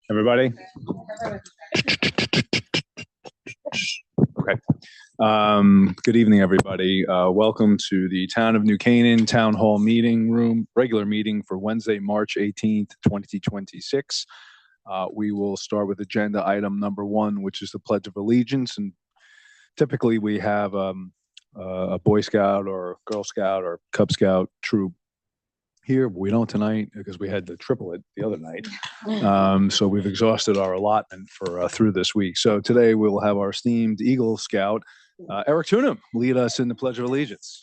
Everybody? Okay. Good evening, everybody. Welcome to the Town of New Canaan Town Hall Meeting Room, regular meeting for Wednesday, March 18th, 2026. We will start with agenda item number 1, which is the Pledge of Allegiance. And typically we have a Boy Scout or Girl Scout or Cub Scout troop here, but we don't tonight because we had to triple it the other night. So we've exhausted our allotment for through this week. So today we'll have our esteemed Eagle Scout, Eric Tunham, lead us in the Pledge of Allegiance.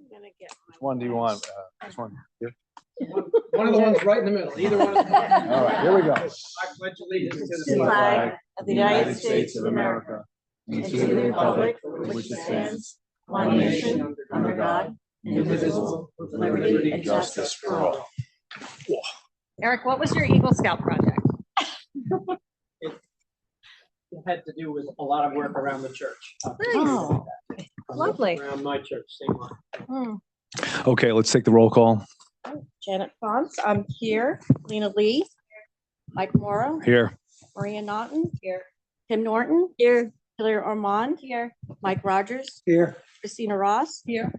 Which one do you want? This one? Here? One of the ones right in the middle. Either one. All right, here we go. I pledge allegiance to the flag of the United States of America and to the republic for which it stands, one nation, under God, indivisible, with liberty and justice for all. Eric, what was your Eagle Scout project? It had to do with a lot of work around the church. Oh, lovely. Around my church, same one. Okay, let's take the roll call. Janet Fonts, I'm here. Lena Lee. Mike Morrow. Here. Maria Naughton. Here. Tim Norton. Here. Hilary Ormond. Here. Mike Rogers. Here. Christina Ross. Here.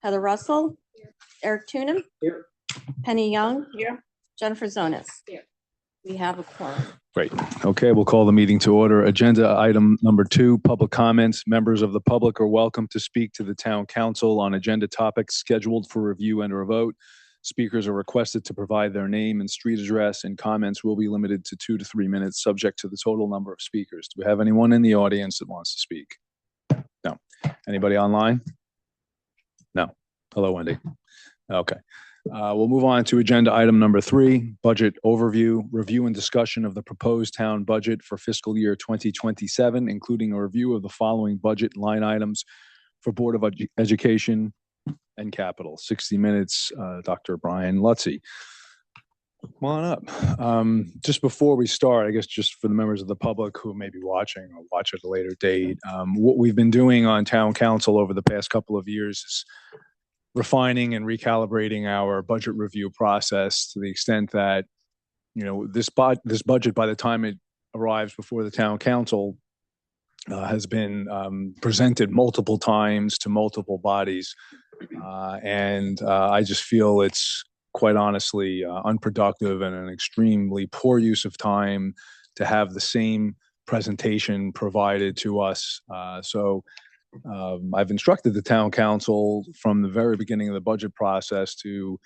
Heather Russell. Here. Eric Tunham. Here. Penny Young. Here. Jennifer Zonas. Here. We have a quorum. Great. Okay, we'll call the meeting to order. Agenda item number 2, public comments. Members of the public are welcome to speak to the town council on agenda topics scheduled for review and or vote. Speakers are requested to provide their name and street address, and comments will be limited to 2 to 3 minutes, subject to the total number of speakers. Do we have anyone in the audience that wants to speak? No. Anybody online? No. Hello, Wendy. Okay. We'll move on to agenda item number 3, budget overview, review and discussion of the proposed town budget for fiscal year 2027, including a review of the following budget line items for Board of Education and Capital. 60 minutes, Dr. Brian Lutzy. Come on up. Just before we start, I guess just for the members of the public who may be watching or watch at a later date, what we've been doing on town council over the past couple of years is refining and recalibrating our budget review process to the extent that, you know, this budget, by the time it arrives before the town council, has been presented multiple times to multiple bodies. And I just feel it's quite honestly unproductive and an extremely poor use of time to have the same presentation provided to us. So I've instructed the town council from the very beginning of the budget process to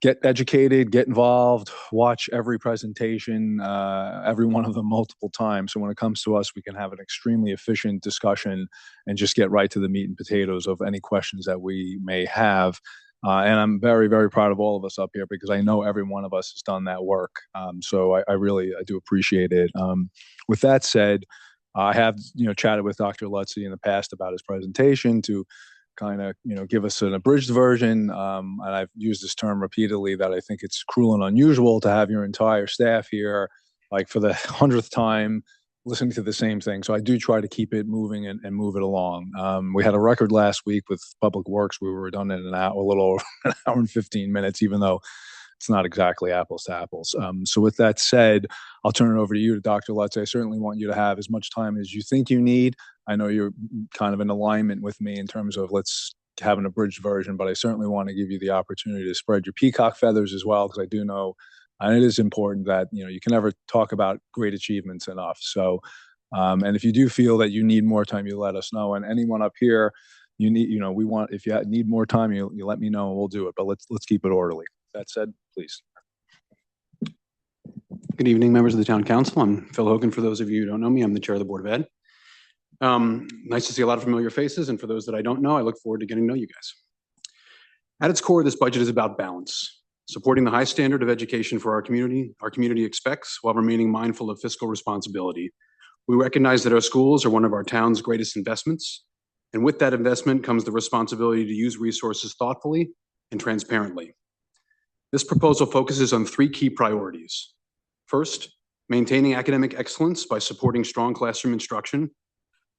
get educated, get involved, watch every presentation, every one of them multiple times. So when it comes to us, we can have an extremely efficient discussion and just get right to the meat and potatoes of any questions that we may have. And I'm very, very proud of all of us up here because I know every one of us has done that work. So I really do appreciate it. With that said, I have, chatted with Dr. Lutzy in the past about his presentation to kind of, give us an abridged version. And I've used this term repeatedly that I think it's cruel and unusual to have your entire staff here, like for the 100th time, listening to the same thing. So I do try to keep it moving and move it along. We had a record last week with Public Works. We were done in a little over an hour and 15 minutes, even though it's not exactly apples to apples. So with that said, I'll turn it over to you, to Dr. Lutzy. I certainly want you to have as much time as you think you need. I know you're kind of in alignment with me in terms of let's have an abridged version, but I certainly want to give you the opportunity to spread your peacock feathers as well, because I do know, and it is important that, you can never talk about great achievements enough. So, and if you do feel that you need more time, you let us know. And anyone up here, you need, if you need more time, you let me know and we'll do it, but let's keep it orderly. That said, please. Good evening, members of the town council. I'm Phil Hogan. For those of you who don't know me, I'm the chair of the Board of Ed. Nice to see a lot of familiar faces. And for those that I don't know, I look forward to getting to know you guys. At its core, this budget is about balance, supporting the high standard of education for our community expects while remaining mindful of fiscal responsibility. We recognize that our schools are one of our town's greatest investments. And with that investment comes the responsibility to use resources thoughtfully and transparently. This proposal focuses on 3 key priorities. First, maintaining academic excellence by supporting strong classroom instruction,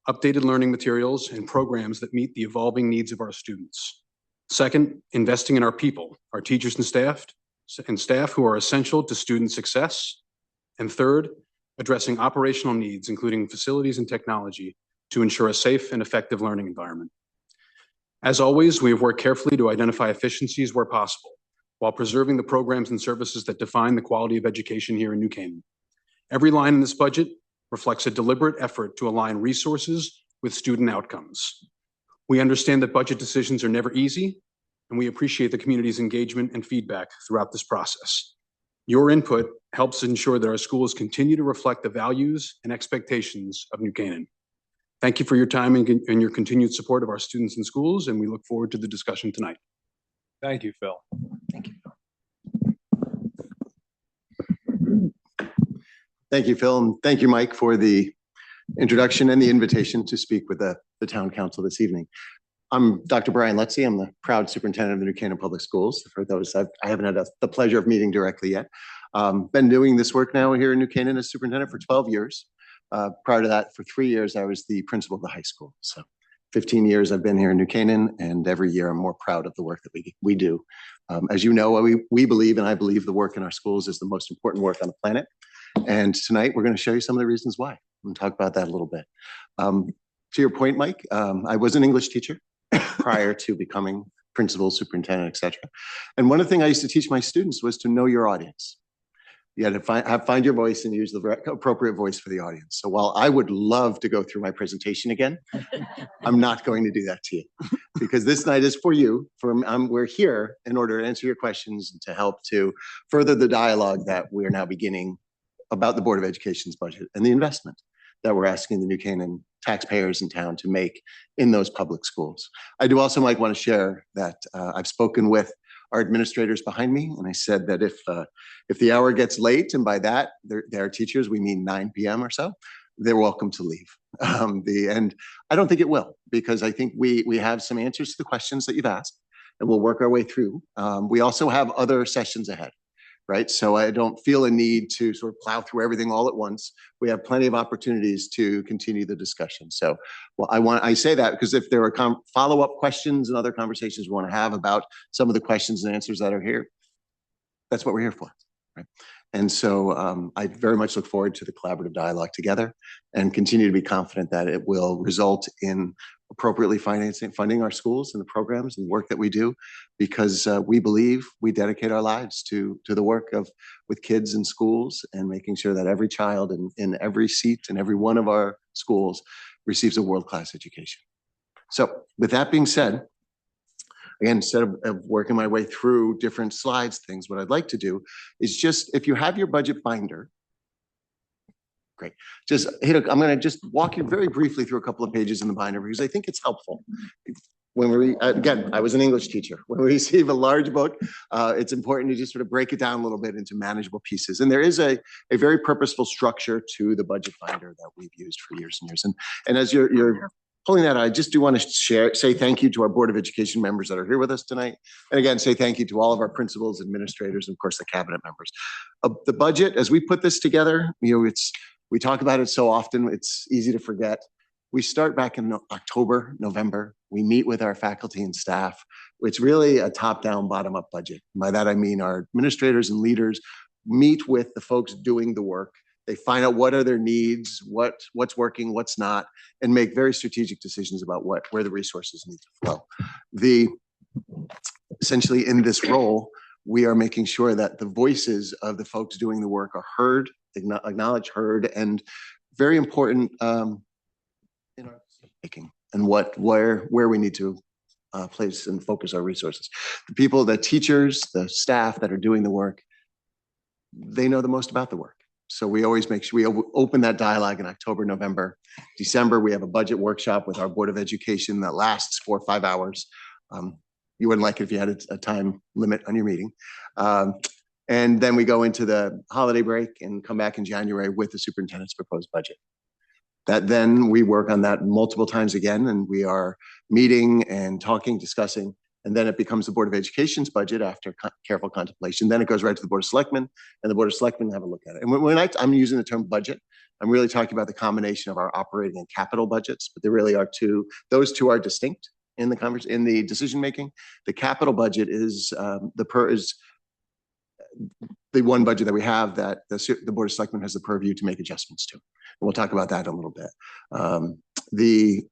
updated learning materials, and programs that meet the evolving needs of our students. Second, investing in our people, our teachers and staff who are essential to student success. And third, addressing operational needs, including facilities and technology, to ensure a safe and effective learning environment. As always, we have worked carefully to identify efficiencies where possible, while preserving the programs and services that define the quality of education here in New Canaan. Every line in this budget reflects a deliberate effort to align resources with student outcomes. We understand that budget decisions are never easy, and we appreciate the community's engagement and feedback throughout this process. Your input helps ensure that our schools continue to reflect the values and expectations of New Canaan. Thank you for your time and your continued support of our students and schools, and we look forward to the discussion tonight. Thank you, Phil. Thank you, Phil, and thank you, Mike, for the introduction and the invitation to speak with the town council this evening. I'm Dr. Brian Letzi. I'm the proud superintendent of the New Canaan Public Schools. For those I haven't had the pleasure of meeting directly yet. Been doing this work now here in New Canaan as superintendent for 12 years. Prior to that, for 3 years, I was the principal of the high school. So 15 years I've been here in New Canaan, and every year I'm more proud of the work that we do. As you know, we believe, and I believe the work in our schools is the most important work on the planet. And tonight we're going to show you some of the reasons why. I'm going to talk about that a little bit. To your point, Mike, I was an English teacher prior to becoming principal, superintendent, etc. And one of the things I used to teach my students was to know your audience. You had to find your voice and use the appropriate voice for the audience. So while I would love to go through my presentation again, I'm not going to do that to you because this night is for you. We're here in order to answer your questions and to help to further the dialogue that we're now beginning about the Board of Education's budget and the investment that we're asking the New Canaan taxpayers in town to make in those public schools. I do also, Mike, want to share that I've spoken with our administrators behind me, and I said that if the hour gets late, and by that, they're teachers, we mean 9 p.m. or so, they're welcome to leave. And I don't think it will, because I think we have some answers to the questions that you've asked, and we'll work our way through. We also have other sessions ahead. Right. So I don't feel a need to sort of plow through everything all at once. We have plenty of opportunities to continue the discussion. So, well, I say that because if there are follow-up questions and other conversations we want to have about some of the questions and answers that are here, that's what we're here for. Right. And so I very much look forward to the collaborative dialogue together and continue to be confident that it will result in appropriately funding our schools and the programs and the work that we do, because we believe we dedicate our lives to the work with kids in schools and making sure that every child in every seat in every one of our schools receives a world-class education. So with that being said, again, instead of working my way through different slides, what I'd like to do is just, if you have your budget binder, great. I'm going to just walk you very briefly through a couple of pages in the binder because I think it's helpful. Again, I was an English teacher. When we receive a large book, it's important to just sort of break it down a little bit into manageable pieces. And there is a very purposeful structure to the budget binder that we've used for years and years. And as you're pulling that out, I just do want to say thank you to our Board of Education members that are here with us tonight. And again, say thank you to all of our principals, administrators, and of course, the cabinet members. The budget, as we put this together, we talk about it so often, it's easy to forget. We start back in October, November. We meet with our faculty and staff. It's really a top-down, bottom-up budget. By that, I mean our administrators and leaders meet with the folks doing the work. They find out what are their needs, what's working, what's not, and make very strategic decisions about where the resources need to flow. Essentially, in this role, we are making sure that the voices of the folks doing the work are heard, acknowledged, heard, and very important in our making and where we need to place and focus our resources. The teachers, the staff that are doing the work, they know the most about the work. So we always make sure we open that dialogue in October, November, December. We have a budget workshop with our Board of Education that lasts 4 or 5 hours. You wouldn't like it if you had a time limit on your meeting. And then we go into the holiday break and come back in January with the superintendent's proposed budget. Then we work on that multiple times again, and we are meeting and talking, discussing, and then it becomes the Board of Education's budget after careful contemplation. Then it goes right to the Board of Selectmen, and the Board of Selectmen have a look at it. And when I'm using the term budget, I'm really talking about the combination of our operating and capital budgets, but there really are those two are distinct in the decision making. The capital budget is the one budget that we have that the Board of Selectmen has the purview to make adjustments to. And we'll talk about that in a little bit. The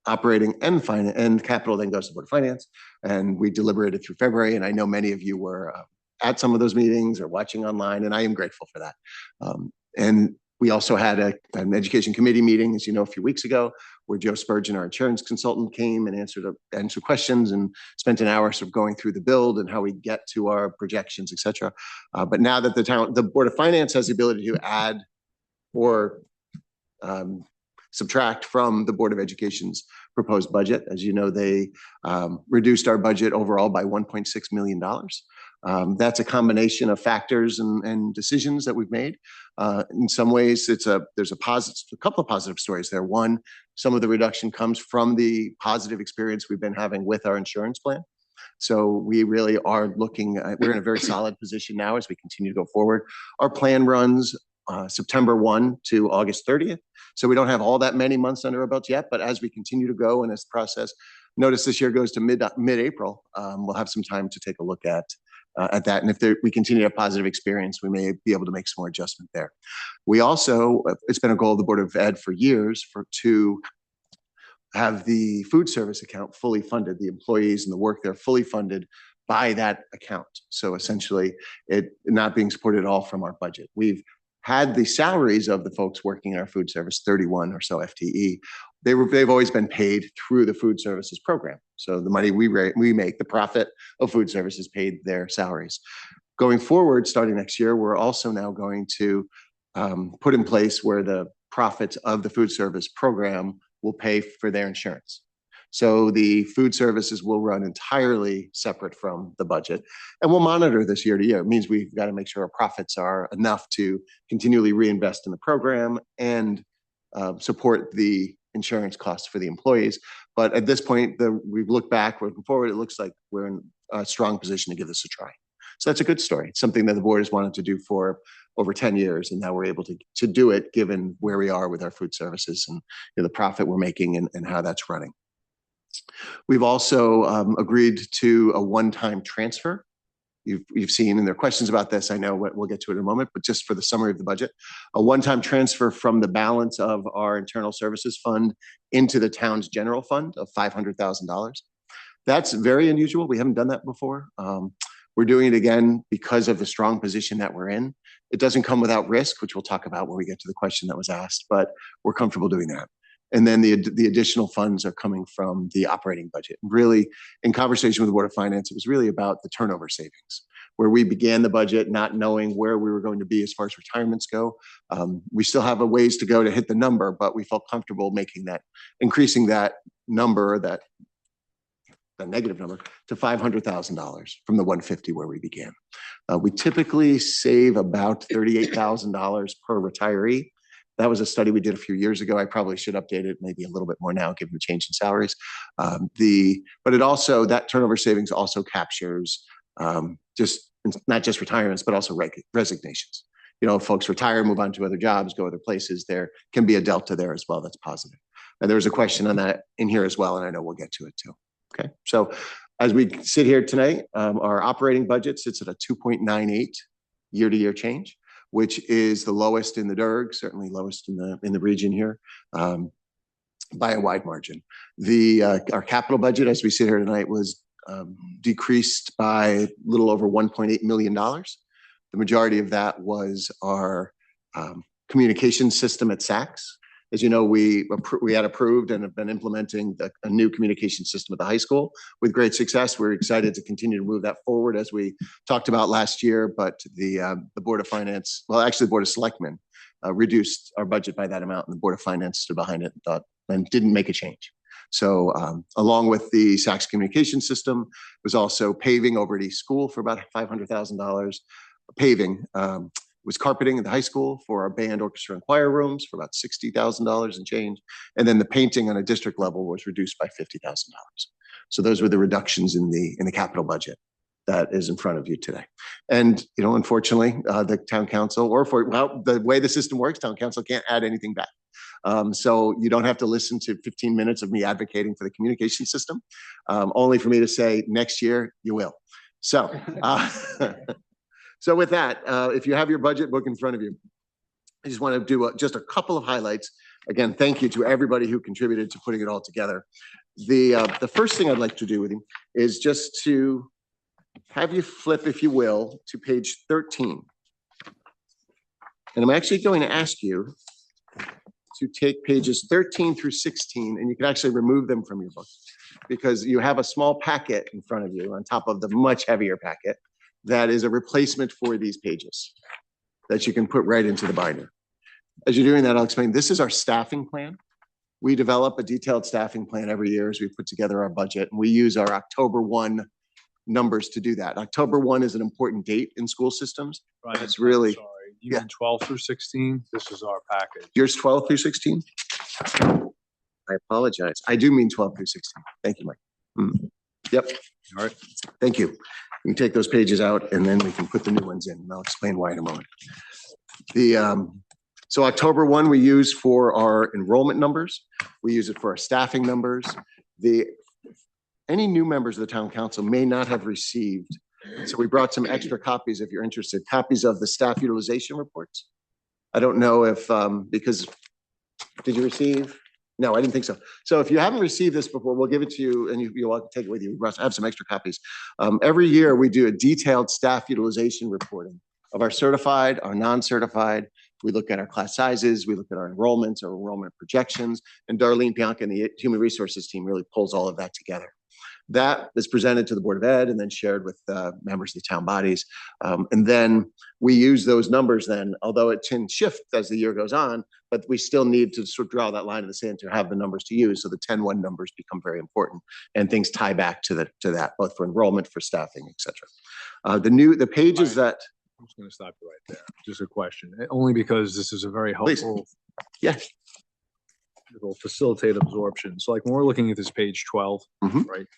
operating and capital then goes to the Board of Finance, and we deliberated through February. And I know many of you were at some of those meetings or watching online, and I am grateful for that. And we also had an education committee meeting, as you know, a few weeks ago, where Joe Spurgeon, our insurance consultant, came and answered questions and spent an hour sort of going through the build and how we get to our projections, et cetera. But now that the Board of Finance has the ability to add or subtract from the Board of Education's proposed budget. As you know, they reduced our budget overall by $1.6 million. That's a combination of factors and decisions that we've made. In some ways, there's a couple of positive stories there. One, some of the reduction comes from the positive experience we've been having with our insurance plan. So we really are we're in a very solid position now as we continue to go forward. Our plan runs September 1 to August 30th. So we don't have all that many months under our belts yet, but as we continue to go and as the process, notice this year goes to mid-April, we'll have some time to take a look at that. And if we continue to have positive experience, we may be able to make some more adjustment there. We also, it's been a goal of the Board of Ed for years to have the food service account fully funded, the employees and the work there fully funded by that account. So essentially it not being supported at all from our budget. We've had the salaries of the folks working in our food service, 31 or so FTE. They've always been paid through the food services program. So the money we make, the profit of food services paid their salaries. Going forward, starting next year, we're also now going to put in place where the profits of the food service program will pay for their insurance. So the food services will run entirely separate from the budget, and we'll monitor this year to year. It means we've got to make sure our profits are enough to continually reinvest in the program and support the insurance costs for the employees. But at this point, we've looked back, we're looking forward, it looks like we're in a strong position to give this a try. So that's a good story. It's something that the board has wanted to do for over 10 years, and now we're able to do it given where we are with our food services and the profit we're making and how that's running. We've also agreed to a one-time transfer. You've seen, and there are questions about this. I know we'll get to it in a moment, but just for the summary of the budget, a one-time transfer from the balance of our internal services fund into the town's general fund of $500,000. That's very unusual. We haven't done that before. We're doing it again because of the strong position that we're in. It doesn't come without risk, which we'll talk about when we get to the question that was asked, but we're comfortable doing that. And then the additional funds are coming from the operating budget. Really, in conversation with the Board of Finance, it was really about the turnover savings, where we began the budget not knowing where we were going to be as far as retirements go. We still have a ways to go to hit the number, but we felt comfortable increasing that number, the negative number, to $500,000 from the $150,000 where we began. We typically save about $38,000 per retiree. That was a study we did a few years ago. I probably should update it maybe a little bit more now, given the change in salaries. But that turnover savings also captures not just retirements, but also resignations. If folks retire, move on to other jobs, go other places, there can be a delta there as well that's positive. And there was a question on that in here as well, and I know we'll get to it too. Okay, so as we sit here tonight, our operating budget sits at a 2.98 year-to-year change, which is the lowest in the DERG, certainly lowest in the region here, by a wide margin. Our capital budget, as we sit here tonight, was decreased by a little over $1.8 million. The majority of that was our communication system at Saks. As you know, we had approved and have been implementing a new communication system at the high school with great success. We're excited to continue to move that forward as we talked about last year, but the Board of Finance, well, actually the Board of Selectmen reduced our budget by that amount, and the Board of Finance stood behind it and didn't make a change. So along with the Saks communication system, was also paving over at East School for about $500,000. Paving was carpeting at the high school for our band, orchestra, and choir rooms for about $60,000 and change. And then the painting on a district level was reduced by $50,000. So those were the reductions in the capital budget that is in front of you today. And, unfortunately, the town council, the way the system works, town council can't add anything back. So you don't have to listen to 15 minutes of me advocating for the communication system, only for me to say next year you will. So, So with that, if you have your budget book in front of you, I just want to do just a couple of highlights. Again, thank you to everybody who contributed to putting it all together. The first thing I'd like to do with you is just to have you flip, if you will, to page 13. And I'm actually going to ask you to take pages 13 through 16, and you can actually remove them from your book because you have a small packet in front of you on top of the much heavier packet that is a replacement for these pages that you can put right into the binder. As you're doing that, I'll explain. This is our staffing plan. We develop a detailed staffing plan every year as we put together our budget, and we use our October 1 numbers to do that. October 1 is an important date in school systems. Brian, It's really- sorry. You mean 12 through 16? This is our package. Yours 12 through 16? I apologize. I do mean 12 through 16. Thank you, Mike. Yep. All right. Thank you. We can take those pages out and then we can put the new ones in, and I'll explain why in a moment. So October 1 we use for our enrollment numbers. We use it for our staffing numbers. Any new members of the town council may not have received, so we brought some extra copies if you're interested, copies of the staff utilization reports. I don't know if, because, did you receive? No, I didn't think so. So if you haven't received this before, we'll give it to you and you'll have to take it with you. Russ, I have some extra copies. Every year we do a detailed staff utilization reporting of our certified, our non-certified. We look at our class sizes, we look at our enrollments, our enrollment projections, and Darlene Bianca and the Human Resources team really pulls all of that together. That is presented to the Board of Ed and then shared with members of the town bodies. And then we use those numbers then, although it can shift as the year goes on, but we still need to sort of draw that line in the sand to have the numbers to use. So the 10-1 numbers become very important and things tie back to that, both for enrollment, for staffing, et cetera. The pages that. I'm just going to stop you right there. Just a question, only because this is a very Please. helpful. Yes. It'll facilitate absorption. So like when we're looking at this page 12, Mhm. right?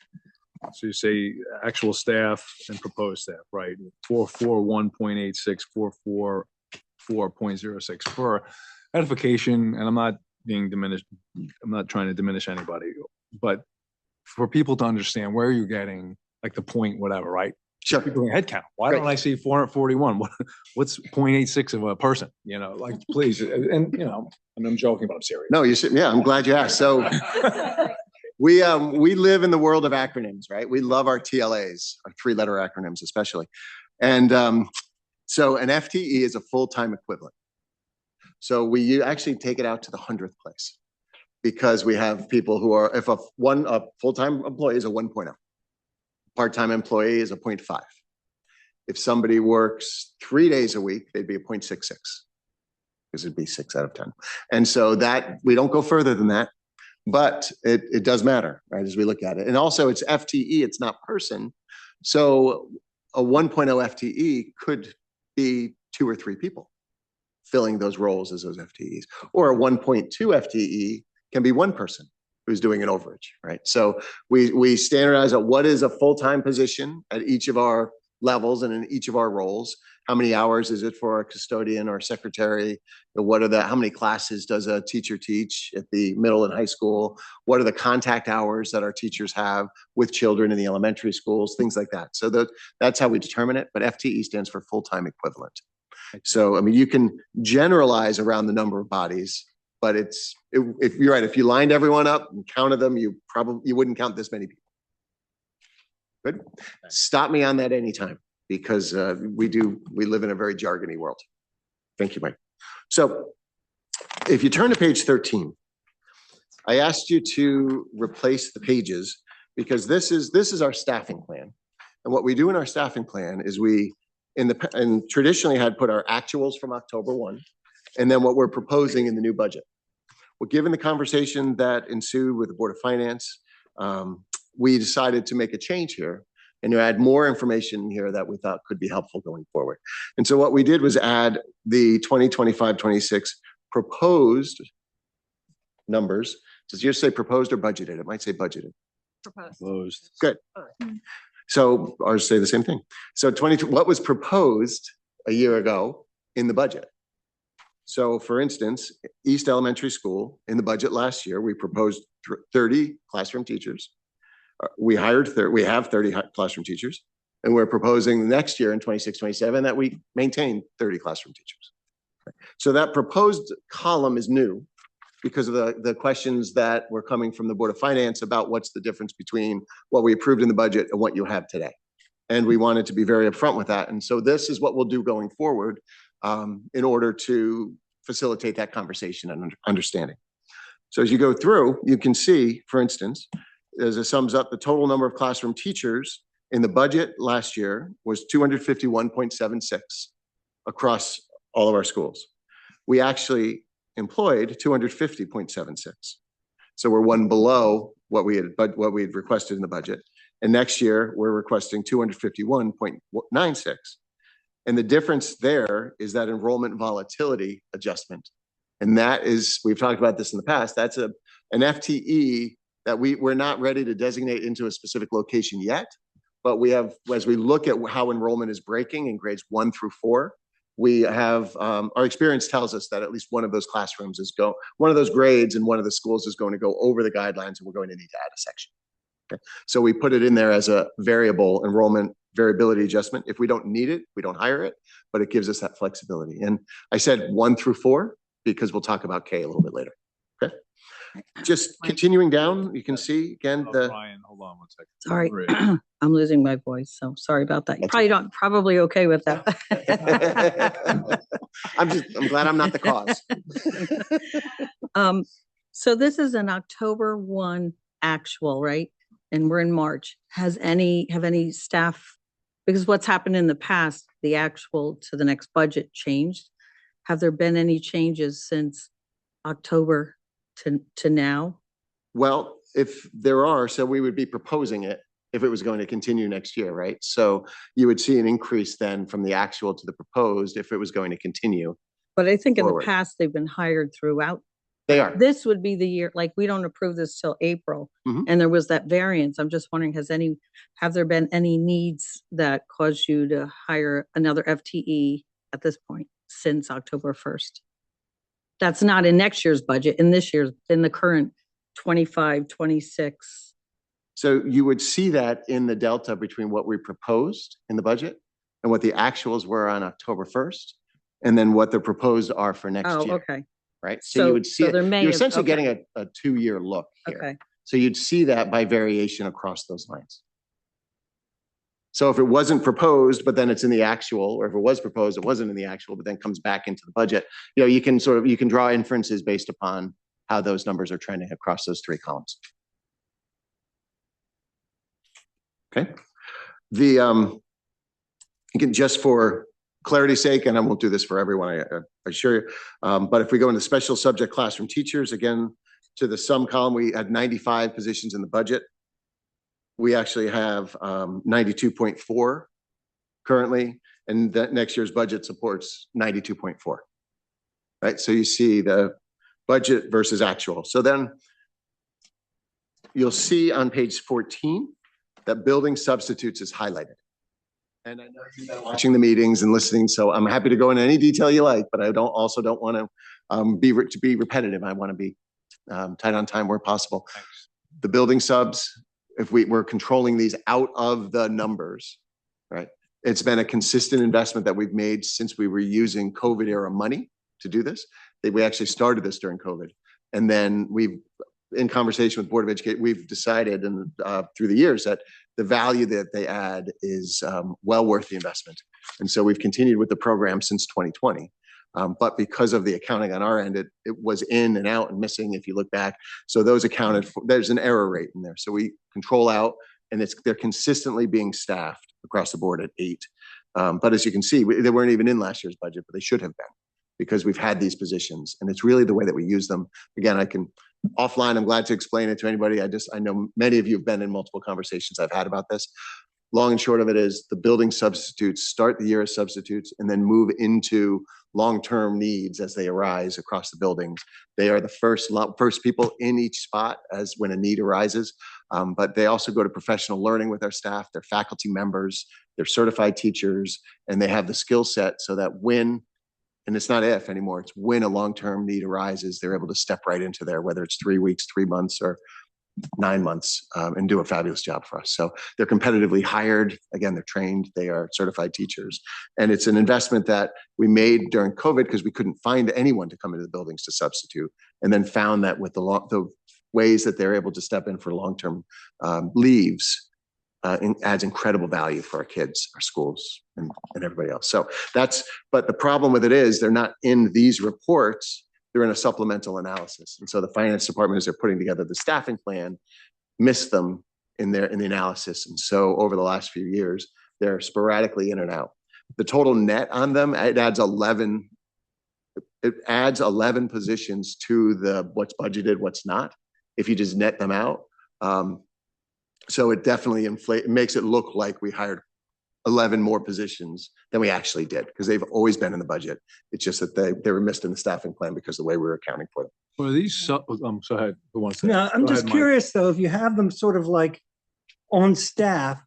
So you say actual staff and proposed staff, right? 441.86, 444.06 for edification. And I'm not being diminished. I'm not trying to diminish anybody, but for people to understand where you're getting like the point, whatever, right? Sure. People doing head count. Why Great. don't I see 441? What's 0.86 of a person? You know, like please. And you know, I'm joking, but I'm serious. No, you should. Yeah, I'm glad you asked. So we live in the world of acronyms, right? We love our TLAs, our 3-letter acronyms especially. And so an FTE is a full-time equivalent. So we actually take it out to the 100th place because we have people who are, if a full-time employee is a 1.0, part-time employee is a 0.5. If somebody works 3 days a week, they'd be a 0.66 because it'd be 6 out of 10. And so that we don't go further than that, but it does matter, right? As we look at it. And also it's FTE, it's not person. So a 1.0 FTE could be 2 or 3 people filling those roles as those FTEs, or a 1.2 FTE can be 1 person who's doing an overage, right? So we standardize at what is a full-time position at each of our levels and in each of our roles. How many hours is it for a custodian or secretary? How many classes does a teacher teach at the middle and high school? What are the contact hours that our teachers have with children in the elementary schools? Things like that. So that's how we determine it. But FTE stands for full-time equivalent. So, I mean, you can generalize around the number of bodies, but if you're right, if you lined everyone up and counted them, you wouldn't count this many people. Good. Stop me on that anytime because we live in a very jargony world. Thank you, Mike. So if you turn to page 13, I asked you to replace the pages because this is our staffing plan. And what we do in our staffing plan is and traditionally had put our actuals from October 1, and then what we're proposing in the new budget. Well, given the conversation that ensued with the Board of Finance, we decided to make a change here and to add more information here that we thought could be helpful going forward. And so what we did was add the 2025-26 proposed numbers. Does yours say proposed or budgeted? It might say budgeted. Closed. Good. So ours say the same thing. So what was proposed a year ago in the budget? So for instance, East Elementary School in the budget last year, we proposed 30 classroom teachers. We have 30 classroom teachers. And we're proposing next year in 26-27 that we maintain 30 classroom teachers. So that proposed column is new because of the questions that were coming from the Board of Finance about what's the difference between what we approved in the budget and what you have today. And we wanted to be very upfront with that. And so this is what we'll do going forward in order to facilitate that conversation and understanding. So as you go through, you can see, for instance, as it sums up, the total number of classroom teachers in the budget last year was 251.76 across all of our schools. We actually employed 250.76. So we're one below what we had requested in the budget. And next year we're requesting 251.96. And the difference there is that enrollment volatility adjustment. And that is, we've talked about this in the past, that's an FTE that we're not ready to designate into a specific location yet. But we have, as we look at how enrollment is breaking in grades 1 through 4, we have, our experience tells us that at least one of those classrooms one of those grades in one of the schools is going to go over the guidelines and we're going to need to add a section. Okay. So we put it in there as a variable enrollment variability adjustment. If we don't need it, we don't hire it, but it gives us that flexibility. And I said 1 through 4 because we'll talk about K a little bit later. Okay. Just continuing down, you can see again Brian, hold on one second. Sorry, Great. I'm losing my voice, so sorry about that. You That's probably okay with that. I'm glad I'm not the cause. So this is an October 1 actual, right? And we're in March. Have any staff, because what's happened in the past, the actual to the next budget changed. Have there been any changes since October to now? Well, if there are, so we would be proposing it if it was going to continue next year, right? So you would see an increase then from the actual to the proposed if it was going to continue. But I think in the Forward. past, they've been hired throughout. They are. This would be the year, like, we don't approve this till April. Mhm. And there was that variance. I'm just wondering, have there been any needs that caused you to hire another FTE at this point since October 1st? That's not in next year's budget, in the current 25, 26. So you would see that in the delta between what we proposed in the budget and what the actuals were on October 1st, and then what the proposed are for next Oh, year, okay, right? So you would see so it. there may You're have- essentially okay. getting a 2-year look here. Okay, So you'd see that by variation across those lines. So if it wasn't proposed, but then it's in the actual, or if it was proposed, it wasn't in the actual, but then comes back into the budget, you can draw inferences based upon how those numbers are trending across those 3 columns. Okay. Again, just for clarity's sake, and I won't do this for everyone, I assure you, but if we go into special subject classroom teachers, again, to the sum column, we had 95 positions in the budget. We actually have 92.4 currently, and that next year's budget supports 92.4. Right, so you see the budget versus actual. So then you'll see on page 14 that building substitutes is highlighted. And I know you've been watching the meetings and listening, so I'm happy to go into any detail you like, but I don't want to be repetitive. I want to be tight on time where possible. Thanks. The building subs, if we're controlling these out of the numbers, right? It's been a consistent investment that we've made since we were using COVID era money to do this. We actually started this during COVID. And then in conversation with Board of Education, we've decided and through the years that the value that they add is well worth the investment. And so we've continued with the program since 2020. But because of the accounting on our end, it was in and out and missing if you look back. So those accounted for, there's an error rate in there. So we control out and they're consistently being staffed across the board at 8. But as you can see, they weren't even in last year's budget, but they should have been because we've had these positions and it's really the way that we use them. Again, I can offline, I'm glad to explain it to anybody. I know many of you have been in multiple conversations I've had about this. Long and short of it is the building substitutes start the year as substitutes and then move into long-term needs as they arise across the buildings. They are the first people in each spot as when a need arises. But they also go to professional learning with our staff, they're faculty members, they're certified teachers, and they have the skill set so that when, and it's not if anymore, it's when a long-term need arises, they're able to step right into there, whether it's 3 weeks, 3 months, or 9 months and do a fabulous job for us. So they're competitively hired. Again, they're trained. They are certified teachers. And it's an investment that we made during COVID because we couldn't find anyone to come into the buildings to substitute, and then found that with the ways that they're able to step in for long-term leaves, adds incredible value for our kids, our schools, and everybody else. So but the problem with it is they're not in these reports. They're in a supplemental analysis. And so the finance department, as they're putting together the staffing plan, missed them in the analysis. And so over the last few years, they're sporadically in and out. The total net on them, it adds 11 positions to what's budgeted, what's not, if you just net them out. So it definitely makes it look like we hired 11 more positions than we actually did, because they've always been in the budget. It's just that they were missed in the staffing plan because of the way we were accounting for them. Well, these, so ahead. Who wants to? No, I'm Go just ahead, Mike. curious though, if you have them sort of like on staff,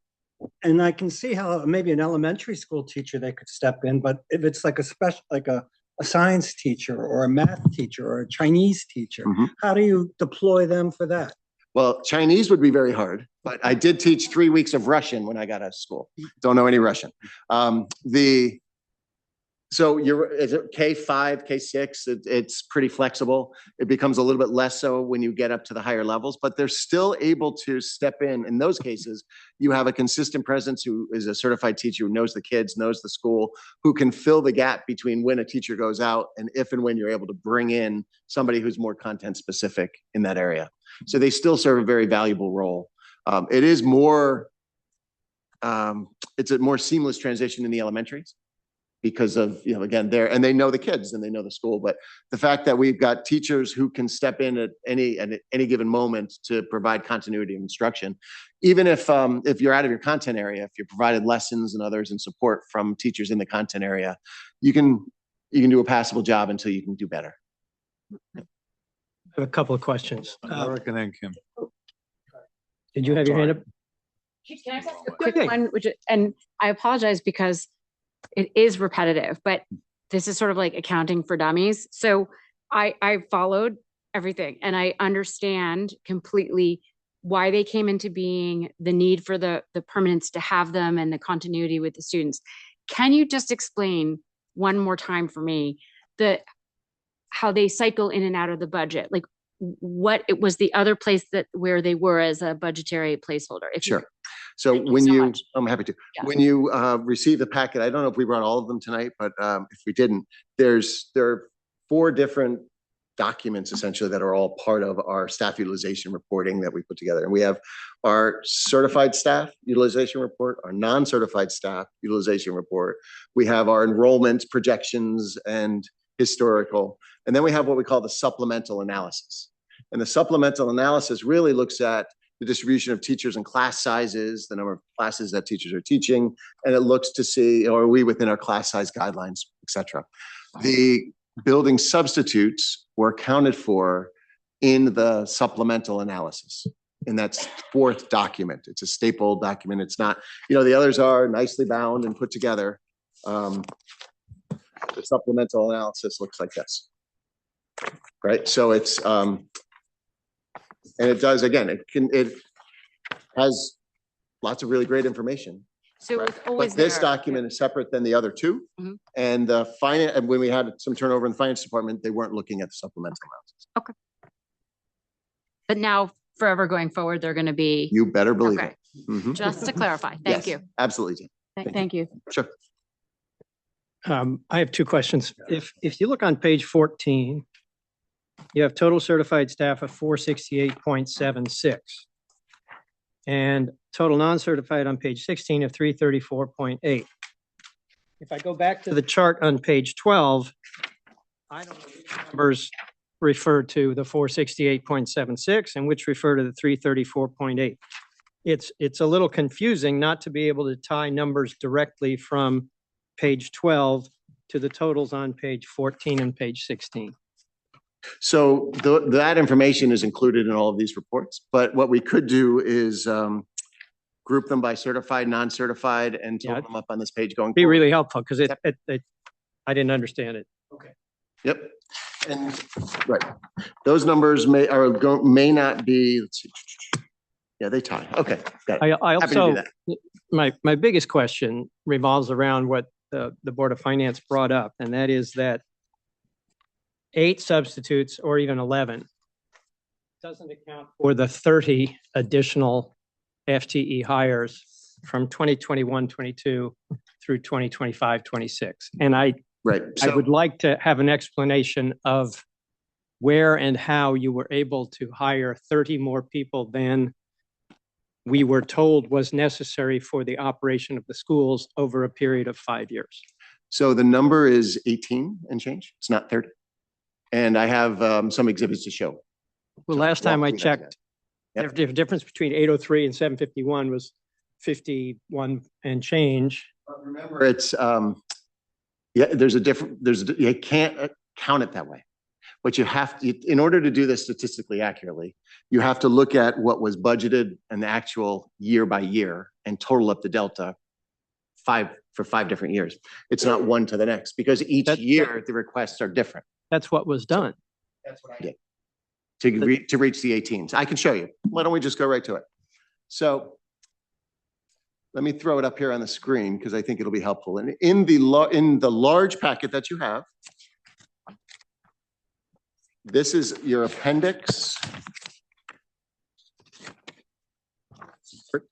and I can see how maybe an elementary school teacher, they could step in, but if it's like a special, like a science teacher or a math teacher or a Chinese teacher, how do you deploy them for that? Well, Chinese would be very hard, but I did teach 3 weeks of Russian when I got out of school. Don't know any Russian. So is it K5, K6? It's pretty flexible. It becomes a little bit less so when you get up to the higher levels, but they're still able to step in. In those cases, you have a consistent presence who is a certified teacher who knows the kids, knows the school, who can fill the gap between when a teacher goes out and if and when you're able to bring in somebody who's more content specific in that area. So they still serve a very valuable role. It is more, it's a more seamless transition in the elementaries, because of, again, and they know the kids and they know the school, but the fact that we've got teachers who can step in at any given moment to provide continuity of instruction, even if you're out of your content area, if you're provided lessons and others and support from teachers in the content area, you can do a passable job until you can do better. I have a couple of questions. Eric and then Kim. Did you have your hand up? Can I ask a quick one? And I apologize because it is repetitive, but this is sort of like accounting for dummies. So I followed everything and I understand completely why they came into being, the need for the permanence to have them and the continuity with the students. Can you just explain one more time for me how they cycle in and out of the budget? Like what it was the other place where they were as a budgetary placeholder? Sure. So I'm happy to. Yeah. When you receive the packet, I don't know if we brought all of them tonight, but if we didn't, there are 4 different documents essentially that are all part of our staff utilization reporting that we put together. And we have our certified staff utilization report, our non-certified staff utilization report. We have our enrollment projections and historical. And then we have what we call the supplemental analysis. And the supplemental analysis really looks at the distribution of teachers and class sizes, the number of classes that teachers are teaching, and it looks to see, are we within our class size guidelines, et cetera. The building substitutes were accounted for in the supplemental analysis. And that's 4th document. It's a staple document. It's not, the others are nicely bound and put together. The supplemental analysis looks like this, right? So it's, and it does, again, it has lots of really great information. So right? it's always But this there. document is separate than the other 2. And the finance, and when we had some turnover in the finance department, they weren't looking at the supplemental analysis. Okay. But now forever going forward, they're going to be. You better believe Okay. it. Just to clarify. Thank Yes, you. Absolutely. Thank you. Sure. I have 2 questions. If you look on page 14, you have total certified staff of 468.76 and total non-certified on page 16 of 334.8. If I go back to the chart on page 12, I don't know which numbers refer to the 468.76 and which refer to the 334.8. It's a little confusing not to be able to tie numbers directly from page 12 to the totals on page 14 and page 16. So that information is included in all of these reports, but what we could do is group them by certified, non-certified, and total them up on this page going Be forward. really helpful because I didn't understand it. Yep. And, right, those numbers may not be, let's see. Yeah, they tie. Okay, got it. I Happy to do also, that. my biggest question revolves around what the Board of Finance brought up, and that is that 8 substitutes or even 11 doesn't account for the 30 additional FTE hires from 2021-22 through 2025-26. And I Right. I would like to have an explanation of where and how you were able to hire 30 more people than we were told was necessary for the operation of the schools over a period of 5 years. So the number is 18 and change. It's not 30. And I have some exhibits to show. Well, So last time I walk through that checked, Yep. the difference between 803 and 751 was 51 and change. But remember, it's, you can't count it that way. But you have to, in order to do this statistically accurately, you have to look at what was budgeted and the actual year by year and total up the delta for 5 different years. It's not one to the next because each year the requests are different. That's what was done. That's what I did. To reach the 18s. I can show you. Why don't we just go right to it? So let me throw it up here on the screen because I think it'll be helpful. And in the large packet that you have, this is your appendix.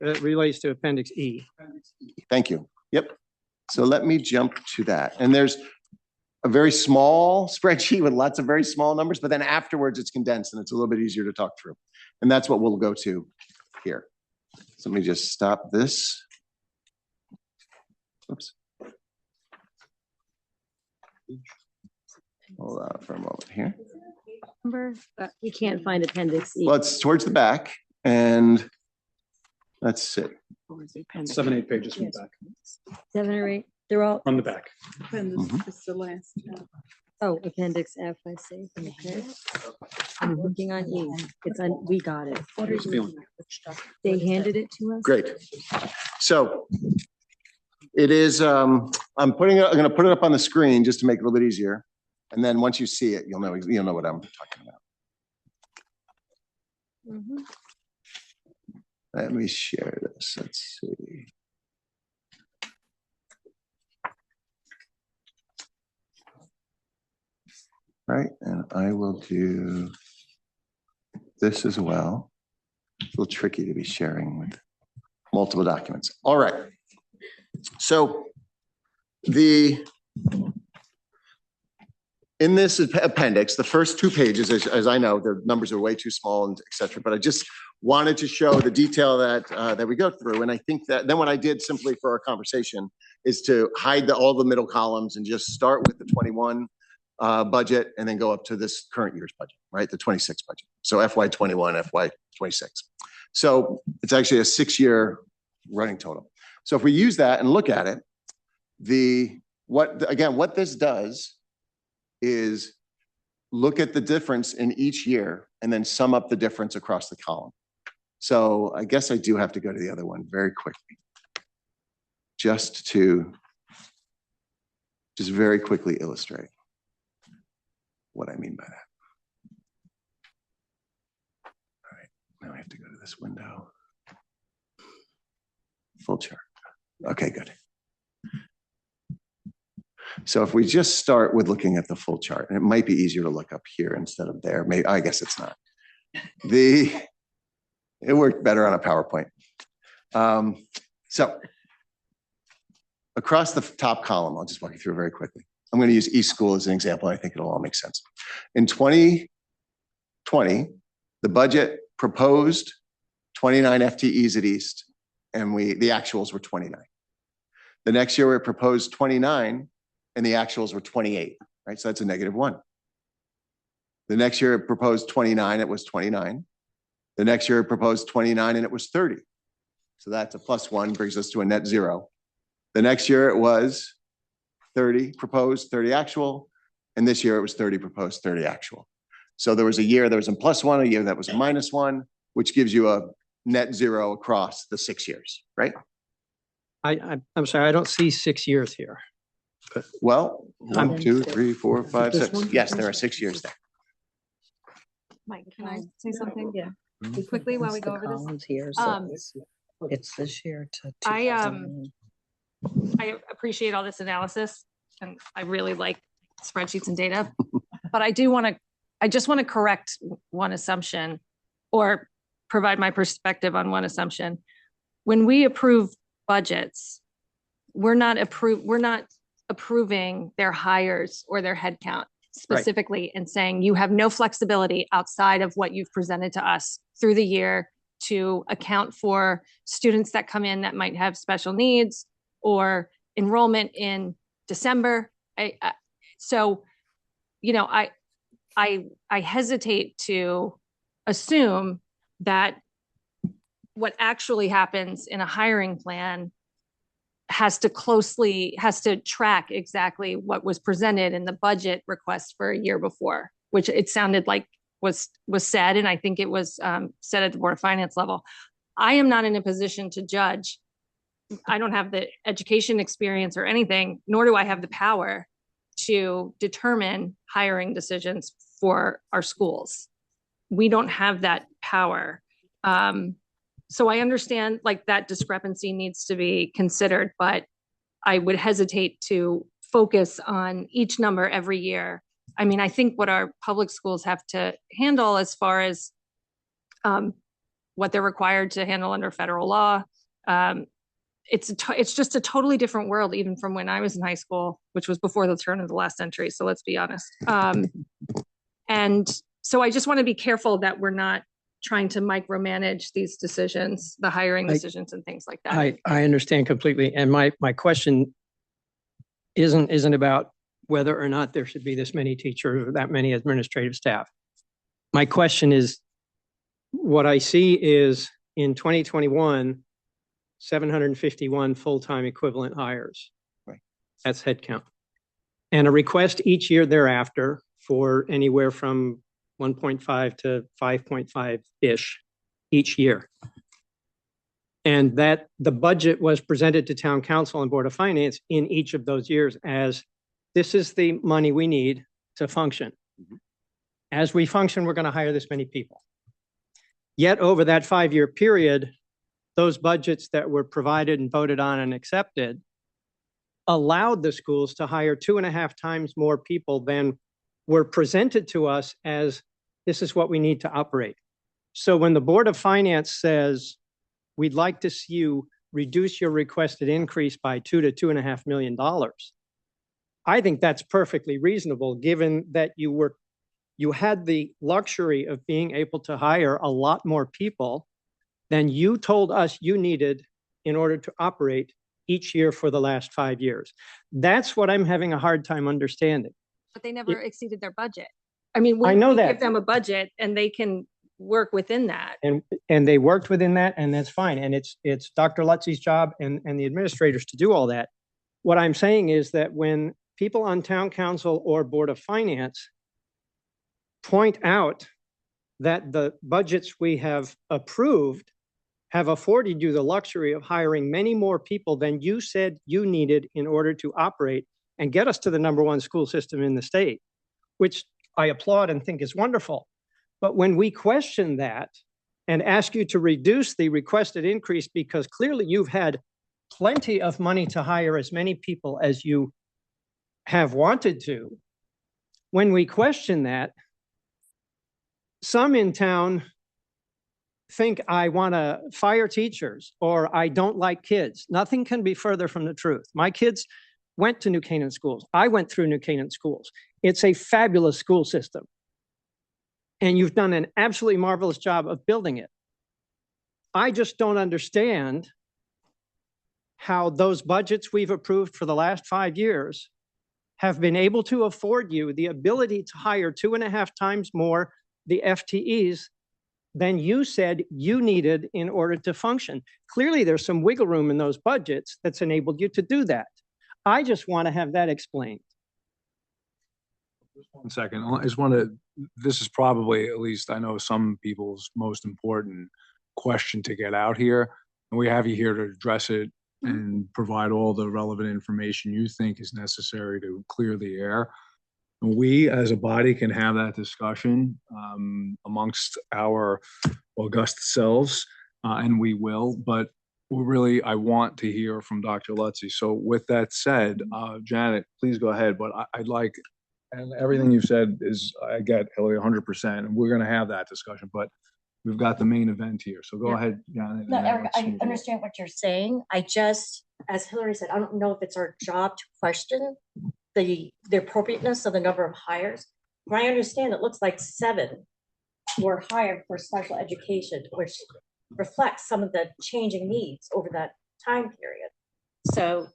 It relates to Appendix E. Thank you. Yep. So let me jump to that. And there's a very small spreadsheet with lots of very small numbers, but then afterwards it's condensed and it's a little bit easier to talk through. And that's what we'll go to here. So let me just stop this. Oops. Hold on for a moment here. Number, you can't find Appendix E. Well, it's towards the back and let's see. 7, 8 pages from the back. 7 or 8, they're all, From the back. It's the last. oh, Appendix F, I see. Okay. I'm working on E. It's on, we got it. They handed it to us? Great. So it is, I'm going to put it up on the screen just to make it a little bit easier. And then once you see it, you'll know what I'm talking about. Mhm. Let me share this. Let's see. Right, and I will do this as well. It's a little tricky to be sharing with multiple documents. All right. So in this appendix, the first 2 pages, as I know, the numbers are way too small and et cetera, but I just wanted to show the detail that we go through. And I think that then what I did simply for our conversation is to hide all the middle columns and just start with the 21 budget and then go up to this current year's budget, right? The 26 budget. So FY21, FY26. So it's actually a 6-year running total. So if we use that and look at it, what this does is look at the difference in each year and then sum up the difference across the column. So I guess I do have to go to the other one very quickly, just very quickly illustrate what I mean by that. All right, now I have to go to this window. Full chart. Okay, good. So if we just start with looking at the full chart, and it might be easier to look up here instead of there. Maybe, I guess it's not. It worked better on a PowerPoint. So across the top column, I'll just walk you through very quickly. I'm going to use East School as an example. I think it'll all make sense. In 2020, the budget proposed 29 FTEs at East, and the actuals were 29. The next year, we proposed 29, and the actuals were 28, right? So that's a -1. The next year, it proposed 29, it was 29. The next year, it proposed 29, and it was 30. So that's a +1, brings us to a net 0. The next year, it was 30 proposed, 30 actual, and this year it was 30 proposed, 30 actual. So there was a year that was a +1, a year that was a -1, which gives you a net 0 across the 6 years, right? I'm sorry, I don't see 6 years here. Well, Um, 1, 2, 3, 4, 5, This 6. one? Yes, there are 6 years there. Mike, can I say something? Yeah. Quickly while we It's go the over this? columns here, so Um, it's this year to I, 2009. I appreciate all this analysis and I really like spreadsheets and data. But I just want to correct one assumption or provide my perspective on one assumption. When we approve budgets, we're not approving their hires or their headcount specifically and saying you have no flexibility outside of what you've presented to us through the year to account for students that come in that might have special needs or enrollment in December. So, you know, I hesitate to assume that what actually happens in a hiring plan has to track exactly what was presented in the budget request for a year before, which it sounded like was said, and I think it was said at the Board of Finance level. I am not in a position to judge. I don't have the education experience or anything, nor do I have the power to determine hiring decisions for our schools. We don't have that power. So I understand like that discrepancy needs to be considered, but I would hesitate to focus on each number every year. I mean, I think what our public schools have to handle as far as what they're required to handle under federal law, it's just a totally different world, even from when I was in high school, which was before the turn of the last century. So let's be honest. And so I just want to be careful that we're not trying to micromanage these decisions, the hiring decisions and things like that. I understand completely. And my question isn't about whether or not there should be this many teachers or that many administrative staff. My question is, what I see is in 2021, 751 full-time equivalent hires. Right. That's headcount. And a request each year thereafter for anywhere from 1.5 to 5.5-ish each year. And that the budget was presented to Town Council and Board of Finance in each of those years as this is the money we need to function. As we function, we're going to hire this many people. Yet over that 5-year period, those budgets that were provided and voted on and accepted allowed the schools to hire 2.5 times more people than were presented to us as this is what we need to operate. So when the Board of Finance says, we'd like to see you reduce your requested increase by $2 to $2.5 million, I think that's perfectly reasonable, given that you had the luxury of being able to hire a lot more people than you told us you needed in order to operate each year for the last 5 years. That's what I'm having a hard time understanding. But they never exceeded their budget. I mean, I we know that. give them a budget and they can work within that. And they worked within that, and that's fine. And it's Dr. Lutzi's job and the administrators to do all that. What I'm saying is that when people on Town Council or Board of Finance point out that the budgets we have approved have afforded you the luxury of hiring many more people than you said you needed in order to operate and get us to the #1 school system in the state, which I applaud and think is wonderful. But when we question that and ask you to reduce the requested increase because clearly you've had plenty of money to hire as many people as you have wanted to, when we question that, some in town think I want to fire teachers or I don't like kids. Nothing can be further from the truth. My kids went to New Canaan schools. I went through New Canaan schools. It's a fabulous school system. And you've done an absolutely marvelous job of building it. I just don't understand how those budgets we've approved for the last 5 years have been able to afford you the ability to hire 2.5 times more the FTEs than you said you needed in order to function. Clearly, there's some wiggle room in those budgets that's enabled you to do that. I just want to have that explained. Just 1 second. I just want to, this is probably, at least I know some people's most important question to get out here. And we have you here to address it and provide all the relevant information you think is necessary to clear the air. And we, as a body, can have that discussion amongst our august selves, and we will. But really, I want to hear from Dr. Lutzy. So with that said, Janet, please go ahead. But I'd like, and everything you've said is, I get, Hillary, 100%, and we're going to have that discussion. But we've got the main event here. So go ahead, Janet. No, and then Eric, let's I move on. understand what you're saying. I just, as Hillary said, I don't know if it's our job to question the appropriateness of the number of hires. But I understand it looks like 7 were hired for special education, which reflects some of the changing needs over that time period. So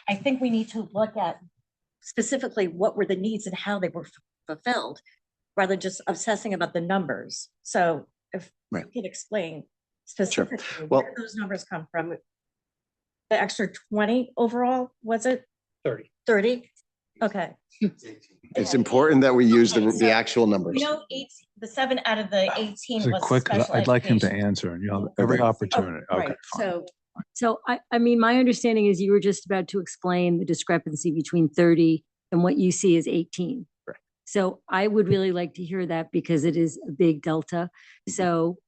I think we need to look at specifically what were the needs and how they were fulfilled, rather than just obsessing about the numbers. So if Right. you could explain specifically Well- where those numbers come from. The extra 20 overall, was it 30. 30? Okay. It's important that we use Okay, the so actual numbers. We know the 7 out of the 18 Is it was quick? 'Cause special I'd like him to education. answer, and you'll have every Okay. opportunity. Okay, Right, fine. So I mean, my understanding is you were just about to explain the discrepancy between 30 and what you see as 18. Correct. So I would really like to hear that because it is a big delta. So,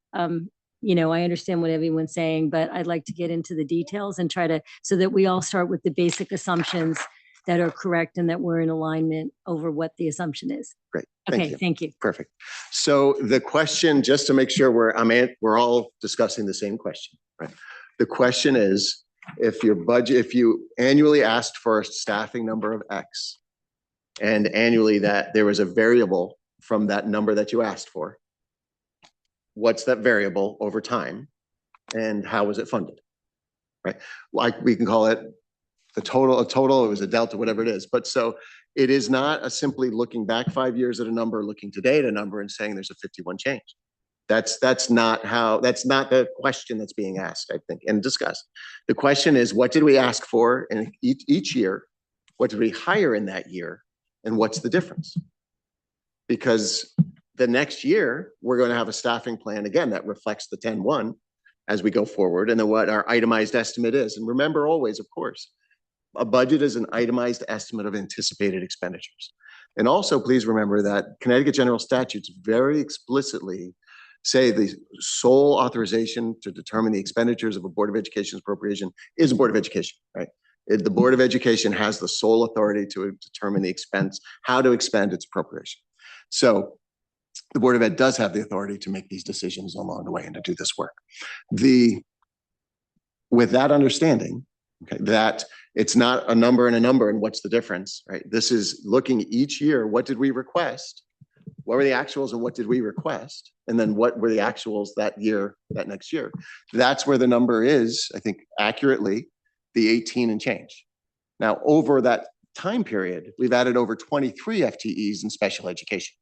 you know, I understand what everyone's saying, but I'd like to get into the details and try to, so that we all start with the basic assumptions that are correct and that we're in alignment over what the assumption is. Great. Thank Okay, you. thank you. Perfect. So the question, just to make sure we're all discussing the same question, right? The question is, if you annually asked for a staffing number of X, and annually that there was a variable from that number that you asked for, what's that variable over time, and how was it funded? Right? Like, we can call it a total, it was a delta, whatever it is. But so it is not a simply looking back 5 years at a number, looking today at a number and saying there's a 51 change. That's not the question that's being asked, I think, and discussed. The question is, what did we ask for in each year? What did we hire in that year? And what's the difference? Because the next year, we're going to have a staffing plan, again, that reflects the 10-1 as we go forward, and then what our itemized estimate is. And remember always, of course, a budget is an itemized estimate of anticipated expenditures. And also, please remember that Connecticut general statutes very explicitly say the sole authorization to determine the expenditures of a Board of Education's appropriation is a Board of Education, right? The Board of Education has the sole authority to determine the expense, how to expend its appropriation. So the Board of Ed does have the authority to make these decisions along the way and to do this work. With that understanding, okay, that it's not a number and what's the difference, right? This is looking each year, what did we request? What were the actuals and what did we request? And then what were the actuals that year, that next year? That's where the number is, I think, accurately, the 18 and change. Now, over that time period, we've added over 23 FTEs in special education.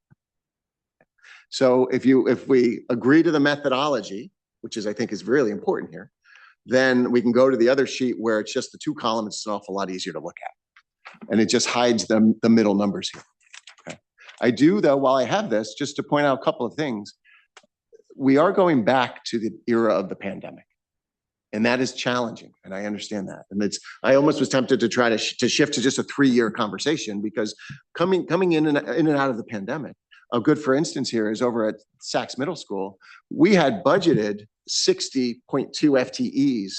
So if we agree to the methodology, which is, I think, is really important here, then we can go to the other sheet where it's just the 2 columns. It's an awful lot easier to look at. And it just hides the middle numbers here. Okay. I do, though, while I have this, just to point out a couple of things. We are going back to the era of the pandemic. And that is challenging. And I understand that. And I almost was tempted to try to shift to just a 3-year conversation, because coming in and out of the pandemic, a good, for instance, here is over at Sachs Middle School, we had budgeted 60.2 FTEs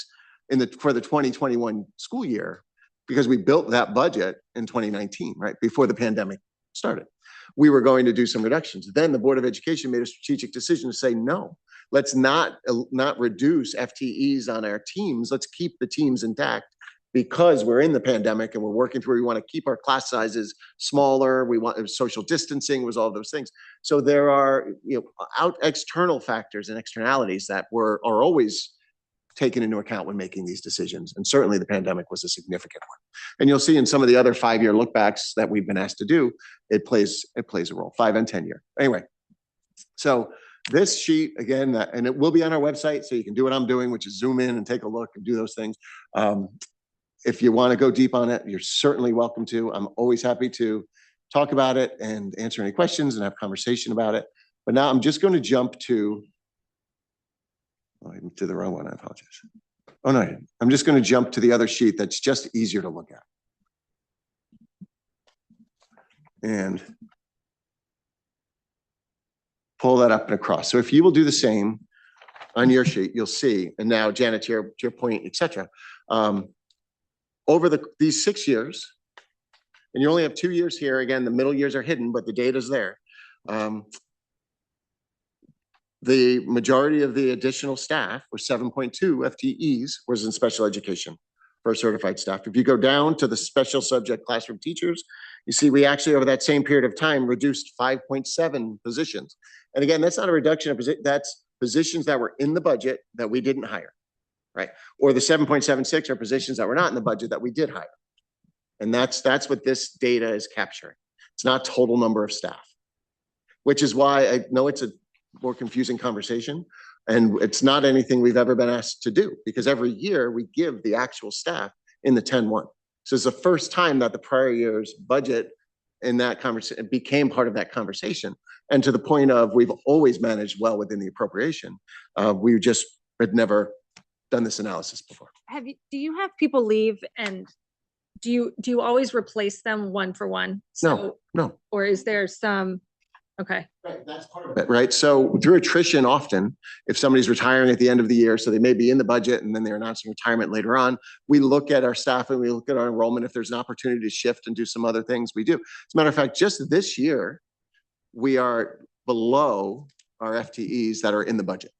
for the 2021 school year, because we built that budget in 2019, right, before the pandemic started. We were going to do some reductions. Then the Board of Education made a strategic decision to say, no, let's not reduce FTEs on our teams. Let's keep the teams intact, because we're in the pandemic and we're working through, we want to keep our class sizes smaller. We want social distancing, was all those things. So there are, external factors and externalities that are always taken into account when making these decisions. And certainly the pandemic was a significant one. And you'll see in some of the other 5-year lookbacks that we've been asked to do, it plays a role, 5 and 10 year. Anyway, so this sheet, again, and it will be on our website, so you can do what I'm doing, which is zoom in and take a look and do those things. If you want to go deep on it, you're certainly welcome to. I'm always happy to talk about it and answer any questions and have conversation about it. But now I'm just going to jump to the wrong one. I apologize. Oh, no, I'm just going to jump to the other sheet that's just easier to look at. And pull that up and across. So if you will do the same on your sheet, you'll see, and now Janet, to your point, et cetera, over these 6 years, and you only have 2 years here, again, the middle years are hidden, but the data's there. The majority of the additional staff was 7.2 FTEs was in special education for certified staff. If you go down to the special subject classroom teachers, you see we actually over that same period of time reduced 5.7 positions. And again, that's not a reduction of positions, that's positions that were in the budget that we didn't hire, right? Or the 7.76 are positions that were not in the budget that we did hire. And that's what this data is capturing. It's not total number of staff, which is why I know it's a more confusing conversation. And it's not anything we've ever been asked to do because every year we give the actual staff in the 10-1. So it's the first time that the prior year's budget in that conversation became part of that conversation. And to the point of we've always managed well within the appropriation. We just had never done this analysis before. Do you have people leave and do you always replace them one for one? No. Or is there some, okay. Right, that's part of it, right? So through attrition, often, if somebody's retiring at the end of the year, so they may be in the budget and then they're announcing retirement later on, we look at our staff and we look at our enrollment. If there's an opportunity to shift and do some other things, we do. As a matter of fact, just this year, we are below our FTEs that are in the budget,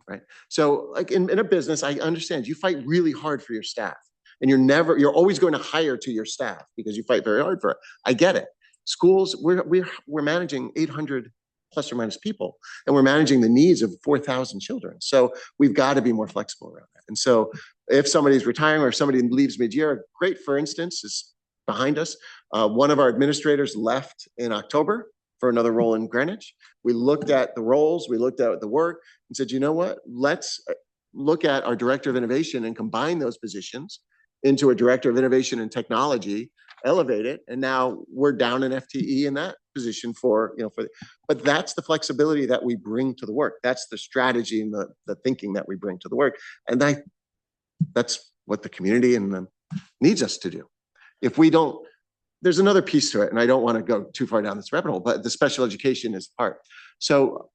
right? So like in a business, I understand you fight really hard for your staff and you're always going to hire to your staff because you fight very hard for it. I get it. Schools, we're managing 800 plus or minus people, and we're managing the needs of 4,000 children. So we've got to be more flexible around that. And so if somebody's retiring or if somebody leaves mid-year, great, for instance, is behind us. One of our administrators left in October for another role in Greenwich. We looked at the roles, we looked at the work and said, you know what, let's look at our director of innovation and combine those positions into a director of innovation and technology, elevate it, and now we're down an FTE in that position but that's the flexibility that we bring to the work. That's the strategy and the thinking that we bring to the work. And that's what the community needs us to do. If we don't, there's another piece to it, and I don't want to go too far down this rabbit hole, but the special education is part. So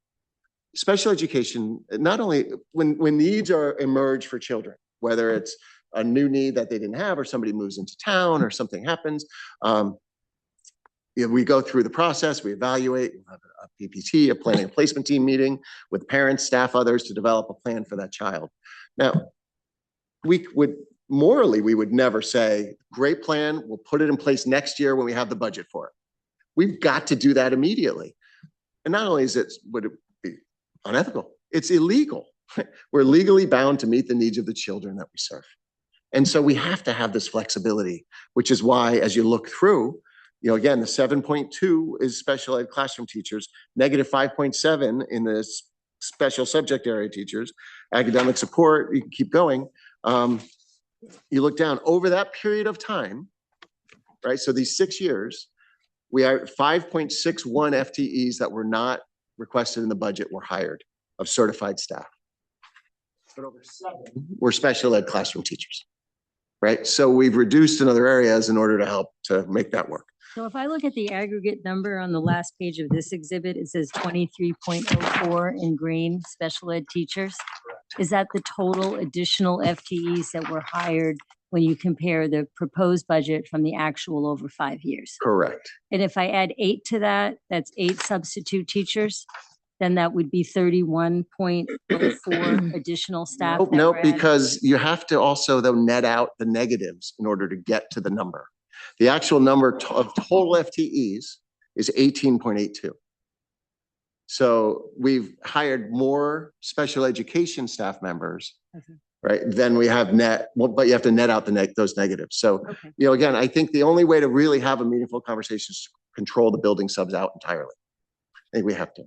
special education, not only when needs emerge for children, whether it's a new need that they didn't have, or somebody moves into town, or something happens. We go through the process, we evaluate, we have a PPT, a planning and placement team meeting with parents, staff, others to develop a plan for that child. Now, we would never say, great plan, we'll put it in place next year when we have the budget for it. We've got to do that immediately. And not only would it be unethical, it's illegal. We're legally bound to meet the needs of the children that we serve. And so we have to have this flexibility, which is why, as you look through, again, the 7.2 is special ed classroom teachers, negative 5.7 in the special subject area teachers, academic support, you can keep going. You look down over that period of time, right? So these 6 years, we are 5.61 FTEs that were not requested in the budget were hired of certified staff. But over 7 were special ed classroom teachers. Right. So we've reduced in other areas in order to help to make that work. So if I look at the aggregate number on the last page of this exhibit, it says 23.04 in green special ed teachers. Is that the total additional FTEs that were hired when you compare the proposed budget from the actual over 5 years? Correct. And if I add 8 to that, that's 8 substitute teachers. Then that would be 31.04 additional staff. No, because you have to also net out the negatives in order to get to the number. The actual number of total FTEs is 18.82. So we've hired more special education staff members, right? Than we have but you have to net out those negatives. So, again, I think the only way to really have a meaningful conversation is to control the building subs out entirely. I think we have to.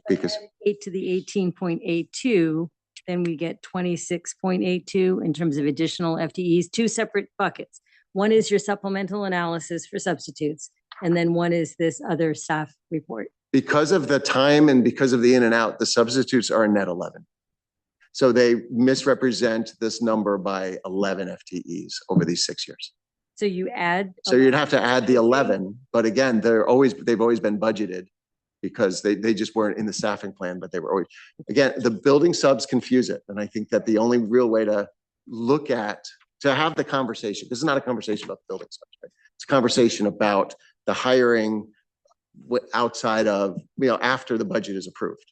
Because 8 to the 18.82, then we get 26.82 in terms of additional FTEs, 2 separate buckets. One is your supplemental analysis for substitutes, and then one is this other staff report. Because of the time and because of the in and out, the substitutes are a net 11. So they misrepresent this number by 11 FTEs over these 6 years. So you add. So you'd have to add the 11, but again, they've always been budgeted because they just weren't in the staffing plan, but they were always, again, the building subs confuse it. And I think that the only real way to have the conversation, this is not a conversation about the building subs, right? It's a conversation about the hiring outside of, after the budget is approved.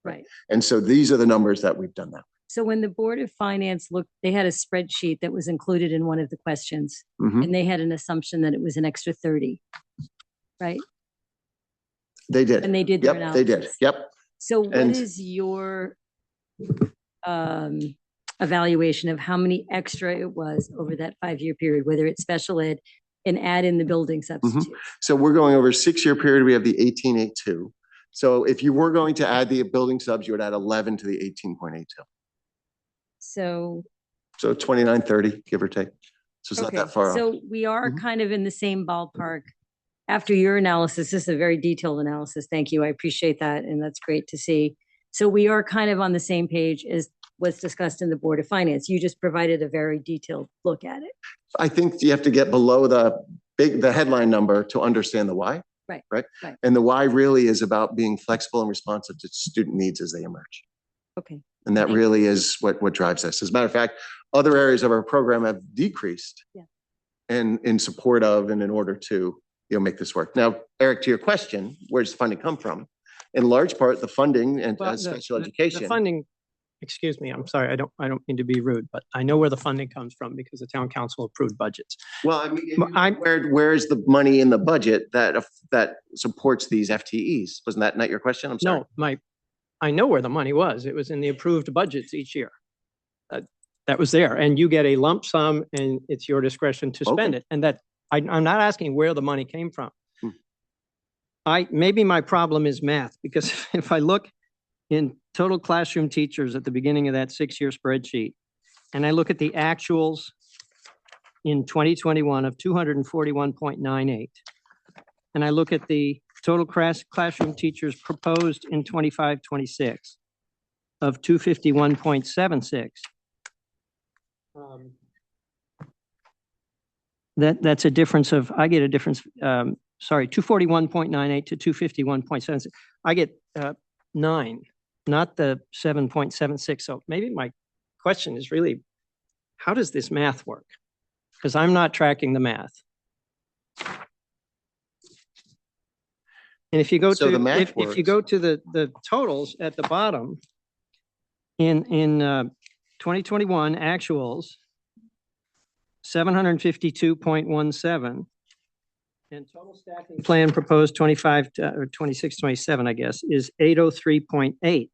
Right. And so these are the numbers that we've done now. So when the Board of Finance looked, they had a spreadsheet that was included in one of the questions, Mhm. and they had an assumption that it was an extra 30, right? They did. And they did their Yep, they did. analysis. Yep. So what And- is your evaluation of how many extra it was over that 5-year period, whether it's special ed and add in the building substitutes? So we're going over a 6-year period. We have the 18.82. So if you were going to add the building subs, you would add 11 to the 18.82. So, So 29.30, give or take. So it's not okay, that far off. so we are Mhm. kind of in the same ballpark. After your analysis, this is a very detailed analysis. Thank you. I appreciate that. And that's great to see. So we are kind of on the same page as was discussed in the Board of Finance. You just provided a very detailed look at it. I think you have to get below the headline number to understand the why. Right, Right. right. And the why really is about being flexible and responsive to student needs as they emerge. Okay. And that really is what drives us. As a matter of fact, other areas of our program have decreased. Yeah. And in support of and in order to, make this work. Now, Eric, to your question, where does the funding come from? In large part, the funding and Well, special the education. funding, excuse me, I'm sorry, I don't mean to be rude, but I know where the funding comes from because the town council approved budgets. Well, I mean, But I'm- where is the money in the budget that supports these FTEs? Wasn't that not your question? I'm sorry. No, I know where the money was. It was in the approved budgets each year. That was there, and you get a lump sum, and it's your discretion to spend Okay. it. And that, I'm not asking where the money came from. Hmm. Maybe my problem is math, because if I look in total classroom teachers at the beginning of that 6-year spreadsheet, and I look at the actuals in 2021 of 241.98, and I look at the total classroom teachers proposed in 25-26 of 251.76. That's a difference of, I get a difference, 241.98 to 251.76. I get 9, not the 7.76. So maybe my question is really, how does this math work? Because I'm not tracking the math. And if you go So the to, math if you works. go to the totals at the bottom, in 2021 actuals, 752.17, and total staffing plan proposed 25 or 26, 27, I guess, is 803.8.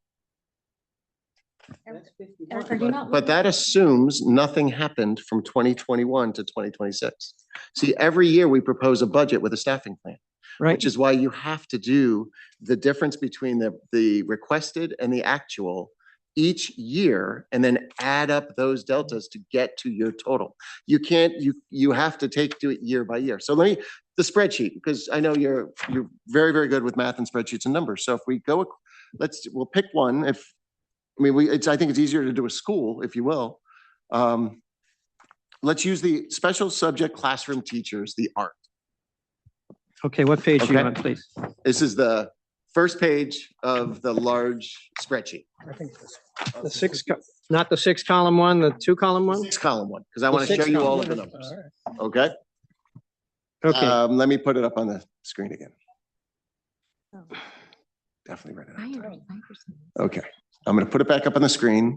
Eric, are you not? But that assumes nothing happened from 2021 to 2026. See, every year we propose a budget with a staffing plan, Right. which is why you have to do the difference between the requested and the actual each year and then add up those deltas to get to your total. You can't, you have to do it year by year. So the spreadsheet, because I know you're very, very good with math and spreadsheets and numbers. So if we go, we'll pick one. I think it's easier to do a school, if you will. Let's use the special subject classroom teachers, the art. Okay, what page do you Okay. want, please? This is the first page of the large spreadsheet. I think the not the 6-column one, the 2-column one? 6-column one, because I The want to show you all of the 6-column. numbers. All Okay? right. Okay, Let me put it up on the screen again. Oh. Definitely right on time. Okay, I'm going to put it back up on the screen.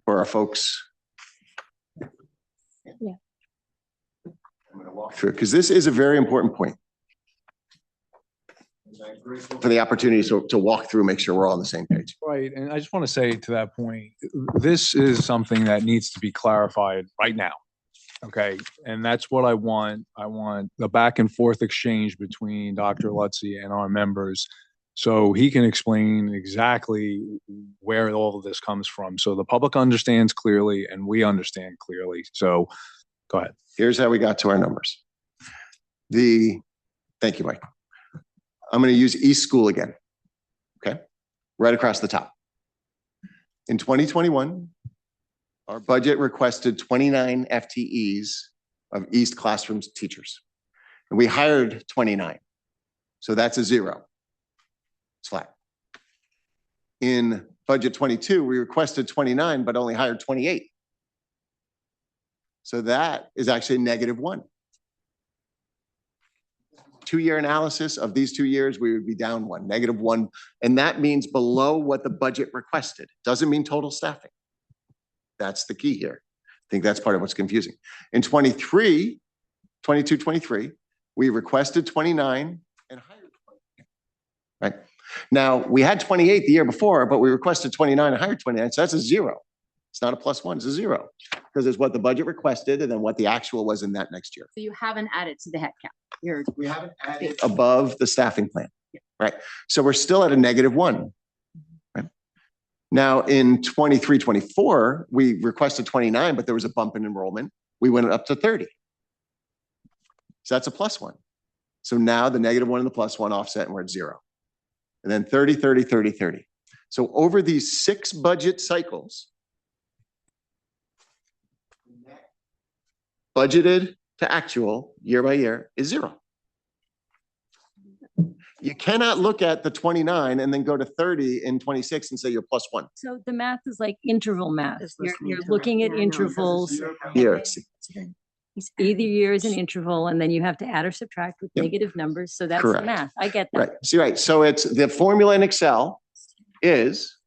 For our folks. Yeah. I'm going to walk through it because this is a very important point. For the opportunity to walk through, make sure we're all on the same page. Right, and I just want to say to that point, this is something that needs to be clarified right now. Okay, and that's what I want. I want the back and forth exchange between Dr. Lutzy and our members so he can explain exactly where all of this comes from. So the public understands clearly and we understand clearly. So go ahead. Here's how we got to our numbers. Thank you, Mike. I'm going to use East School again. Okay, right across the top. In 2021, our budget requested 29 FTEs of East classrooms teachers. And we hired 29. So that's a zero. It's flat. In budget 22, we requested 29, but only hired 28. So that is actually -1. 2-year analysis of these 2 years, we would be down 1, -1. And that means below what the budget requested. Doesn't mean total staffing. That's the key here. I think that's part of what's confusing. In 22, 23, we requested 29 and hired 20. Right? Now, we had 28 the year before, but we requested 29 and hired 29. So that's a zero. It's not a +1, it's a zero. Because it's what the budget requested and then what the actual was in that next year. So you haven't added to the head count. We haven't added above the staffing plan, right? So we're still at a -1, right? Now in 23, 24, we requested 29, but there was a bump in enrollment. We went up to 30. So that's a +1. So now the -1 and the +1 offset and we're at 0. And then 30, 30, 30, 30. So over these 6 budget cycles, budgeted to actual year by year is 0. You cannot look at the 29 and then go to 30 in 26 and say you're +1. So the math is like interval math. You're looking at intervals. Here, Either year is an interval and then you have to add or subtract with negative numbers. So that's the Correct. math. I get that. right. See, right. So it's the formula in Excel is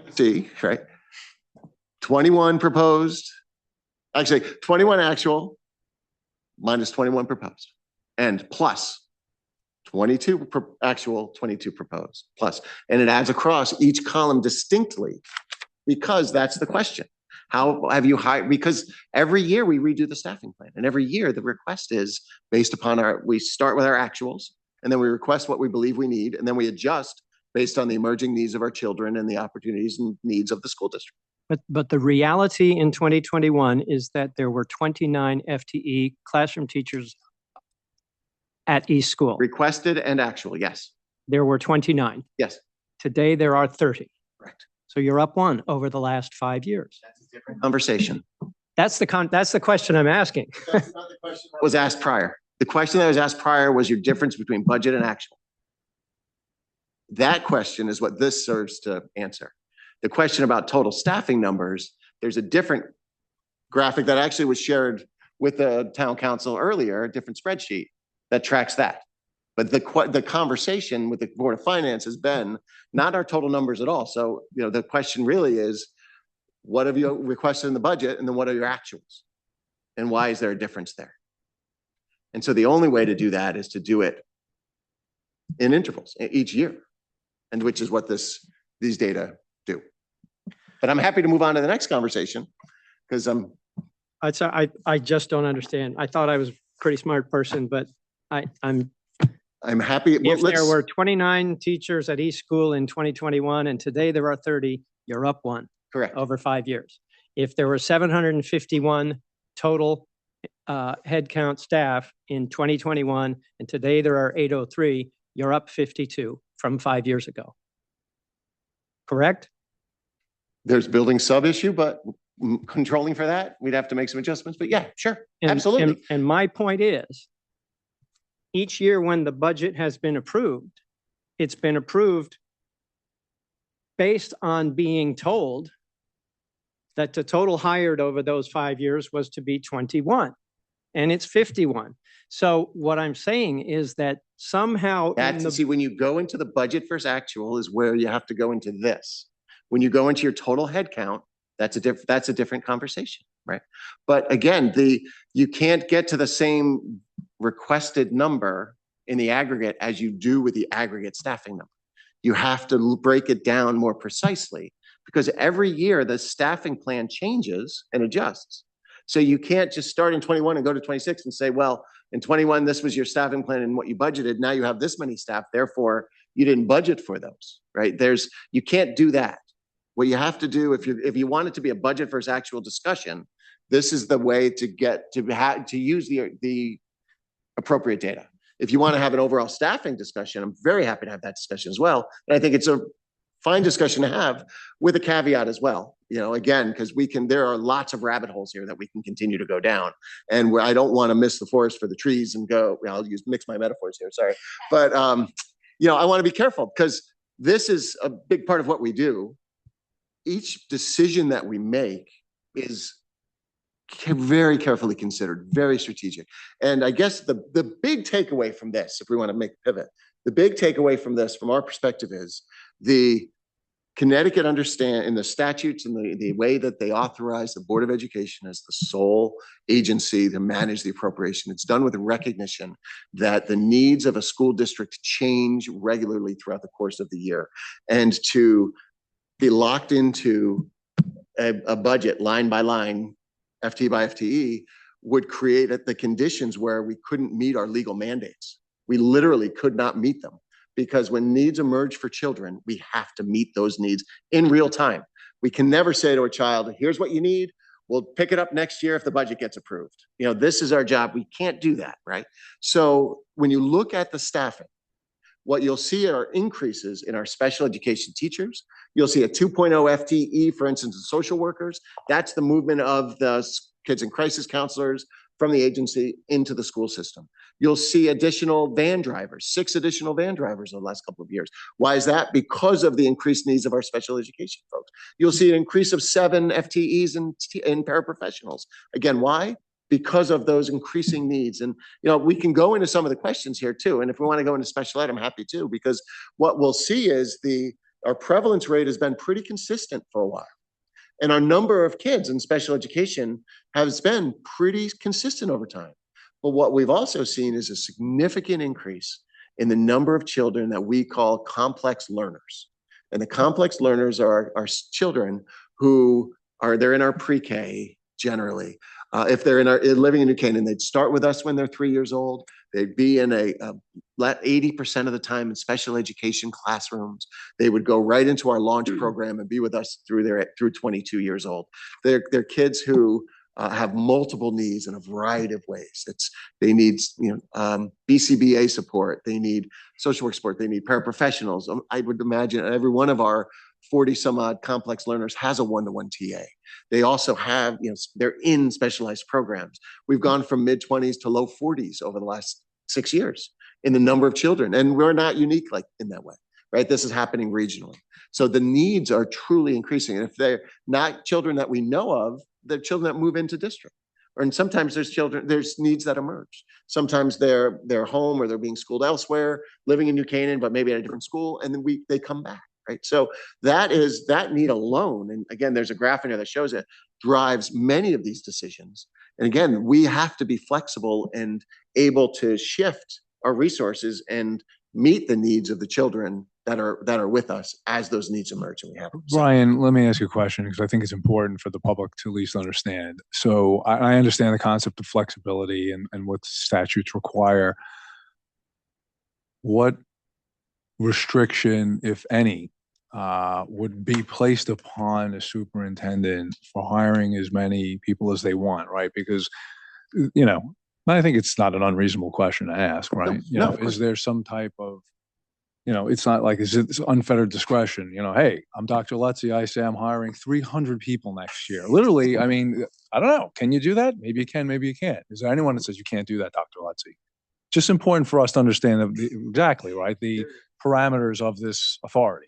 see, right? 21 proposed, actually 21 actual minus 21 proposed and plus 22 actual, 22 proposed plus, and it adds across each column distinctly because that's the question. How have you hired? Because every year we redo the staffing plan and every year the request is based upon we start with our actuals and then we request what we believe we need and then we adjust based on the emerging needs of our children and the opportunities and needs of the school district. But the reality in 2021 is that there were 29 FTE classroom teachers at East School. Requested and actual, yes. There were 29. Yes. Today, there are 30. Correct. So you're up 1 over the last 5 years. That's a different conversation. That's the question I'm asking. That's not the question that was asked prior. The question that was asked prior was your difference between budget and actual. That question is what this serves to answer. The question about total staffing numbers, there's a different graphic that actually was shared with the town council earlier, a different spreadsheet that tracks that. But the conversation with the Board of Finance has been not our total numbers at all. So, the question really is, what have you requested in the budget and then what are your actuals? And why is there a difference there? And so the only way to do that is to do it in intervals each year, and which is what these data do. But I'm happy to move on to the next conversation because I just don't understand. I thought I was a pretty smart person, but I'm happy. If there were 29 teachers at East School in 2021 and today there are 30, you're up 1. Correct. Over 5 years. If there were 751 total headcount staff in 2021 and today there are 803, you're up 52 from 5 years ago. Correct? There's building sub issue, but controlling for that, we'd have to make some adjustments. But yeah, sure, absolutely. And my point is, each year when the budget has been approved, it's been approved based on being told that the total hired over those 5 years was to be 21, and it's 51. So what I'm saying is that somehow see, when you go into the budget versus actual is where you have to go into this. When you go into your total head count, that's a different conversation, right? But again, you can't get to the same requested number in the aggregate as you do with the aggregate staffing number. You have to break it down more precisely because every year the staffing plan changes and adjusts. So you can't just start in 21 and go to 26 and say, well, in 21, this was your staffing plan and what you budgeted. Now you have this many staff, therefore you didn't budget for those, right? You can't do that. What you have to do, if you want it to be a budget versus actual discussion, this is the way to get to use the appropriate data. If you want to have an overall staffing discussion, I'm very happy to have that discussion as well. And I think it's a fine discussion to have with a caveat as well. Again, because there are lots of rabbit holes here that we can continue to go down. And where I don't want to miss the forest for the trees and mix my metaphors here, sorry. But, I want to be careful because this is a big part of what we do. Each decision that we make is very carefully considered, very strategic. And I guess the big takeaway from this, if we want to make a pivot, the big takeaway from this, from our perspective, is the Connecticut understand in the statutes and the way that they authorize the Board of Education as the sole agency to manage the appropriation. It's done with a recognition that the needs of a school district change regularly throughout the course of the year. And to be locked into a budget line by line, FTE by FTE, would create the conditions where we couldn't meet our legal mandates. We literally could not meet them. Because when needs emerge for children, we have to meet those needs in real time. We can never say to a child, here's what you need. We'll pick it up next year if the budget gets approved. This is our job. We can't do that, right? So when you look at the staffing, what you'll see are increases in our special education teachers. You'll see a 2.0 FTE, for instance, in social workers. That's the movement of the kids and crisis counselors from the agency into the school system. You'll see additional van drivers, 6 additional van drivers in the last couple of years. Why is that? Because of the increased needs of our special education folks. You'll see an increase of 7 FTEs in paraprofessionals. Again, why? Because of those increasing needs. And, we can go into some of the questions here too. And if we want to go into special ed, I'm happy to, because what we'll see is our prevalence rate has been pretty consistent for a while. And our number of kids in special education has been pretty consistent over time. But what we've also seen is a significant increase in the number of children that we call complex learners. And the complex learners are children who they're in our pre-K generally. If they're living in New Canaan, they'd start with us when they're 3 years old. They'd be in 80% of the time in special education classrooms. They would go right into our launch program and be with us through 22 years old. They're kids who have multiple needs in a variety of ways. They need BCBA support. They need social work support. They need paraprofessionals. I would imagine every one of our 40 some odd complex learners has a one-to-one TA. They also have, they're in specialized programs. We've gone from mid-20s to low 40s over the last 6 years in the number of children. And we're not unique in that way, right? This is happening regionally. So the needs are truly increasing. And if they're not children that we know of, they're children that move into district. And sometimes there's needs that emerge. Sometimes they're home or they're being schooled elsewhere, living in New Canaan, but maybe at a different school, and then they come back. Right. So that need alone, and again, there's a graph in here that shows it, drives many of these decisions. And again, we have to be flexible and able to shift our resources and meet the needs of the children that are with us as those needs emerge. And we have them. Brian, let me ask you a question because I think it's important for the public to at least understand. So I understand the concept of flexibility and what statutes require. What restriction, if any, would be placed upon a superintendent for hiring as many people as they want, right? Because, I think it's not an unreasonable question to ask, right? No, Is there some type of, it's not like, is it unfettered discretion? Hey, I'm Dr. Lutzy. I say I'm hiring 300 people next year. Literally, I don't know. Can you do that? Maybe you can, maybe you can't. Is there anyone that says you can't do that, Dr. Lutzy? Just important for us to understand exactly, right, the parameters of this authority.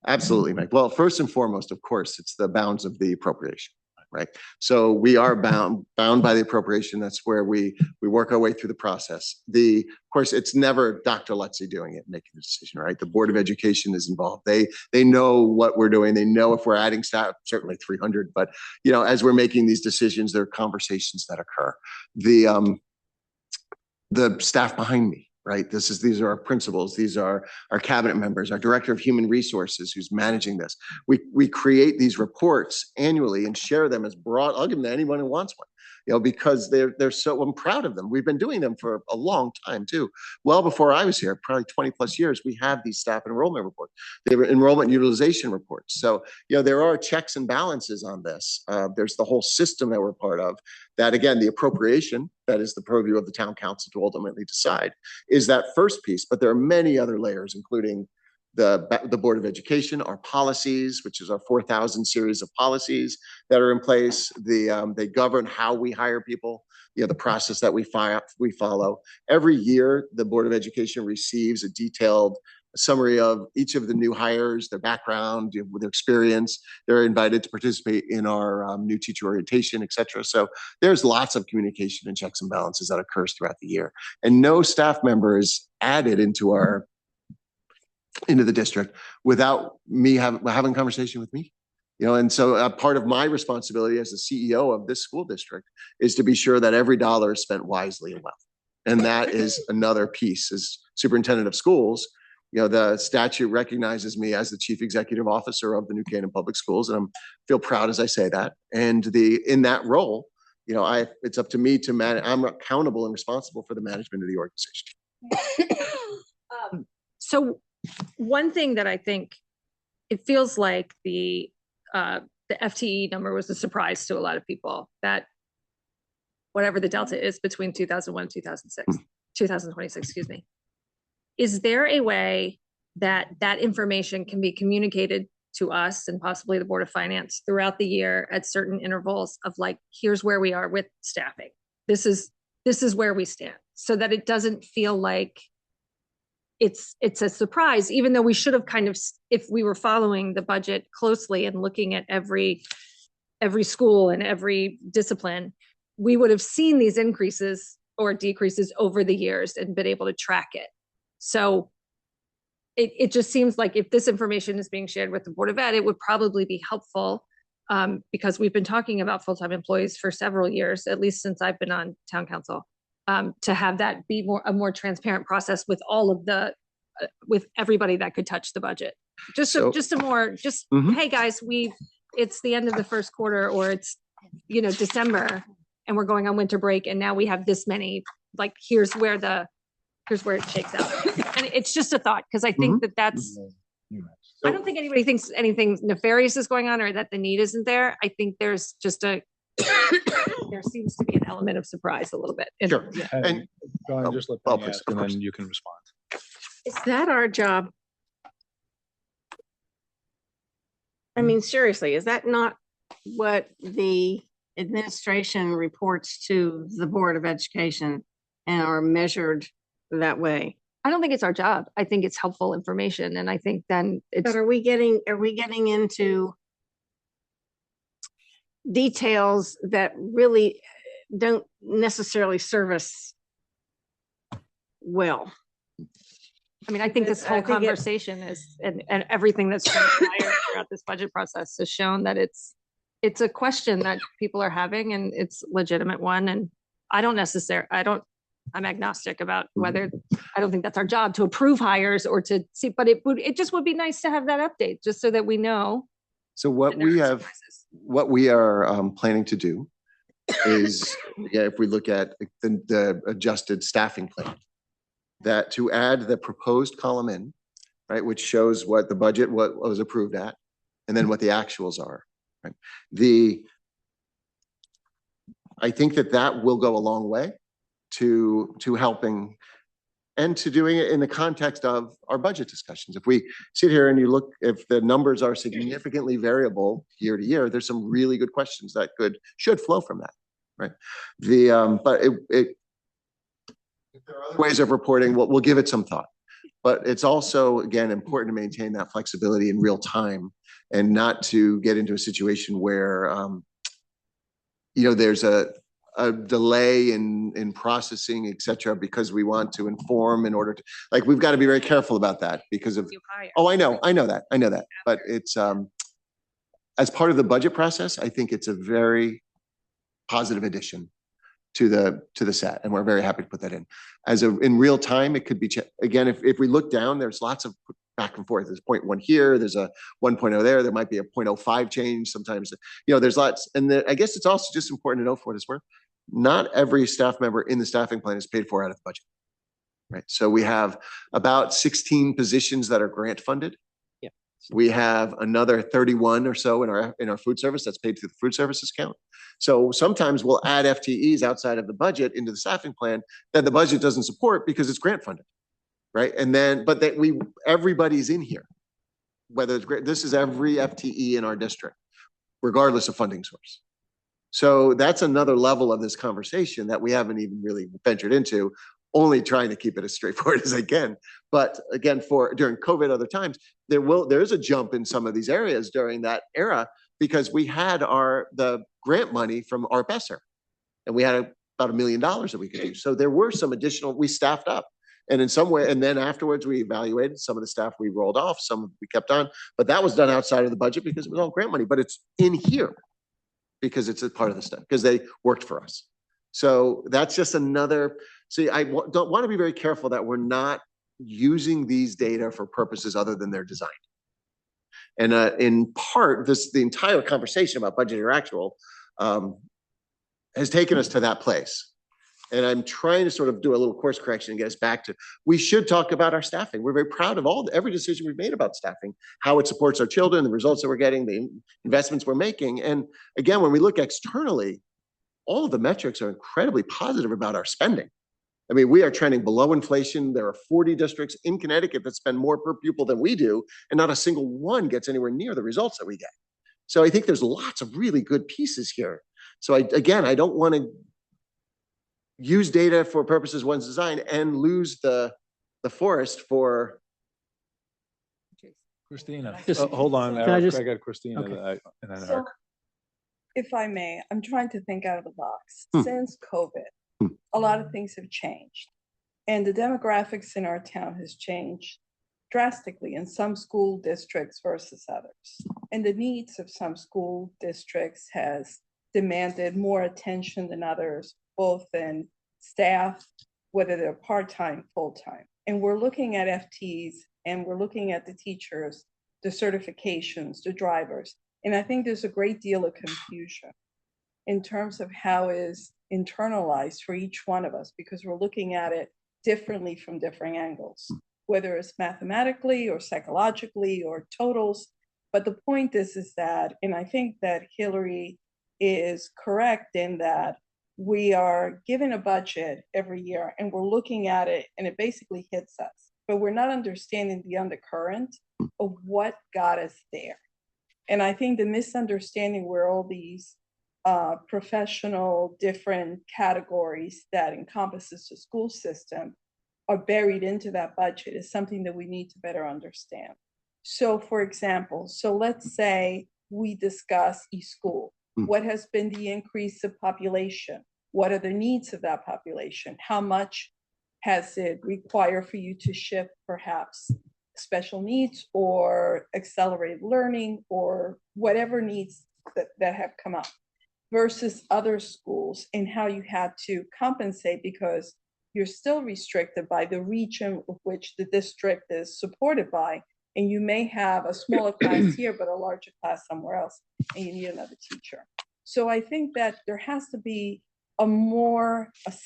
Absolutely, Mike. Well, first and foremost, of course, it's the bounds of the appropriation, right? So we are bound by the appropriation. That's where we work our way through the process. Of course, it's never Dr. Lutzy doing it, making the decision, right? The Board of Education is involved. They know what we're doing. They know if we're adding staff, certainly 300, but as we're making these decisions, there are conversations that occur. The staff behind me, right? These are our principals. These are our cabinet members, our director of human resources who's managing this. We create these reports annually and share them as broad. I'll give them to anyone who wants one, because they're so, I'm proud of them. We've been doing them for a long time too. Well before I was here, probably 20 plus years, we have these staff enrollment reports. They were enrollment utilization reports. So, there are checks and balances on this. There's the whole system that we're part of that again, the appropriation, that is the purview of the town council to ultimately decide, is that first piece. But there are many other layers, including the Board of Education, our policies, which is our 4,000 series of policies that are in place. They govern how we hire people, the process that we follow. Every year, the Board of Education receives a detailed summary of each of the new hires, their background, with their experience. They're invited to participate in our new teacher orientation, et cetera. So there's lots of communication and checks and balances that occurs throughout the year. And no staff member is added into the district without me having a conversation with me. And so part of my responsibility as the CEO of this school district is to be sure that every dollar is spent wisely and well. And that is another piece. As superintendent of schools, the statute recognizes me as the chief executive officer of the New Canaan Public Schools, and I feel proud as I say that. And in that role, it's up to me to manage. I'm accountable and responsible for the management of the organization. So one thing that I think it feels like the FTE number was a surprise to a lot of people, that whatever the delta is between 2001 and 2026, excuse me. Is there a way that that information can be communicated to us and possibly the Board of Finance throughout the year at certain intervals of like, here's where we are with staffing. This is where we stand, so that it doesn't feel like it's a surprise, even though we should have kind of, if we were following the budget closely and looking at every school and every discipline, we would have seen these increases or decreases over the years and been able to track it. So it just seems like if this information is being shared with the Board of Ed, it would probably be helpful, because we've been talking about full-time employees for several years, at least since I've been on town council, to have that be a more transparent process with all of with everybody that could touch the budget. Hey guys, it's the end of the first quarter, or it's, December, and we're going on winter break, and now we have this many, like, here's where it shakes out. And it's just a thought, because I think that's, I don't think anybody thinks anything nefarious is going on or that the need isn't there. I think there's just there seems to be an element of surprise a little bit. Sure. And go ahead, just let me ask, and then you can respond. Is that our job? I mean, seriously, is that not what the administration reports to the Board of Education and are measured that way? I don't think it's our job. I think it's helpful information. And I think then But are we getting into details that really don't necessarily serve us well? I mean, I think this whole conversation is, and everything that's transpired throughout this budget process has shown that it's a question that people are having, and it's a legitimate one. And I'm agnostic about whether, I don't think that's our job to approve hires or to see, but it just would be nice to have that update, just so that we know. So what we are planning to do is, if we look at the adjusted staffing plan, that to add the proposed column in, right, which shows what the budget, what was approved at, and then what the actuals are, right? I think that will go a long way to helping and to doing it in the context of our budget discussions. If we sit here and you look, if the numbers are significantly variable year to year, there's some really good questions that should flow from that, right? But if there are other ways of reporting, we'll give it some thought. But it's also, again, important to maintain that flexibility in real time and not to get into a situation where, there's a delay in processing, et cetera, because we want to inform in order to, like, we've got to be very careful about that because of, I know that. But it's, as part of the budget process, I think it's a very positive addition to the set, and we're very happy to put that in. In real time, it could be, again, if we look down, there's lots of back and forth. There's 0.1 here, there's a 1.0 there might be a 0.05 change sometimes, there's lots. And I guess it's also just important to know, for what it's worth, not every staff member in the staffing plan is paid for out of the budget, right? So we have about 16 positions that are grant funded. Yeah. We have another 31 or so in our food service that's paid through the food services account. So sometimes we'll add FTEs outside of the budget into the staffing plan that the budget doesn't support because it's grant funded, right? And then, but that everybody's in here. Whether it's great, this is every FTE in our district, regardless of funding source. So that's another level of this conversation that we haven't even really ventured into, only trying to keep it as straightforward as I can. But again, during COVID, other times, there is a jump in some of these areas during that era because we had the grant money from ARP ESSER, and we had about $1 million that we could use. So there were some additional, we staffed up. And in some way, and then afterwards we evaluated some of the staff we rolled off, some we kept on, but that was done outside of the budget because it was all grant money, but it's in here because it's a part of the stuff, because they worked for us. So that's just another, see, I don't want to be very careful that we're not using these data for purposes other than they're designed. And in part, the entire conversation about budget or actual has taken us to that place. And I'm trying to sort of do a little course correction and get us back to, we should talk about our staffing. We're very proud of every decision we've made about staffing, how it supports our children, the results that we're getting, the investments we're making. And again, when we look externally, all of the metrics are incredibly positive about our spending. I mean, we are trending below inflation. There are 40 districts in Connecticut that spend more per pupil than we do, and not a single one gets anywhere near the results that we get. So I think there's lots of really good pieces here. So I don't want to use data for purposes one's designed and lose the forest for. Christina, Just- hold on. Can I Eric, just- I got Christina, Okay. and then So, Eric. if I may, I'm trying to think out of the box. Hmm. Since COVID, a lot of things have changed. And the demographics in our town has changed drastically in some school districts versus others. And the needs of some school districts has demanded more attention than others, both in staff, whether they're part-time, full-time. And we're looking at FTs and we're looking at the teachers, the certifications, the drivers. And I think there's a great deal of confusion in terms of how is internalized for each one of us, because we're looking at it differently from different angles, whether it's mathematically or psychologically or totals. But the point is that, and I think that Hillary is correct in that we are given a budget every year and we're looking at it and it basically hits us, but we're not understanding the undercurrent of what got us there. And I think the misunderstanding where all these professional different categories that encompasses the school system are buried into that budget is something that we need to better understand. So for example, let's say we discuss eSchool. What has been the increase of population? What are the needs of that population? How much has it required for you to shift perhaps special needs or accelerated learning or whatever needs that have come up versus other schools, and how you had to compensate because you're still restricted by the region of which the district is supported by. And you may have a smaller class here, but a larger class somewhere else, and you need another teacher. So I think that there has to be a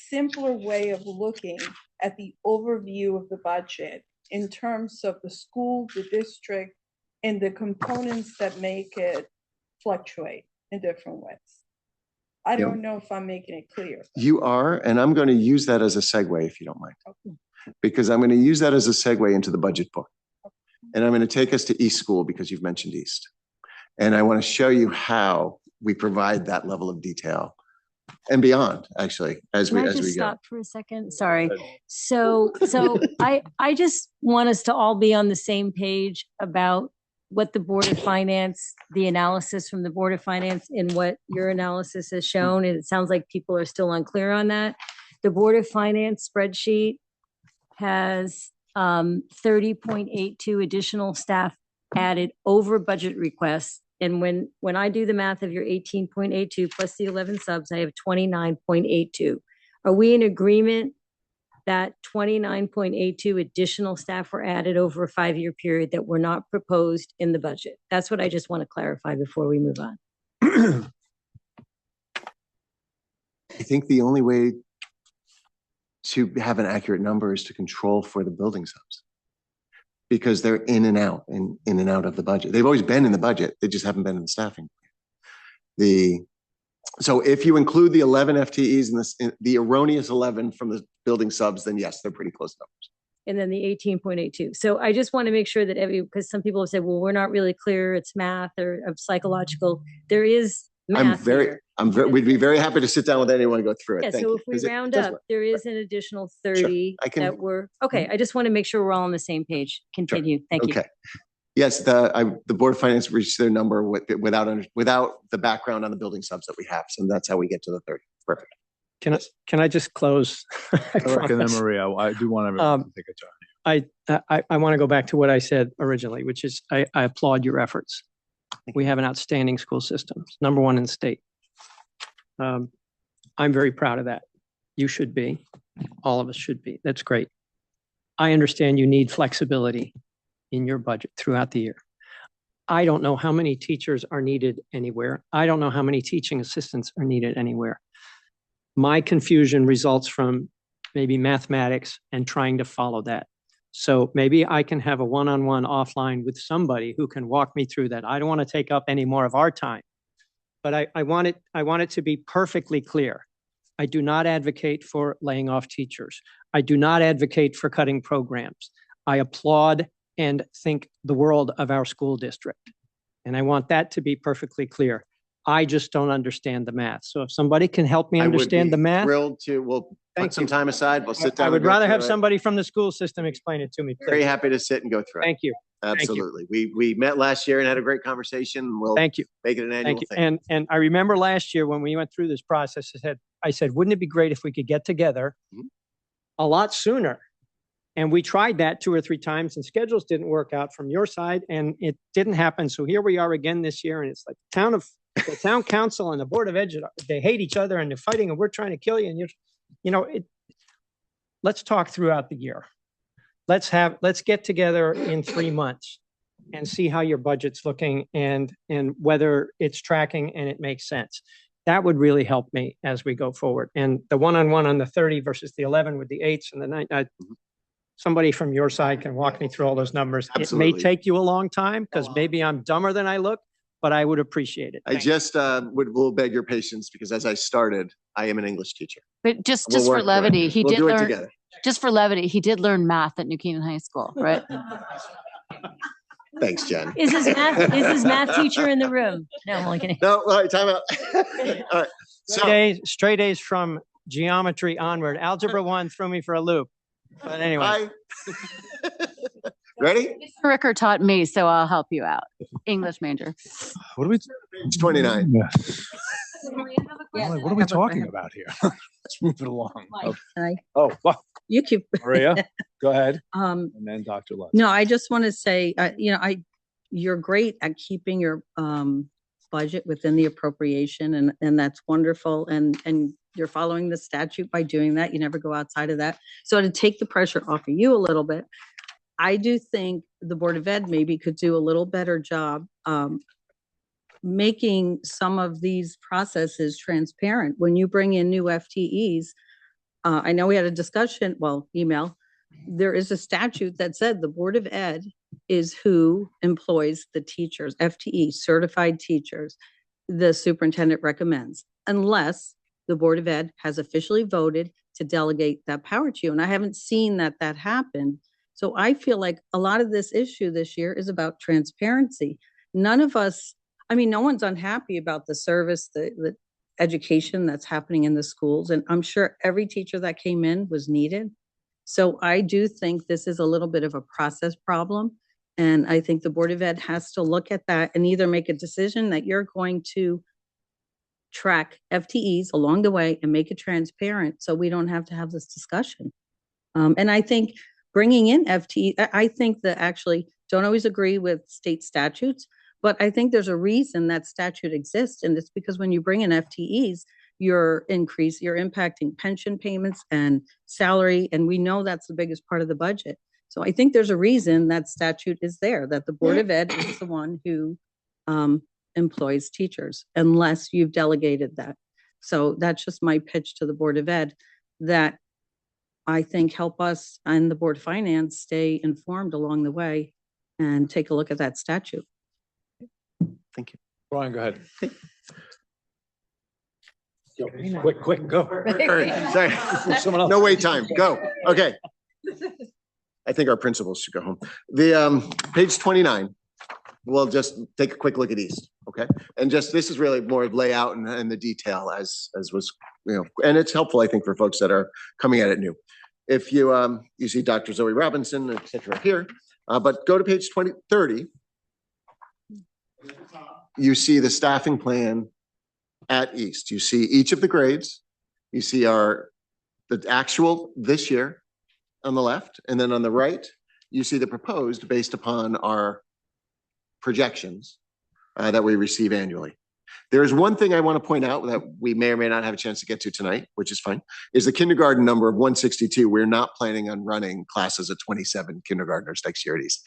simpler way of looking at the overview of the budget in terms of the school, the district, and the components that make it fluctuate in different ways. I don't know if I'm making it clear. You are, and I'm going to use that as a segue, if you don't mind, because I'm going to use that as a segue into the budget book. And I'm going to take us to East School because you've mentioned East. And I want to show you how we provide that level of detail and beyond, actually, as we Can I just go. stop for a second? Sorry. So I just want us to all be on the same page about what the Board of Finance, the analysis from the Board of Finance and what your analysis has shown. And it sounds like people are still unclear on that. The Board of Finance spreadsheet has 30.82 additional staff added over budget requests. And when I do the math of your 18.82 plus the 11 subs, I have 29.82. Are we in agreement that 29.82 additional staff were added over a 5-year period that were not proposed in the budget? That's what I just want to clarify before we move on. I think the only way to have an accurate number is to control for the building subs. because they're in and out of the budget. They've always been in the budget. They just haven't been in the staffing. So if you include the 11 FTEs and the erroneous 11 from the building subs, then yes, they're pretty close numbers. And then the 18.82. So I just want to make sure that because some people have said, well, we're not really clear, it's math or of psychological. There is math here. We'd be very happy to sit down with anyone and go through it. Yeah, Thank so you, if we 'cause it round does up, work. there is an additional 30 I can- that were, okay, I just want to make sure we're all on the same page. Continue. Thank you. Okay. Yes, the Board of Finance reached their number without the background on the building subs that we have. So that's how we get to the 30. Perfect. Can I just close? I Eric and then promise. Maria, I do want everyone to take a turn. I want to go back to what I said originally, which is I applaud your efforts. We have an outstanding school system, number one in the state. I'm very proud of that. You should be. All of us should be. That's great. I understand you need flexibility in your budget throughout the year. I don't know how many teachers are needed anywhere. I don't know how many teaching assistants are needed anywhere. My confusion results from maybe mathematics and trying to follow that. So maybe I can have a one-on-one offline with somebody who can walk me through that. I don't want to take up any more of our time, but I want it to be perfectly clear. I do not advocate for laying off teachers. I do not advocate for cutting programs. I applaud and think the world of our school district. And I want that to be perfectly clear. I just don't understand the math. So if somebody can help me understand the math, Thrilled to, we'll put some time aside. We'll sit down. I would and go rather through have it. somebody from the school system explain it to me. Very please. happy to sit and go through it. Thank you. Absolutely. We met last year and had a great conversation. We'll Thank you. make it an annual Thank you. thing. And I remember last year when we went through this process, I said, wouldn't it be great if we could get together a lot sooner? And we tried that 2 or 3 times and schedules didn't work out from your side and it didn't happen. So here we are again this year and it's like the town council and the Board of Ed, they hate each other and they're fighting and we're trying to kill you. And let's talk throughout the year. Let's get together in 3 months and see how your budget's looking and whether it's tracking and it makes sense. That would really help me as we go forward. And the one-on-one on the 30 versus the 11 with the 8s and the 9, somebody from your side can walk me through all those numbers. Absolutely. It may take you a long time because maybe I'm dumber than I look, but I would appreciate it. I just will beg your patience because as I started, I am an English teacher. But just We'll for work through it. levity, he We'll did do it learn, together. just for levity, he did learn math at New Canaan High School, right? Thanks, Jen. Is his math teacher in the room? No, I'm only kidding. No, all right, time out. All right. So, Straight A's from geometry onward. Algebra 1 threw me for a loop. But anyway. Bye. Ready? Mr. Ricker taught me, so I'll help you out. English major. What are we? It's 29. Yeah. What are we talking about here? Let's move it along. Okay. Hi. Oh, wow. You keep. Maria, go ahead. Um, And then Dr. Lutz. No, I just want to say, you're great at keeping your budget within the appropriation and that's wonderful. And you're following the statute by doing that. You never go outside of that. So to take the pressure off of you a little bit, I do think the Board of Ed maybe could do a little better job making some of these processes transparent. When you bring in new FTEs, I know we had a discussion, email, there is a statute that said the Board of Ed is who employs the teachers, FTE, certified teachers, the superintendent recommends, unless the Board of Ed has officially voted to delegate that power to you. And I haven't seen that happened. So I feel like a lot of this issue this year is about transparency. None of us, no one's unhappy about the service, the education that's happening in the schools. And I'm sure every teacher that came in was needed. So I do think this is a little bit of a process problem. And I think the Board of Ed has to look at that and either make a decision that you're going to track FTEs along the way and make it transparent so we don't have to have this discussion. And I think bringing in FTE, I think that actually don't always agree with state statutes, but I think there's a reason that statute exists. And it's because when you bring in FTEs, you're impacting pension payments and salary. And we know that's the biggest part of the budget. So I think there's a reason that statute is there, that the Board of Ed is the one who employs teachers, unless you've delegated that. So that's just my pitch to the Board of Ed, that I think, help us and the Board of Finance stay informed along the way and take a look at that statute. Thank you. Brian, go ahead. Quick, go. All right, sorry. Someone else. No wait time, go. Okay. I think our principals should go home. The page 29, we'll just take a quick look at East, okay? And just, this is really more layout and the detail as was, and it's helpful, I think, for folks that are coming at it new. If you you see Dr. Zoe Robinson, et cetera, here, but go to page 30. You see the staffing plan at East. You see each of the grades. You see the actual this year on the left, and then on the right, you see the proposed based upon our projections that we receive annually. There is one thing I want to point out that we may or may not have a chance to get to tonight, which is fine, is the kindergarten number of 162. We're not planning on running classes of 27 kindergartners next year at East.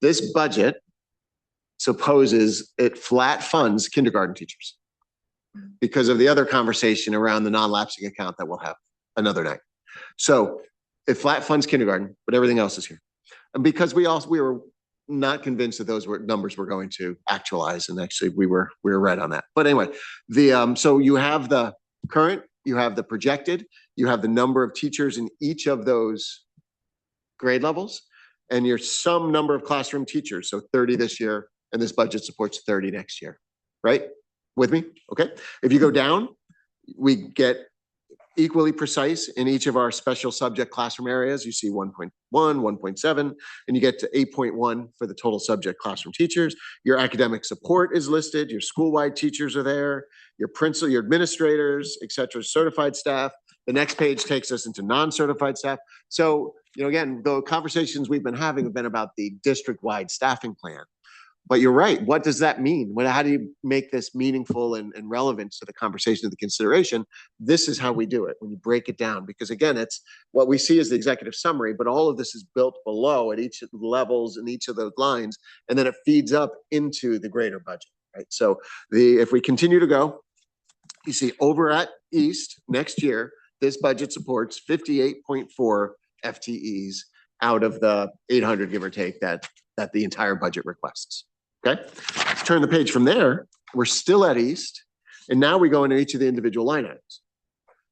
This budget supposes it flat funds kindergarten teachers because of the other conversation around the non-lapsing account that we'll have another night. So it flat funds kindergarten, but everything else is here. And because we were not convinced that those numbers were going to actualize, and actually we were right on that. But anyway, so you have the current, you have the projected, you have the number of teachers in each of those grade levels, and your sum number of classroom teachers. So 30 this year, and this budget supports 30 next year, right? With me? Okay. If you go down, we get equally precise in each of our special subject classroom areas. You see 1.1, 1.7, and you get to 8.1 for the total subject classroom teachers. Your academic support is listed. Your school-wide teachers are there. Your principal, your administrators, et cetera, certified staff. The next page takes us into non-certified staff. So, again, the conversations we've been having have been about the district-wide staffing plan. But you're right. What does that mean? How do you make this meaningful and relevant to the conversation of the consideration? This is how we do it when you break it down, because again, it's what we see as the executive summary, but all of this is built below at each of the levels in each of those lines, and then it feeds up into the greater budget, right? So if we continue to go, you see over at East next year, this budget supports 58.4 FTEs out of the 800, give or take, that the entire budget requests. Okay, let's turn the page from there. We're still at East, and now we go into each of the individual line items.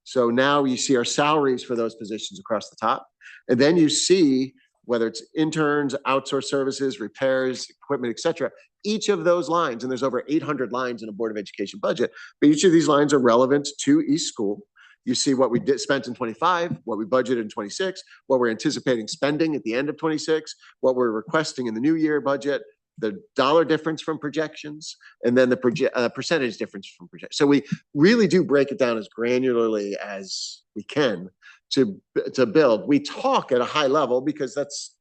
So now you see our salaries for those positions across the top, and then you see whether it's interns, outsourced services, repairs, equipment, et cetera. Each of those lines, and there's over 800 lines in a Board of Education budget, but each of these lines are relevant to East School. You see what we spent in 25, what we budgeted in 26, what we're anticipating spending at the end of 26, what we're requesting in the new year budget, the dollar difference from projections, and then the percentage difference from projections. So we really do break it down as granularly as we can to build. We talk at a high level because that's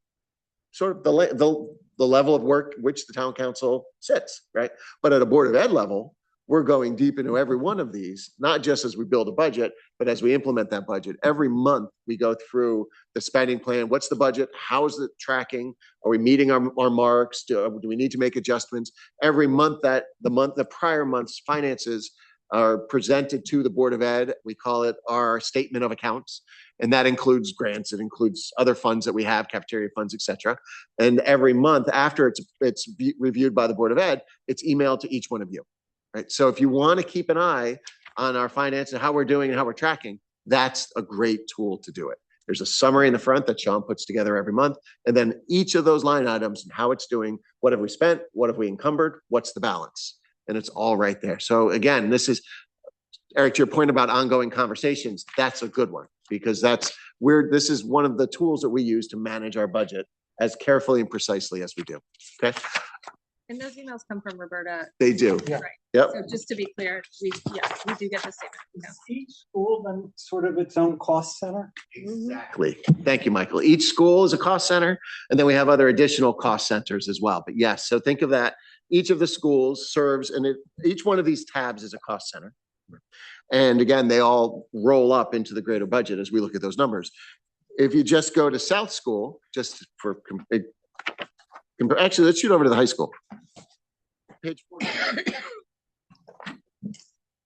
sort of the level of work which the town council sits, right? But at a Board of Ed level, we're going deep into every one of these, not just as we build a budget, but as we implement that budget. Every month, we go through the spending plan. What's the budget? How is it tracking? Are we meeting our marks? Do we need to make adjustments? Every month the prior month's finances are presented to the Board of Ed. We call it our statement of accounts. And that includes grants. It includes other funds that we have, cafeteria funds, et cetera. And every month after it's reviewed by the Board of Ed, it's emailed to each one of you. Right. So if you want to keep an eye on our finances and how we're doing and how we're tracking, that's a great tool to do it. There's a summary in the front that Sean puts together every month, and then each of those line items and how it's doing, what have we spent, what have we encumbered, what's the balance, and it's all right there. So again, this is, Eric, to your point about ongoing conversations, that's a good one because this is one of the tools that we use to manage our budget as carefully and precisely as we do. Okay. And those emails come from Roberta. They do. Right. Yep. So just to be clear, we do get the statement. Is each school then sort of its own cost center? Exactly. Thank you, Michael. Each school is a cost center, and then we have other additional cost centers as well. But yes, so think of that. Each of the schools serves, and each one of these tabs is a cost center. And again, they all roll up into the greater budget as we look at those numbers. If you just go to South School, just for actually, let's shoot over to the high school. Page 49.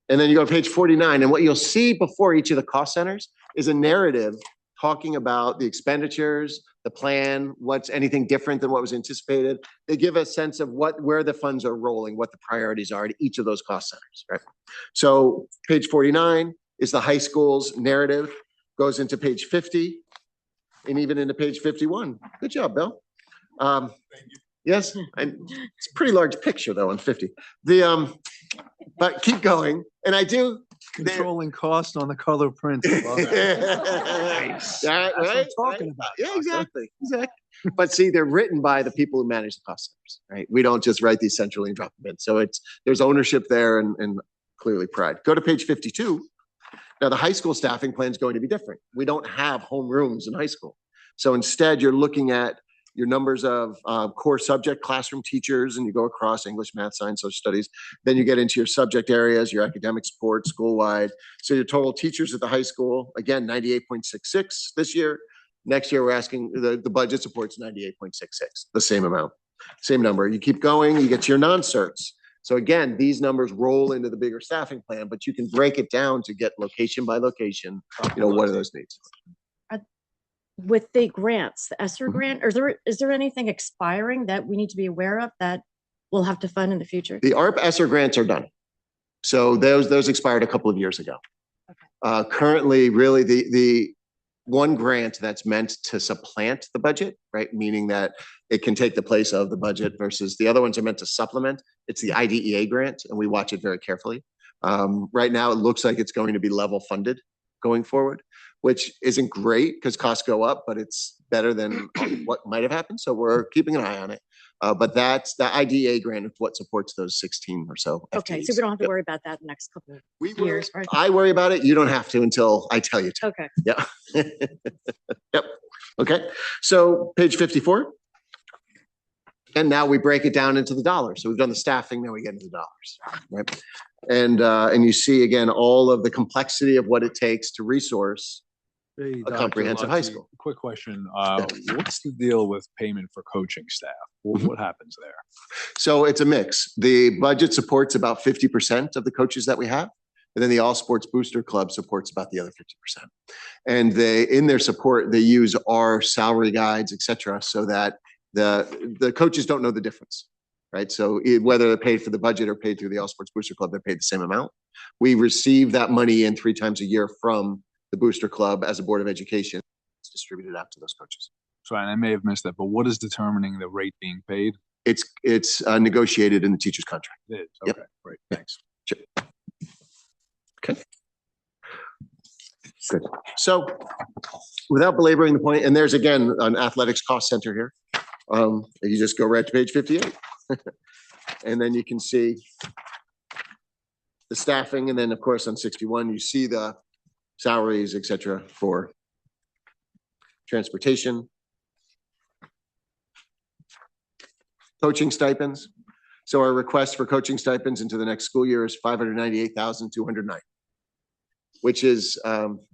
And then you go to page 49, and what you'll see before each of the cost centers is a narrative talking about the expenditures, the plan, what's anything different than what was anticipated. They give a sense of where the funds are rolling, what the priorities are at each of those cost centers, right? So page 49 is the high school's narrative, goes into page 50 and even into page 51. Good job, Bill. Yes, it's a pretty large picture though on 50. But keep going. And I do. Controlling cost on the color print. That's what I'm talking about. Yeah, exactly. But see, they're written by the people who manage the cost centers, right? We don't just write these centrally and drop them in. So there's ownership there and clearly pride. Go to page 52. Now the high school staffing plan is going to be different. We don't have homerooms in high school. So instead you're looking at your numbers of core subject classroom teachers, and you go across English, math, science, social studies. Then you get into your subject areas, your academic support, school-wide. So your total teachers at the high school, again, 98.66 this year. Next year, we're asking, the budget supports 98.66, the same amount, same number. You keep going, you get to your non-certs. So again, these numbers roll into the bigger staffing plan, but you can break it down to get location by location, what are those needs? With the grants, the ESSER grant, is there anything expiring that we need to be aware of that we'll have to fund in the future? The ARP ESSER grants are done. So those expired a couple of years ago. Okay. Currently, really the one grant that's meant to supplant the budget, right? Meaning that it can take the place of the budget versus the other ones are meant to supplement. It's the IDEA grant, and we watch it very carefully. Right now, it looks like it's going to be level funded going forward, which isn't great because costs go up, but it's better than what might have happened. So we're keeping an eye on it. But that's the IDEA grant is what supports those 16 or so. Okay, FTEs. so we don't have to worry about that the next couple of years, right? I worry about it. You don't have to until I tell you to. Okay. Yeah. Yep. Okay. So page 54. And now we break it down into the dollars. So we've done the staffing, now we get into the dollars, right? And you see again all of the complexity of what it takes to resource Hey, a Dr. comprehensive high Lutzy, school. Quick question. What's the deal with payment for coaching staff? What happens there? So it's a mix. The budget supports about 50% of the coaches that we have. And then the All Sports Booster Club supports about the other 50%. And in their support, they use our salary guides, et cetera, so that the coaches don't know the difference, right? So whether they're paid for the budget or paid through the All Sports Booster Club, they're paid the same amount. We receive that money in 3 times a year from the Booster Club as a Board of Education. It's distributed out to those coaches. So I may have missed that, but what is determining the rate being paid? It's negotiated in the teacher's contract. It is. Yep. Okay, great. Thanks. Sure. Okay. Good. So without belaboring the point, and there's again an athletics cost center here. You just go right to page 58. And then you can see the staffing. And then of course on 61, you see the salaries, et cetera, for transportation, coaching stipends. So our request for coaching stipends into the next school year is $598,209, which is,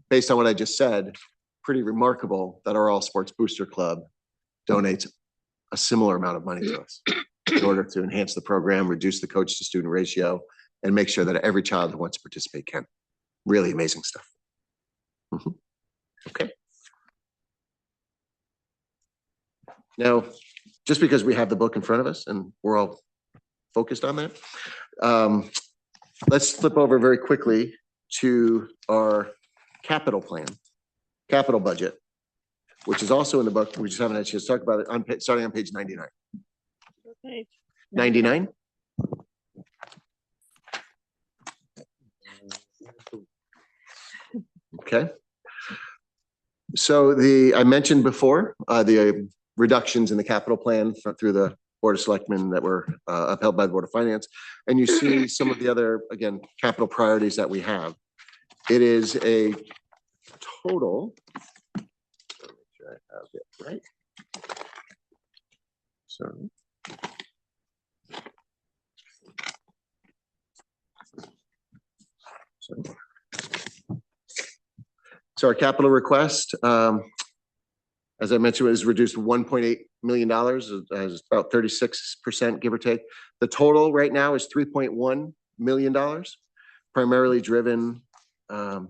based on what I just said, pretty remarkable that our All Sports Booster Club donates a similar amount of money to us in order to enhance the program, reduce the coach to student ratio, and make sure that every child who wants to participate can. Really amazing stuff. Okay. Now, just because we have the book in front of us and we're all focused on that, let's flip over very quickly to our capital plan, capital budget, which is also in the book. We just haven't had a chance to talk about it starting on page 99. Okay. 99. Okay. So I mentioned before, the reductions in the capital plan through the Board of Selectmen that were upheld by the Board of Finance. And you see some of the other, again, capital priorities that we have. It is a total, make sure I have it right. So our capital request, as I mentioned, is reduced to $1.8 million, as about 36%, give or take. The total right now is $3.1 million, primarily driven by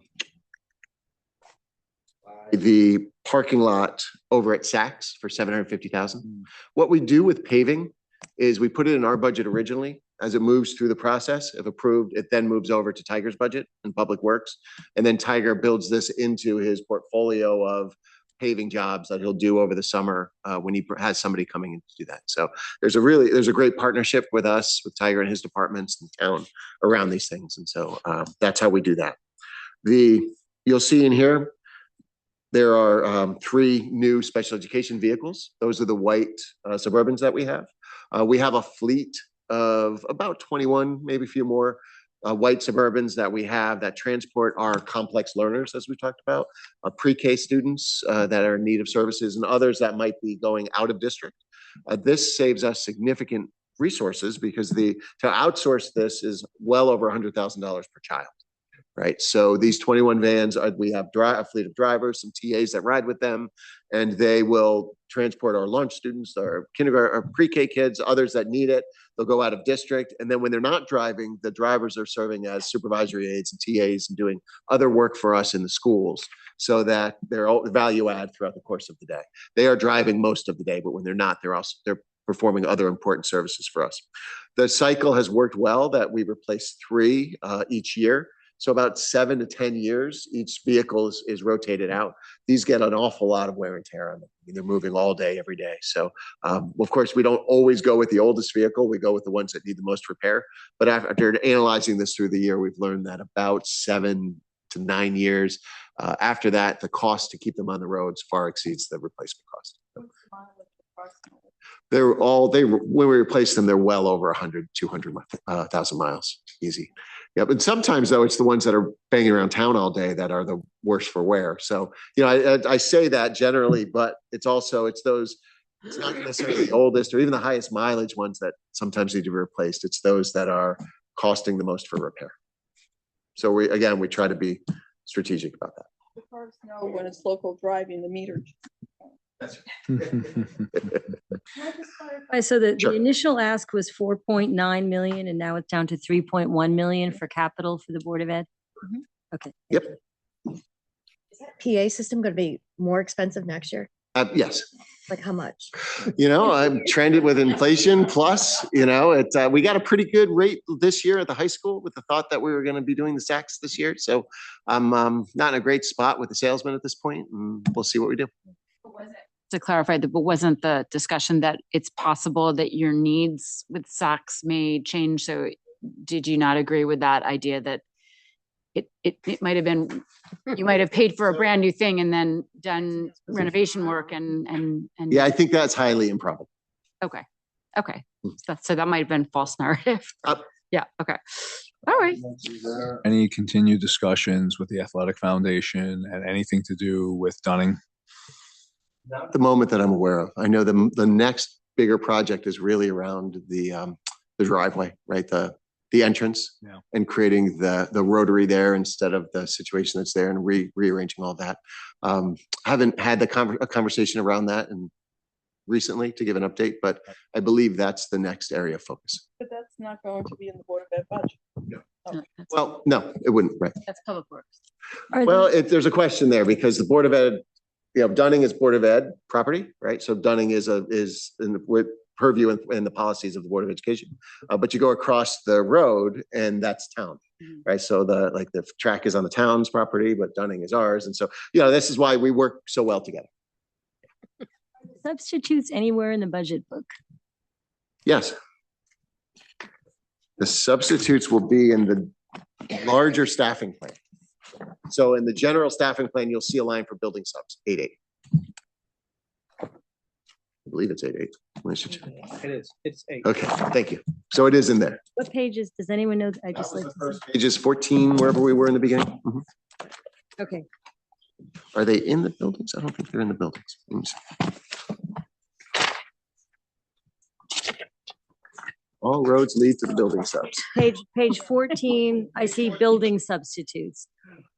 the parking lot over at Saks for $750,000. What we do with paving is we put it in our budget originally. As it moves through the process, if approved, it then moves over to Tiger's budget and Public Works. And then Tiger builds this into his portfolio of paving jobs that he'll do over the summer when he has somebody coming in to do that. So there's a great partnership with us, with Tiger and his departments in town around these things. And so that's how we do that. You'll see in here, there are 3 new special education vehicles. Those are the white Suburbans that we have. We have a fleet of about 21, maybe a few more white Suburbans that we have that transport our complex learners, as we talked about, pre-K students that are in need of services and others that might be going out of district. This saves us significant resources because to outsource this is well over $100,000 per child. Right. So these 21 vans, we have a fleet of drivers, some TAs that ride with them, and they will transport our lunch students, our kindergarten, our pre-K kids, others that need it. They'll go out of district. And then when they're not driving, the drivers are serving as supervisory aides and TAs and doing other work for us in the schools so that they're all value add throughout the course of the day. They are driving most of the day, but when they're not, they're performing other important services for us. The cycle has worked well that we replace 3 each year. So about 7 to 10 years, each vehicle is rotated out. These get an awful lot of wear and tear on them. I mean, they're moving all day, every day. So of course, we don't always go with the oldest vehicle. We go with the ones that need the most repair. But after analyzing this through the year, we've learned that about 7 to 9 years after that, the cost to keep them on the roads far exceeds the replacement cost. When we replace them, they're well over 100, 200,000 miles, easy. Yeah, but sometimes though, it's the ones that are banging around town all day that are the worst for wear. So, I say that generally, but it's those, it's not necessarily the oldest or even the highest mileage ones that sometimes need to be replaced. It's those that are costing the most for repair. So we try to be strategic about that. The cars know when it's local driving, the meter. So the Sure. initial ask was 4.9 million and now it's down to 3.1 million for capital for the Board of Ed? Okay. Yep. Is that PA system going to be more expensive next year? Yes. Like how much? I'm trended with inflation plus, we got a pretty good rate this year at the high school with the thought that we were going to be doing the SACs this year. So I'm not in a great spot with the salesman at this point, and we'll see what we do. To clarify, but wasn't the discussion that it's possible that your needs with SACs may change? So did you not agree with that idea that it might have been, you might have paid for a brand new thing and then done renovation work and Yeah, I think that's highly improbable. Okay. So that might have been false narrative. Yeah. Okay. All right. Any continued discussions with the Athletic Foundation and anything to do with Dunning? Not at the moment that I'm aware of. I know the next bigger project is really around the driveway, right? The entrance and creating the rotary there instead of the situation that's there and rearranging all that. Haven't had a conversation around that and recently to give an update, but I believe that's the next area of focus. But that's not going to be in the Board of Ed budget. No. Well, no, it wouldn't, right? That's Public Works. Well, there's a question there because the Board of Ed, Dunning is Board of Ed property, right? So Dunning is in the purview and the policies of the Board of Education. But you go across the road and that's town, right? So the track is on the town's property, but Dunning is ours. And so, this is why we work so well together. Substitutes anywhere in the budget book? Yes. The substitutes will be in the larger staffing plan. So in the general staffing plan, you'll see a line for building subs, 8.8. I believe it's 8.8. It is. It's 8. Okay, thank you. So it is in there. What pages, does anyone know? I just like to see. Pages 14, wherever we were in the beginning. Mhm. Okay. Are they in the buildings? I don't think they're in the buildings. Let me see. All roads lead to the building subs. Page 14, I see building substitutes,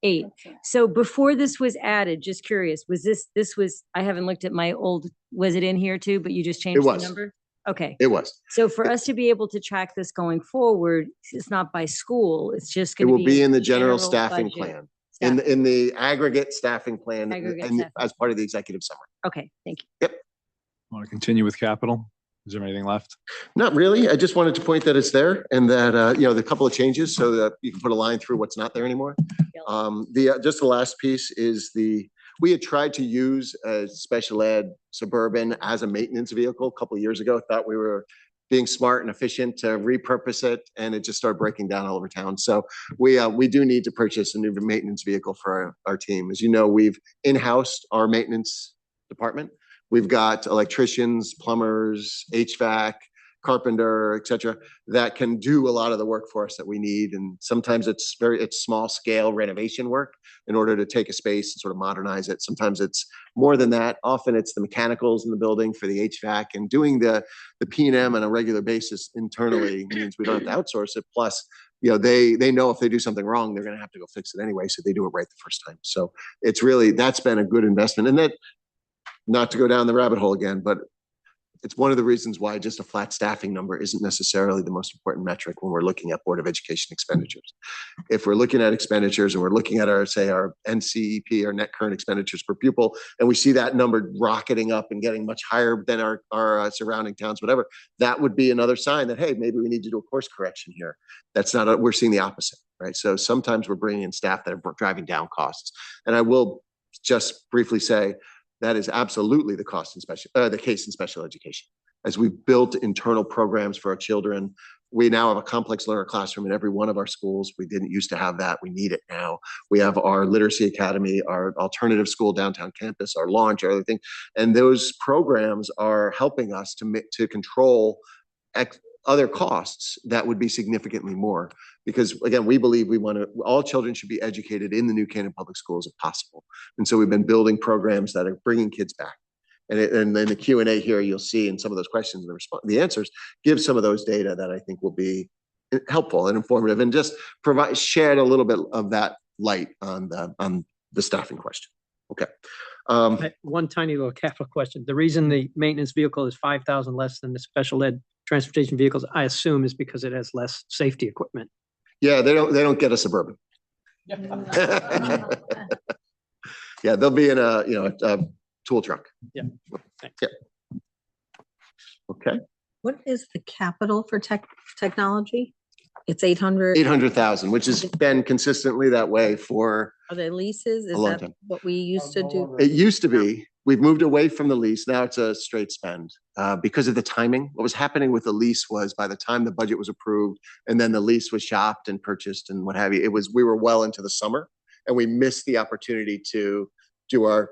8. So before this was added, just curious, was I haven't looked at my old, was it in here too, but you just changed the number? Okay. It was. So for us to be able to track this going forward, it's not by school, it's just It going to will be in the general staffing plan. in the aggregate staffing plan Aggregate and staffing. as part of the executive summary. Okay, thank you. Want to continue with capital? Is there anything left? Not really. I just wanted to point that it's there and that, you know, the couple of changes so that you can put a line through what's not there anymore. Just the last piece is we had tried to use a special ed Suburban as a maintenance vehicle a couple of years ago. Thought we were being smart and efficient to repurpose it, and it just started breaking down all over town. So we do need to purchase a new maintenance vehicle for our team. As you know, we've in-housed our maintenance department. We've got electricians, plumbers, HVAC, carpenter, et cetera, that can do a lot of the work for us that we need. And sometimes it's small scale renovation work in order to take a space and sort of modernize it. Sometimes it's more than that. Often it's the mechanicals in the building for the HVAC, and doing the P&M on a regular basis internally means we don't have to outsource it. Plus, you know, they know if they do something wrong, they're going to have to go fix it anyway. So they do it right the first time. So it's really, that's been a good investment. And that, not to go down the rabbit hole again, but it's one of the reasons why just a flat staffing number isn't necessarily the most important metric when we're looking at Board of Education expenditures. If we're looking at expenditures and we're looking at our NCEP, our net current expenditures per pupil, and we see that number rocketing up and getting much higher than our surrounding towns, whatever, that would be another sign that, hey, maybe we need to do a course correction here. That's not, we're seeing the opposite, right? So sometimes we're bringing in staff that are driving down costs. And I will just briefly say, that is absolutely the case in special education. As we've built internal programs for our children, we now have a complex learner classroom in every one of our schools. We didn't used to have that. We need it now. We have our literacy academy, our alternative school downtown campus, our launch, our other thing. And those programs are helping us to control other costs that would be significantly more. Because again, we believe all children should be educated in the New Canaan Public Schools if possible. And so we've been building programs that are bringing kids back. And then the Q&A here, you'll see in some of those questions and the answers give some of those data that I think will be helpful and informative, and just shed a little bit of that light on the staffing question. Okay. One tiny little capital question. The reason the maintenance vehicle is 5,000 less than the special ed transportation vehicles, I assume, is because it has less safety equipment. Yeah, they don't get a Suburban. Yeah, they'll be in a tool truck. Yeah. Thanks. Yeah. Okay. What is the capital for technology? It's 800. 800,000, which has been consistently that way for Are they leases? Is long that time. what we used to do? It used to be. We've moved away from the lease. Now it's a straight spend because of the timing. What was happening with the lease was by the time the budget was approved and then the lease was shopped and purchased and what have you, we were well into the summer and we missed the opportunity to do our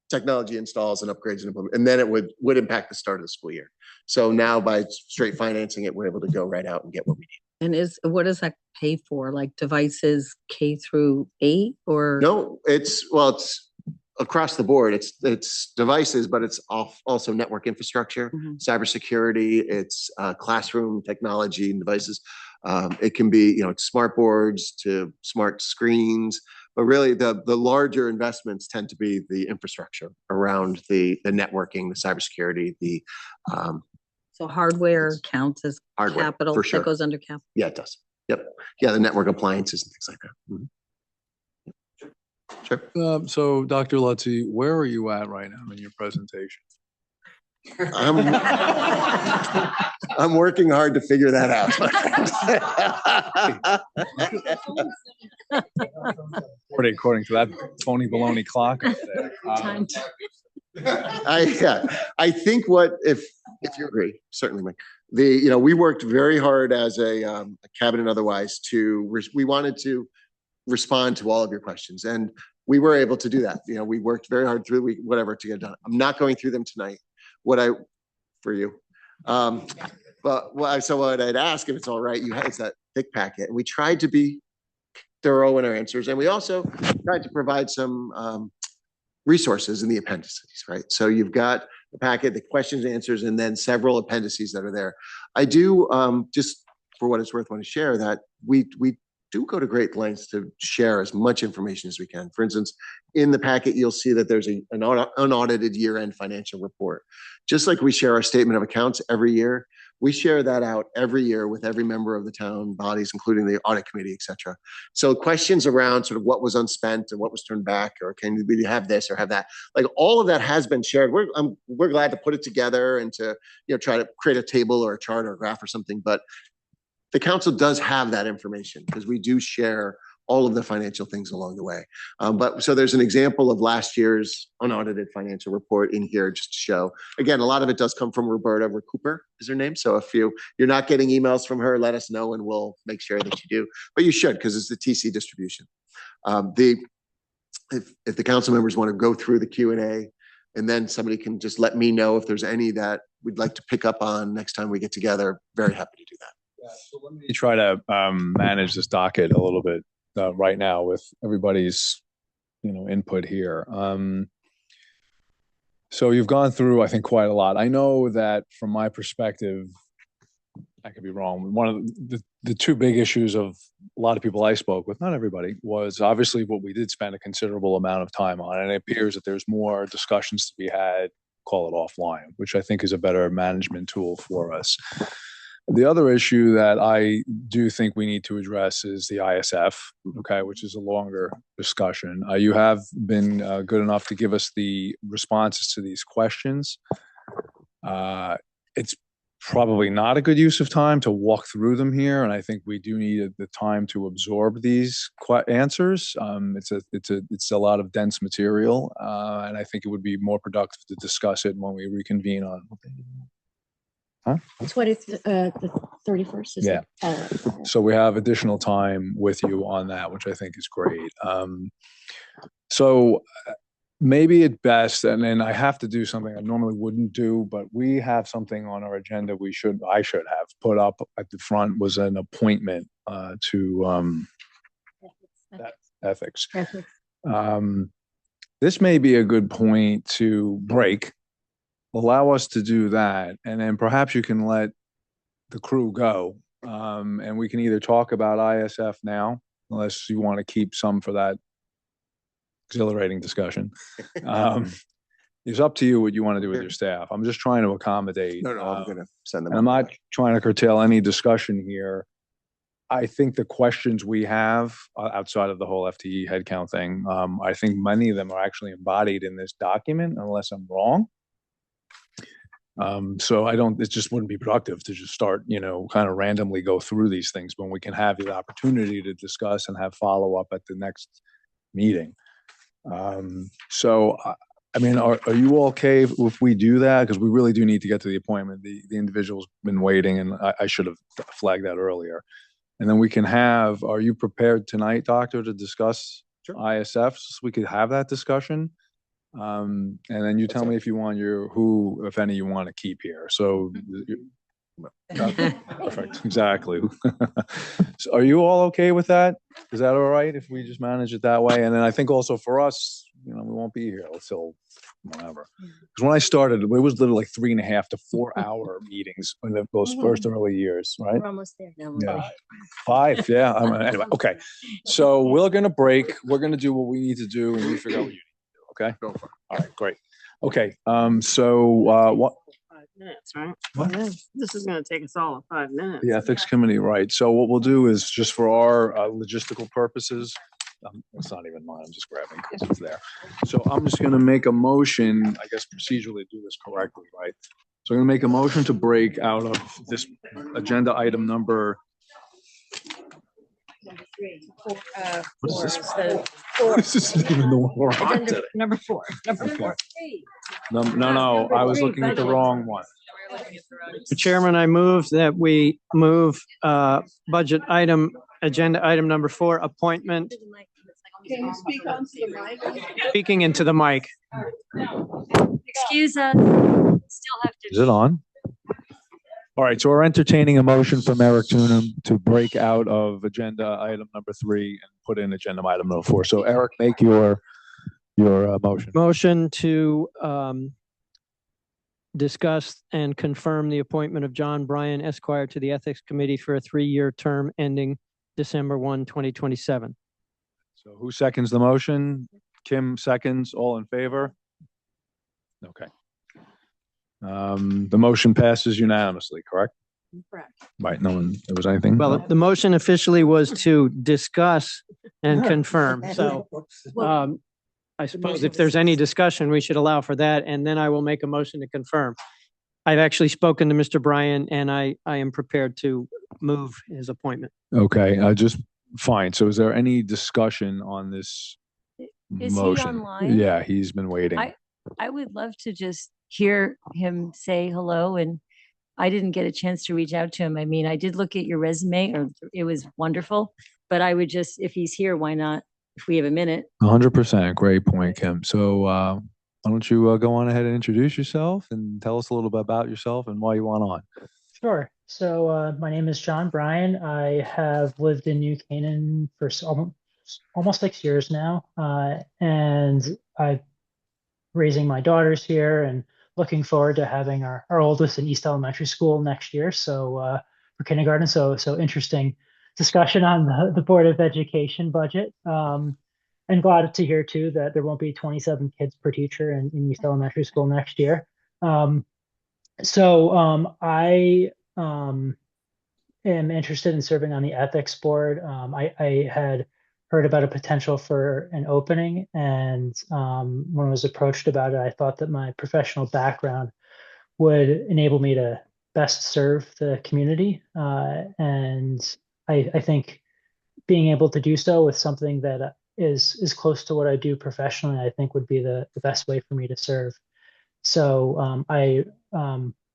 technology installs and upgrades and implement, and then it would impact the start of the school year. So now by straight financing it, we're able to go right out and get what we need. And what does that pay for? Like devices K-8 or? No, it's across the board. It's devices, but it's also network infrastructure, cybersecurity, it's classroom technology and devices. It can be, smart boards to smart screens, but really the larger investments tend to be the infrastructure around the networking, the cybersecurity, So hardware counts as hardware, capital, for sure. that goes under capital. Yeah, it does. Yep. Yeah, the network appliances and things like that. Mm-hmm. Sure. So Dr. Lutzy, where are you at right now in your presentation? I'm working hard to figure that out. According to that phony baloney clock up there. I think if you agree, certainly, Mike. We worked very hard as a cabinet otherwise we wanted to respond to all of your questions, and we were able to do that. We worked very hard through the week, whatever, to get done. I'm not going through them tonight. For you. But what I'd ask, if it's all right, it's that thick packet. And we tried to be thorough in our answers. And we also tried to provide some resources in the appendices, right? So you've got the packet, the questions and answers, and then several appendices that are there. I do, just for what it's worth, want to share that we do go to great lengths to share as much information as we can. For instance, in the packet, you'll see that there's an unaudited year-end financial report. Just like we share our statement of accounts every year, We share that out every year with every member of the town bodies, including the audit committee, et cetera. So questions around sort of what was unspent and what was turned back, or can we have this or have that? Like all of that has been shared. We're glad to put it together and to, try to create a table or a chart or a graph or something, but the council does have that information because we do share all of the financial things along the way. But so there's an example of last year's unaudited financial report in here just to show. Again, a lot of it does come from Roberta Recooper is her name. So if you're not getting emails from her, let us know and we'll make sure that you do. But you should, because it's the TC distribution. If the council members want to go through the Q&A, and then somebody can just let me know if there's any that we'd like to pick up on next time we get together. Very happy to do that. Yeah, so let me try to manage this docket a little bit right now with everybody's input here. So you've gone through, I think, quite a lot. I know that from my perspective, I could be wrong. One of the two big issues of a lot of people I spoke with, not everybody, was obviously what we did spend a considerable amount of time on. And it appears that there's more discussions to be had, call it offline, which I think is a better management tool for us. The other issue that I do think we need to address is the ISF, okay, which is a longer discussion. You have been good enough to give us the responses to these questions. It's probably not a good use of time to walk through them here, and I think we do need the time to absorb these answers. It's a lot of dense material, and I think it would be more productive to discuss it when we reconvene on. Huh? The 31st is yeah. So we have additional time with you on that, which I think is great. So maybe at best, and then I have to do something I normally wouldn't do, but we have something on our agenda I should have put up at the front was an appointment to ethics. This may be a good point to break. Allow us to do that, and then perhaps you can let the crew go, and we can either talk about ISF now, unless you want to keep some for that exhilarating discussion. It's up to you what you want to do with your staff. I'm just trying to accommodate. No, I'm going to send them. I'm not trying to curtail any discussion here. I think the questions we have outside of the whole FTE headcount thing, I think many of them are actually embodied in this document, unless I'm wrong. So it just wouldn't be productive to just start, kind of randomly go through these things when we can have the opportunity to discuss and have follow up at the next meeting. So, I mean, are you okay if we do that? Because we really do need to get to the appointment. The individual's been waiting, and I should have flagged that earlier. And then we can are you prepared tonight, Doctor, to discuss ISFs? So we could have that discussion. And then you tell me if you want who, if any, you want to keep here. So, perfect, exactly. So are you all okay with that? Is that all right if we just manage it that way? And then I think also for us, we won't be here until whenever. Because when I started, it was literally like 3.5 to 4 hour meetings in those first early years, right? We're almost there now. Yeah. 5, yeah. Anyway, okay. So we're going to break. We're going to do what we need to do, and we figure out what you need to do. Okay. Go for it. All right. Great. Okay. So what? 5 minutes, right? What? Yeah, this is going to take us all 5 minutes. The ethics committee, right? So what we'll do is just for our logistical purposes. It's not even mine. I'm just grabbing because it's there. So I'm just going to make a motion. I guess procedurally do this correctly, right? So I'm going to make a motion to break out of this agenda item number. Number 3. What is this? Four. This isn't even the one we're on today. Number 4. Number 4. No. I was looking at the wrong one. Mr. Chairman, I move that we move budget agenda item number 4, appointment. Can you speak onto the mic? Speaking into the mic. Excuse us. Still have to. Is it on? All right, so we're entertaining a motion from Eric Tunham to break out of agenda item number 3 and put in agenda item number 4. So Eric, make your motion. Motion to discuss and confirm the appointment of John Bryan Esquire to the Ethics Committee for a 3-year term ending December 1, 2027. So who seconds the motion? Kim seconds. All in favor? Okay. The motion passes unanimously, correct? Right, no one, there was anything? Well, No? the motion officially was to discuss and confirm. So I suppose if there's any discussion, we should allow for that, and then I will make a motion to confirm. I've actually spoken to Mr. Bryan, and I am prepared to move his appointment. Okay, fine. So is there any discussion on this Is he motion? online? Yeah, he's been waiting. I would love to just hear him say hello, and I didn't get a chance to reach out to him. I mean, I did look at your resume, or it was wonderful, but I would just, if he's here, why not? If we have a minute. 100%. Great point, Kim. So why don't you go on ahead and introduce yourself and tell us a little bit about yourself and why you want on? Sure. So my name is John Bryan. I have lived in New Canaan for almost 6 years now, and I'm raising my daughters here and looking forward to having our oldest in East Elementary School next year. So for kindergarten, so interesting discussion on the Board of Education budget. And glad to hear too that there won't be 27 kids per teacher in East Elementary School next year. I am interested in serving on the ethics board. I had heard about a potential for an opening, and when I was approached about it, I thought that my professional background would enable me to best serve the community. And I think being able to do so with something that is close to what I do professionally, I think would be the best way for me to serve. So I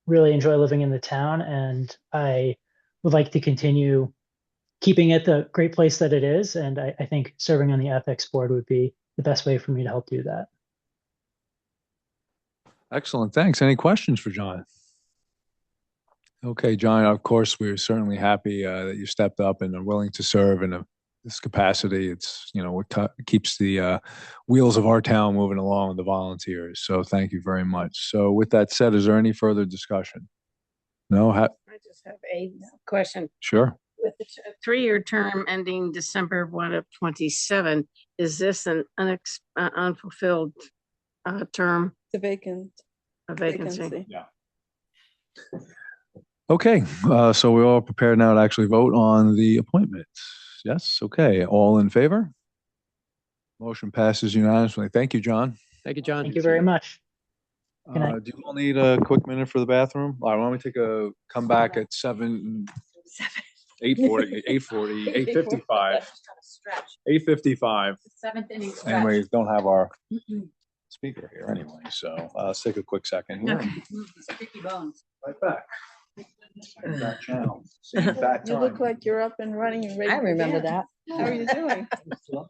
really enjoy living in the town, and I would like to continue keeping it the great place that it is. And I think serving on the ethics board would be the best way for me to help do that. Excellent. Thanks. Any questions for John? Okay, John, of course, we're certainly happy that you stepped up and are willing to serve in this capacity. It's, what keeps the wheels of our town moving along with the volunteers. So thank you very much. So with that said, is there any further discussion? No? I just have a question. Sure. With the 3-year term ending December 1 of 27, is this an unfulfilled term? The vacancy. Yeah. Okay, so we're all prepared now to actually vote on the appointments. Yes, okay, all in favor? Motion passes unanimously. Thank you, John. Thank you, John. Thank you very much. Good night. Do you all need a quick minute for the bathroom? All right, why don't we come back at 8:40, 8:55. 8:55. 7th inning Anyway, don't have our speaker here anyway, so let's take a quick second here. Okay. Sticky bones. Right back. Same back channel, same back You time. look like you're up and running and ready. I to remember begin. that. How are you doing? All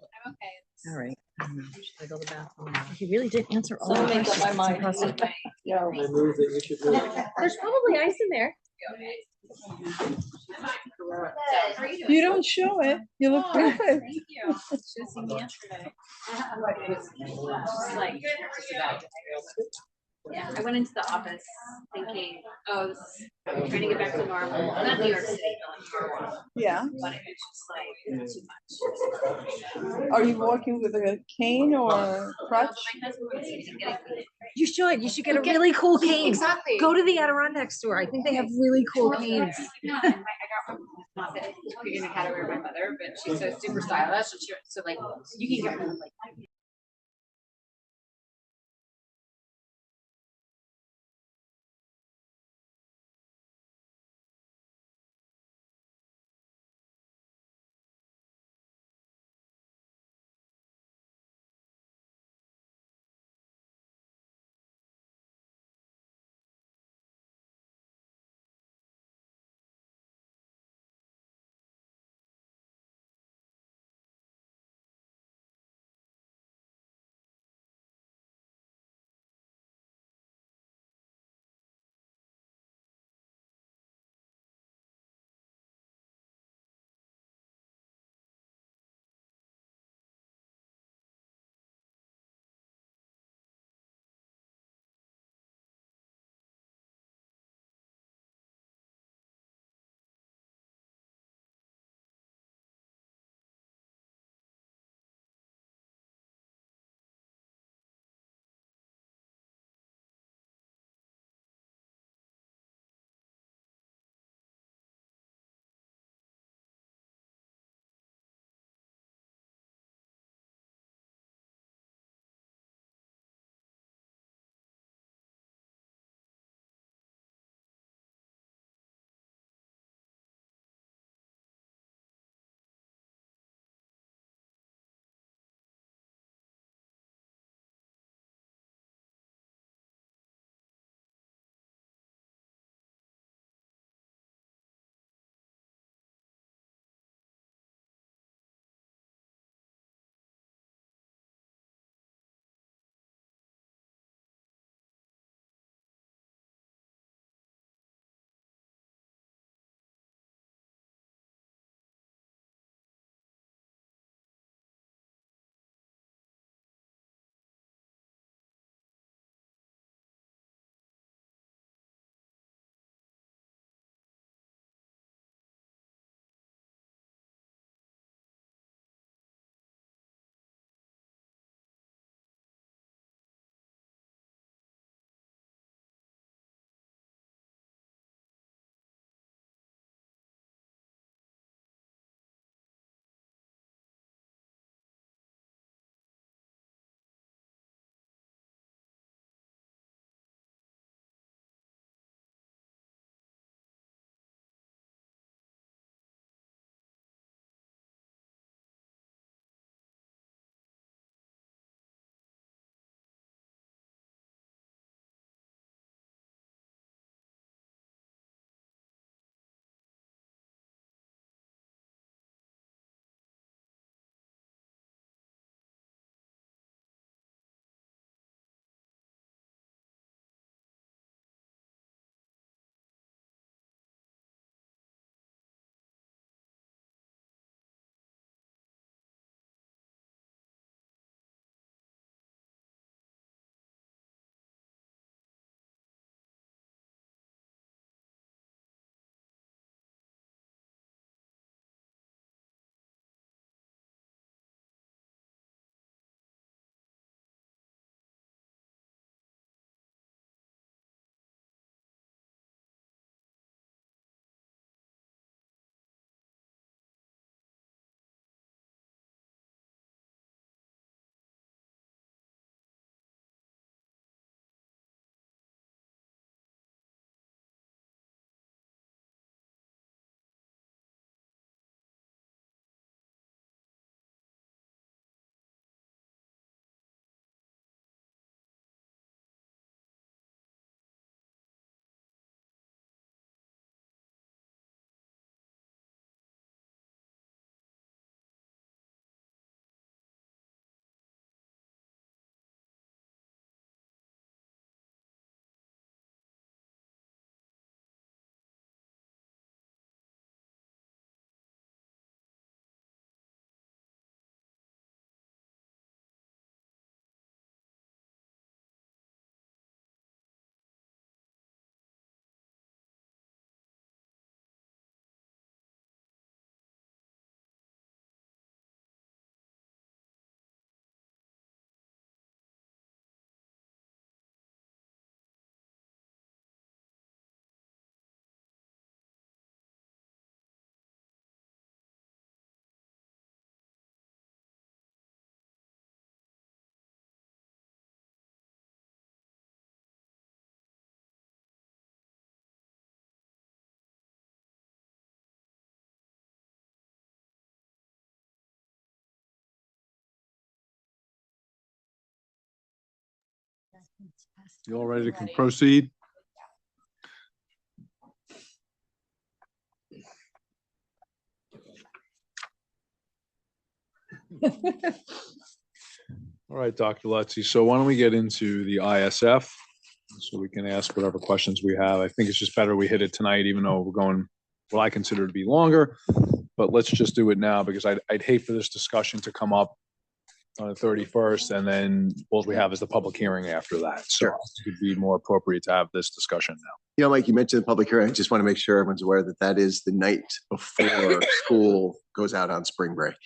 right. Should I go to the bathroom? He really did answer all the Someone make up questions. my It's mind. impressive. Yeah. There's probably ice in there. You don't show it. You look perfect. Thank you. Should have seen me yesterday. Yeah, I went into the office thinking, oh, this is trying to get back to normal. Not New York City, but like normal. Yeah. But it's just like too much. Are you walking with a cane or a crutch? My husband was getting You should. You should get a really cool cane. Exactly. Go to the Adirondack store. I think they have really cool canes. No, and I got not that you're gonna kind of wear my mother, but she's so super stylish, and so like you can get her like You all ready to proceed? All right, Dr. Lutzy. So why don't we get into the ISF so we can ask whatever questions we have. I think it's just better we hit it tonight, even though we're going what I consider to be longer. But let's just do it now because I'd hate for this discussion to come up on the 31st, and then all we have is the public hearing after that. So it would be more appropriate to have this discussion now. You know, Mike, you mentioned the public hearing. I just want to make sure everyone's aware that that is the night before school goes out on spring break.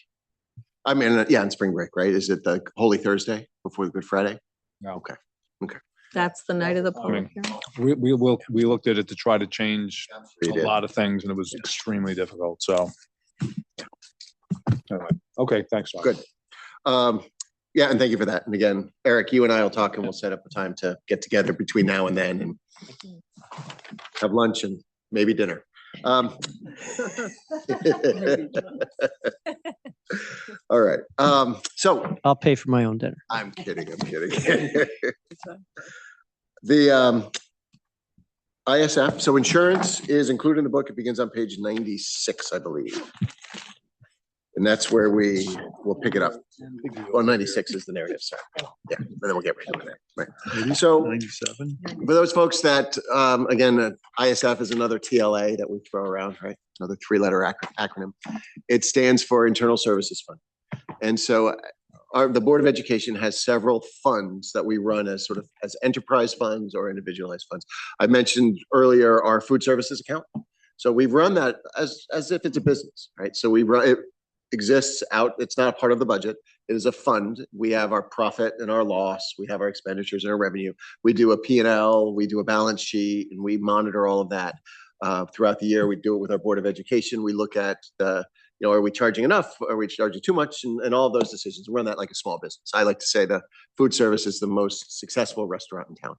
I mean, yeah, on spring break, right? Is it the Holy Thursday before the Good Friday? No. Okay. Okay. That's the night of the public hearing. We looked at it to try to change You a did. lot of things, and it was extremely difficult. So, anyway, okay, thanks. Doc. Good. Yeah, and thank you for that. And again, Eric, you and I will talk and we'll set up a time to get together between now and then and have lunch and maybe dinner. All right. So I'll pay for my own dinner. I'm kidding. I'm kidding. The ISF, so insurance is included in the book. It begins on page 96, I believe. And that's where we will pick it up. Well, 96 is the narrative, sorry. Yeah, and then we'll get right into that. Right. So 97. for those folks that, again, ISF is another TLA that we throw around, right? Another three-letter acronym. It stands for Internal Services Fund. And so the Board of Education has several funds that we run as sort of as enterprise funds or individualized funds. I mentioned earlier our food services account. So we run that as if it's a business, right? So we run it exists out. It's not a part of the budget. It is a fund. We have our profit and our loss. We have our expenditures and our revenue. We do a P&L, we do a balance sheet, and we monitor all of that throughout the year. We do it with our Board of Education. We look at the, are we charging enough? Are we charging too much? And all of those decisions. We run that like a small business. I like to say the food service is the most successful restaurant in town.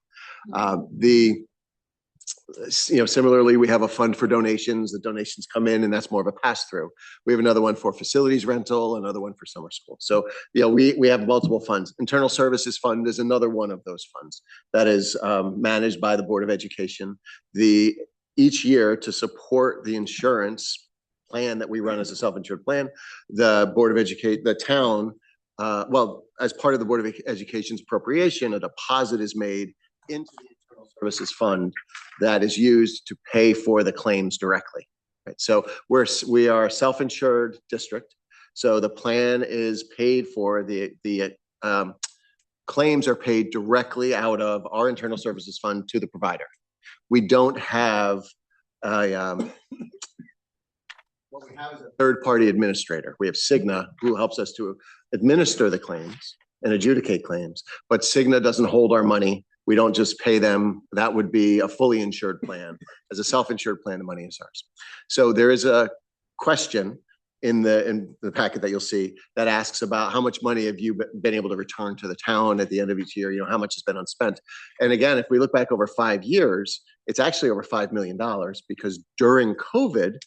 Similarly, we have a fund for donations. The donations come in and that's more of a pass through. We have another one for facilities rental, another one for summer school. So, we have multiple funds. Internal Services Fund is another one of those funds that is managed by the Board of Education. Each year to support the insurance plan that we run as a self-insured plan, the Board of Education, the town, as part of the Board of Education's appropriation, a deposit is made into the Internal Services Fund that is used to pay for the claims directly. Right? So we are a self-insured district. So the plan is paid for, the claims are paid directly out of our Internal Services Fund to the provider. We don't have what we have is a third-party administrator. We have Cigna, who helps us to administer the claims and adjudicate claims, but Cigna doesn't hold our money. We don't just pay them. That would be a fully insured plan. As a self-insured plan, the money is ours. So there is a question in the packet that you'll see that asks about how much money have you been able to return to the town at the end of each year? How much has been unspent? And again, if we look back over 5 years, it's actually over $5 million because during COVID,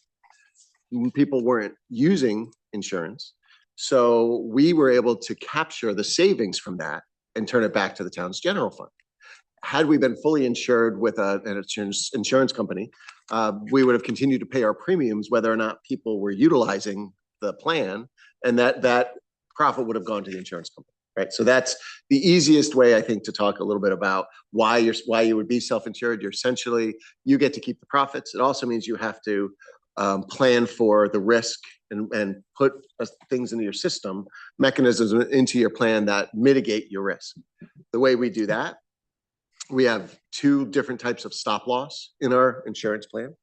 people weren't using insurance. So we were able to capture the savings from that and turn it back to the town's general fund. Had we been fully insured with an insurance company, we would have continued to pay our premiums whether or not people were utilizing the plan, and that profit would have gone to the insurance company, right? So that's the easiest way, I think, to talk a little bit about why you would be self-insured. You get to keep the profits. It also means you have to plan for the risk and put things into your system, mechanisms into your plan that mitigate your risk. The way we do that, we have 2 different types of stop loss in our insurance plan.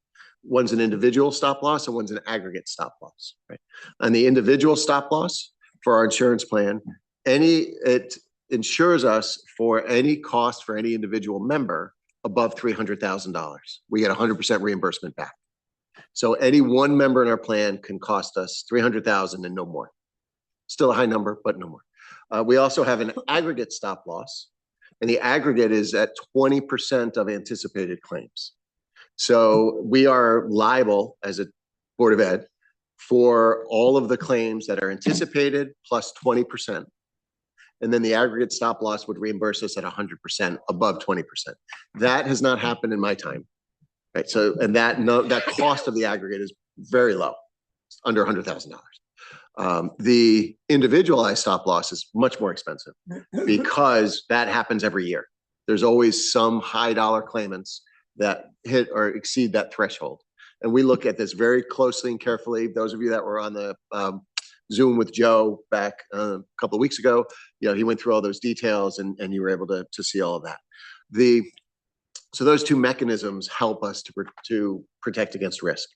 One's an individual stop loss and one's an aggregate stop loss, right? On the individual stop loss for our insurance plan, it insures us for any cost for any individual member above $300,000. We get 100% reimbursement back. So any one member in our plan can cost us $300,000 and no more. Still a high number, but no more. We also have an aggregate stop loss, and the aggregate is at 20% of anticipated claims. So we are liable as a Board of Ed for all of the claims that are anticipated plus 20%. And then the aggregate stop loss would reimburse us at 100% above 20%. That has not happened in my time. Right. So, and that cost of the aggregate is very low, it's under $100,000. The individualized stop loss is much more expensive because that happens every year. There's always some high dollar claimants that hit or exceed that threshold. And we look at this very closely and carefully. Those of you that were on the Zoom with Joe back a couple of weeks ago, he went through all those details and you were able to see all of that. So those two mechanisms help us to protect against risk.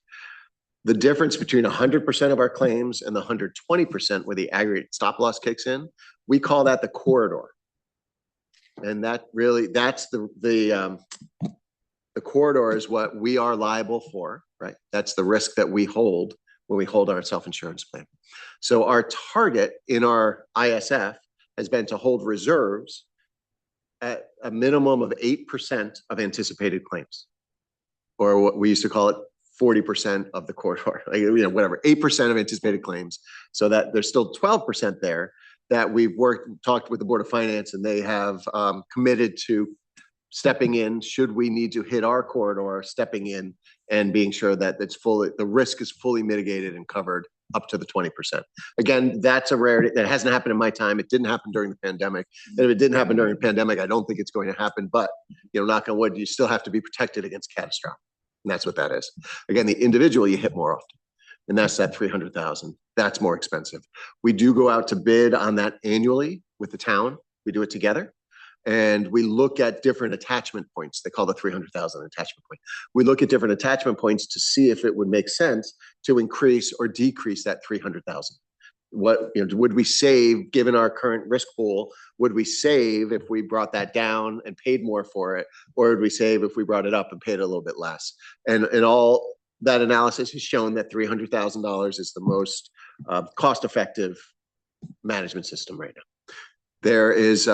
The difference between 100% of our claims and the 120% where the aggregate stop loss kicks in, we call that the corridor. And that's the corridor is what we are liable for, right? That's the risk that we hold when we hold our self-insurance plan. So our target in our ISF has been to hold reserves at a minimum of 8% of anticipated claims, or what we used to call it 40% of the corridor, whatever, 8% of anticipated claims, so that there's still 12% there that we've talked with the Board of Finance, and they have committed to stepping in should we need to hit our corridor, stepping in and being sure that the risk is fully mitigated and covered up to the 20%. Again, that's a rarity that hasn't happened in my time. It didn't happen during the pandemic. And if it didn't happen during the pandemic, I don't think it's going to happen. But knock on wood, you still have to be protected against catastrophe. And that's what that is. Again, the individual you hit more often. And that's that 300,000. That's more expensive. We do go out to bid on that annually with the town. We do it together. And we look at different attachment points. They call the 300,000 attachment point. We look at different attachment points to see if it would make sense to increase or decrease that 300,000. What would we save given our current risk pool? Would we save if we brought that down and paid more for it, or would we save if we brought it up and paid a little bit less? And all that analysis has shown that $300,000 is the most cost-effective management system right now. There is.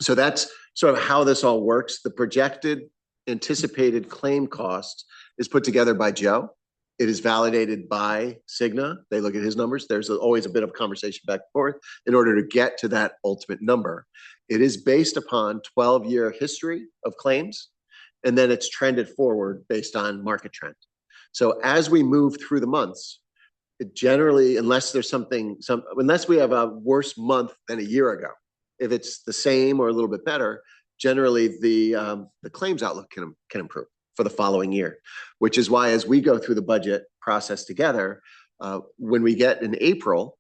So that's sort of how this all works. The projected anticipated claim cost is put together by Joe. It is validated by Cigna. They look at his numbers. There's always a bit of conversation back and forth in order to get to that ultimate number. It is based upon 12-year history of claims, and then it's trended forward based on market trend. So as we move through the months, it generally, unless we have a worse month than a year ago, if it's the same or a little bit better, generally the claims outlook can improve for the following year, which is why as we go through the budget process together, when we get in April,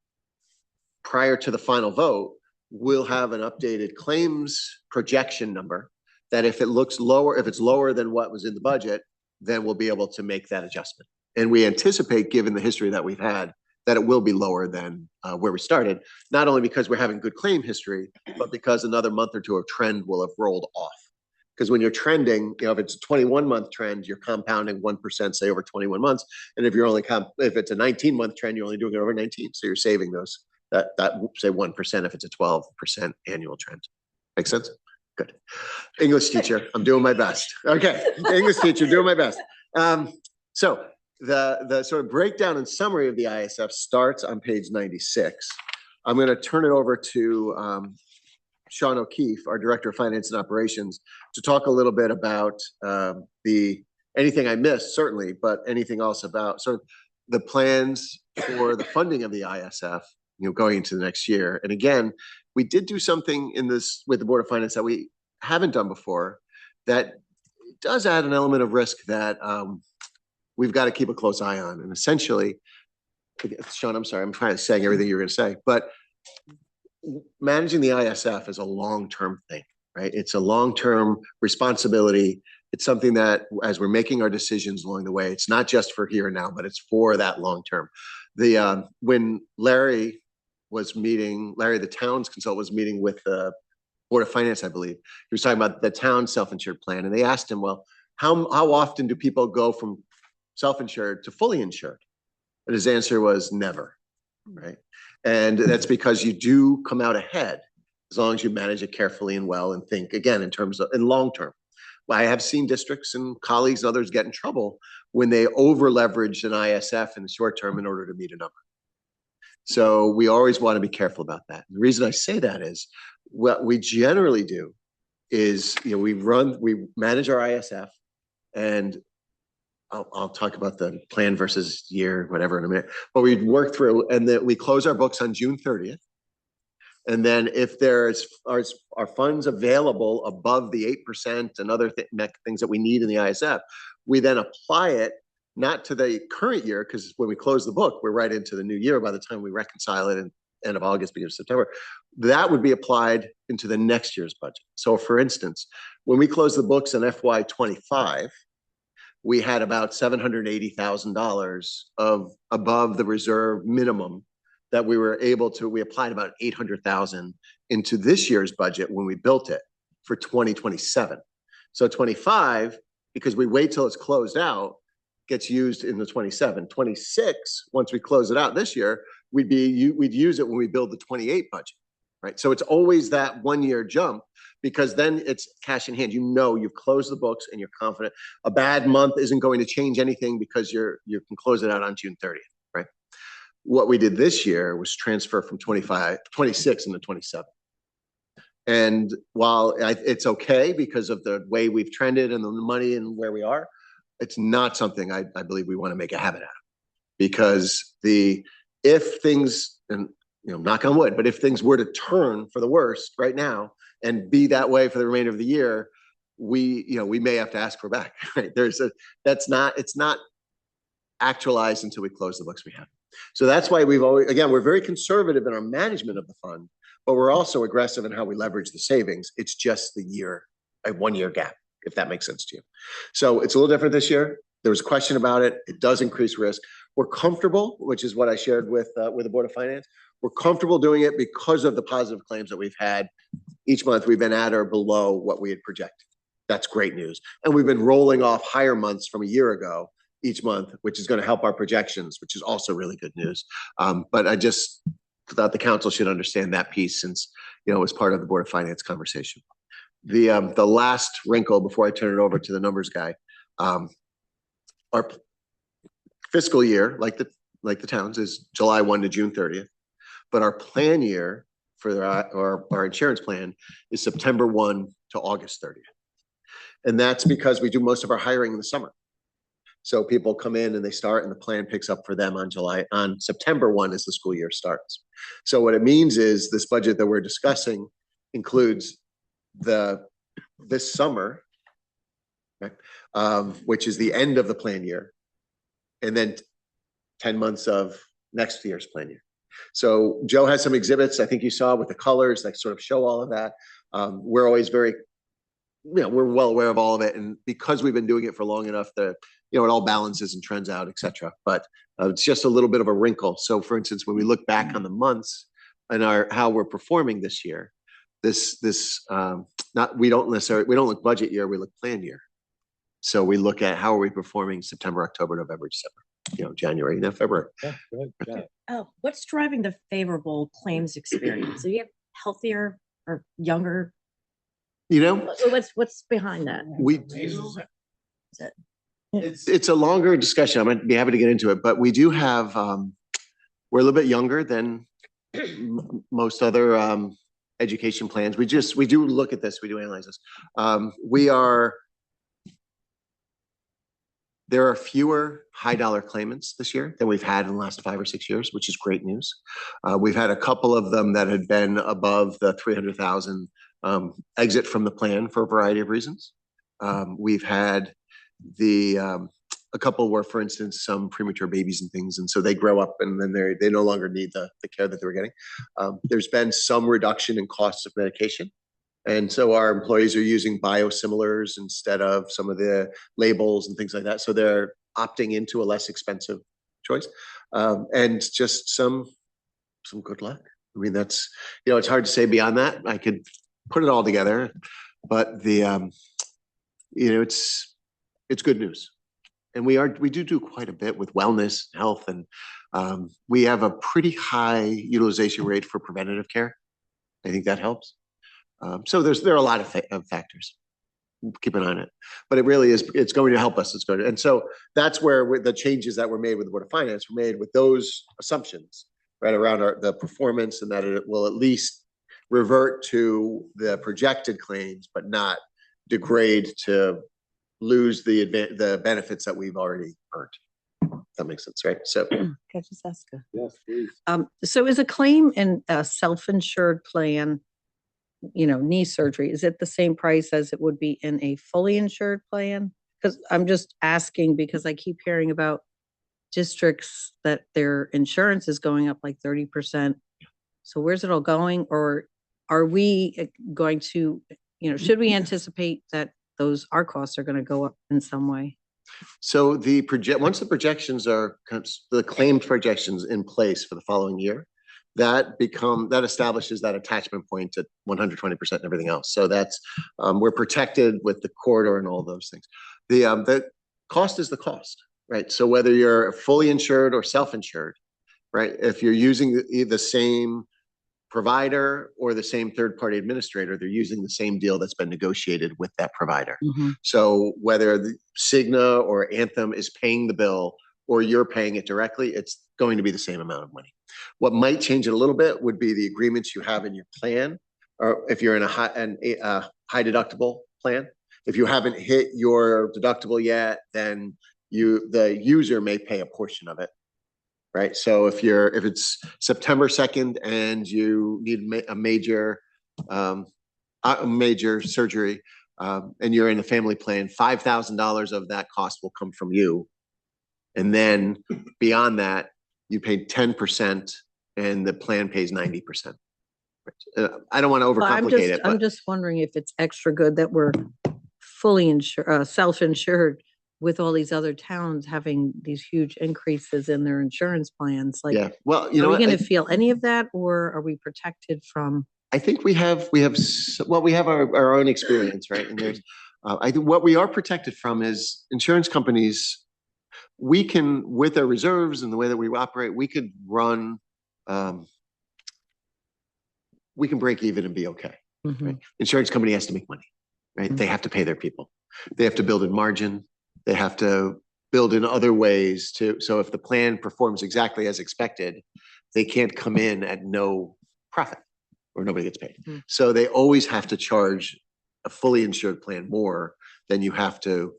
prior to the final vote, we'll have an updated claims projection number that if it's lower than what was in the budget, then we'll be able to make that adjustment. And we anticipate, given the history that we've had, that it will be lower than where we started, not only because we're having good claim history, but because another month or two of trend will have rolled off. Because when you're trending, if it's a 21-month trend, you're compounding 1%, say over 21 months. And if if it's a 19-month trend, you're only doing it over 19. So you're saving that say 1% if it's a 12% annual trend. Make sense? Good. English teacher, I'm doing my best. Okay, English teacher, doing my best. So the sort of breakdown and summary of the ISF starts on page 96. I'm going to turn it over to Sean O'Keefe, our Director of Finance and Operations, to talk a little bit about anything I missed, certainly, but anything else about sort of the plans for the funding of the ISF, going into the next year. And again, we did do something in this with the Board of Finance that we haven't done before that does add an element of risk that we've got to keep a close eye on. And essentially, Sean, I'm sorry, I'm trying to say everything you're going to say, but managing the ISF is a long-term thing, right? It's a long-term responsibility. It's something that as we're making our decisions along the way, it's not just for here and now, but it's for that long-term. When Larry, the town's consultant, was meeting with the Board of Finance, I believe, he was talking about the town self-insured plan. And they asked him, well, how often do people go from self-insured to fully insured? And his answer was never, right? And that's because you do come out ahead as long as you manage it carefully and well and think, again, in long term. I have seen districts and colleagues and others get in trouble when they over leverage an ISF in the short term in order to meet a number. So we always want to be careful about that. The reason I say that is what we generally do is, we manage our ISF, and I'll talk about the plan versus year, whatever, in a minute, but we work through, and then we close our books on June 30th. And then if there's are funds available above the 8% and other things that we need in the ISF, we then apply it not to the current year, because when we close the book, we're right into the new year by the time we reconcile it in end of August, beginning of September. That would be applied into the next year's budget. So for instance, when we close the books in FY25, we had about $780,000 of above the reserve minimum that we applied about 800,000 into this year's budget when we built it for 2027. So 25, because we wait till it's closed out, gets used in the 27. 26, once we close it out this year, we'd use it when we build the 28 budget, right? So it's always that 1 year jump, because then it's cash in hand. You've closed the books and you're confident. A bad month isn't going to change anything because you can close it out on June 30th, right? What we did this year was transfer from 26 into 27. And while it's okay because of the way we've trended and the money and where we are, it's not something I believe we want to make a habit out of, because if things, and knock on wood, but if things were to turn for the worst right now and be that way for the remainder of the year, we may have to ask for back, right? It's not actualized until we close the books we have. So that's why we're very conservative in our management of the fund, but we're also aggressive in how we leverage the savings. It's just a 1 year gap, if that makes sense to you. So it's a little different this year. There was a question about it. It does increase risk. We're comfortable, which is what I shared with the Board of Finance. We're comfortable doing it because of the positive claims that we've had. Each month we've been at or below what we had projected. That's great news. And we've been rolling off higher months from a year ago each month, which is going to help our projections, which is also really good news. But I just thought the council should understand that piece, since it was part of the Board of Finance conversation. The last wrinkle before I turn it over to the numbers guy, our fiscal year, like the towns, is July 1 to June 30th, but our plan year for our insurance plan is September 1 to August 30th. And that's because we do most of our hiring in the summer. So people come in and they start, and the plan picks up for them on September 1 as the school year starts. So what it means is this budget that we're discussing includes this summer, right, which is the end of the plan year, and then 10 months of next year's plan year. So Joe has some exhibits I think you saw with the colors that sort of show all of that. We're always we're well aware of all of it, and because we've been doing it for long enough that it all balances and trends out, etc. But it's just a little bit of a wrinkle. So for instance, when we look back on the months and how we're performing this year, we don't look budget year, we look plan year. So we look at how are we performing September, October, November, December, January, February. Yeah, good. Oh, what's driving the favorable claims experience? Do you have healthier or younger? What's behind that? It's a longer discussion. I'm going to be happy to get into it, but we do have, we're a little bit younger than most other education plans. We do look at this, we do analyze this. There are fewer high dollar claimants this year than we've had in the last 5 or 6 years, which is great news. We've had a couple of them that had been above the 300,000 exit from the plan for a variety of reasons. We've had a couple where, for instance, some premature babies and things, and so they grow up and then they no longer need the care that they were getting. There's been some reduction in costs of medication, and so our employees are using biosimilars instead of some of the labels and things like that. So they're opting into a less expensive choice, and just some good luck. I mean, that's it's hard to say beyond that. I could put it all together, but it's good news. And we do quite a bit with wellness, health, and we have a pretty high utilization rate for preventative care. I think that helps. So there are a lot of factors. Keep an eye on it, but it really is. It's going to help us. It's good, and so that's where the changes that were made with the Board of Finance were made with those assumptions right, around the performance, and that it will at least revert to the projected claims, but not degrade to lose the benefits that we've already earned. That makes sense, right? So. Can I just ask a- Yes, please. So is a claim in a self-insured plan, knee surgery, is it the same price as it would be in a fully insured plan? Because I'm just asking because I keep hearing about districts that their insurance is going up like 30%. So where's it all going? Or are we going to, should we anticipate that our costs are going to go up in some way? So once the projections are, the claimed projections in place for the following year, that establishes that attachment point at 120% and everything else. So that's, we're protected with the corridor and all those things. The cost is the cost, right? So whether you're fully insured or self-insured, right? If you're using the same provider or the same third-party administrator, they're using the same deal that's been negotiated with that provider. So whether the Cigna or Anthem is paying the bill or you're paying it directly, it's going to be the same amount of money. What might change it a little bit would be the agreements you have in your plan, or if you're in a high deductible plan. If you haven't hit your deductible yet, then the user may pay a portion of it. Right. So if it's September 2nd and you need a major surgery, and you're in a family plan, $5,000 of that cost will come from you. And then beyond that, you pay 10% and the plan pays 90%. I don't want to overcomplicate it. I'm just wondering if it's extra good that we're fully insured, self-insured, with all these other towns having these huge increases in their insurance plans. Like, yeah, well, are we going to feel any of that, or are we protected from? I think we have our own experience, right? And there's, I think what we are protected from is insurance companies. We can, with our reserves and the way that we operate, we could run, we can break even and be okay. Right? Insurance company has to make money, right? They have to pay their people. They have to build in margin. They have to build in other ways so if the plan performs exactly as expected, they can't come in at no profit or nobody gets paid. So they always have to charge a fully insured plan more than you have to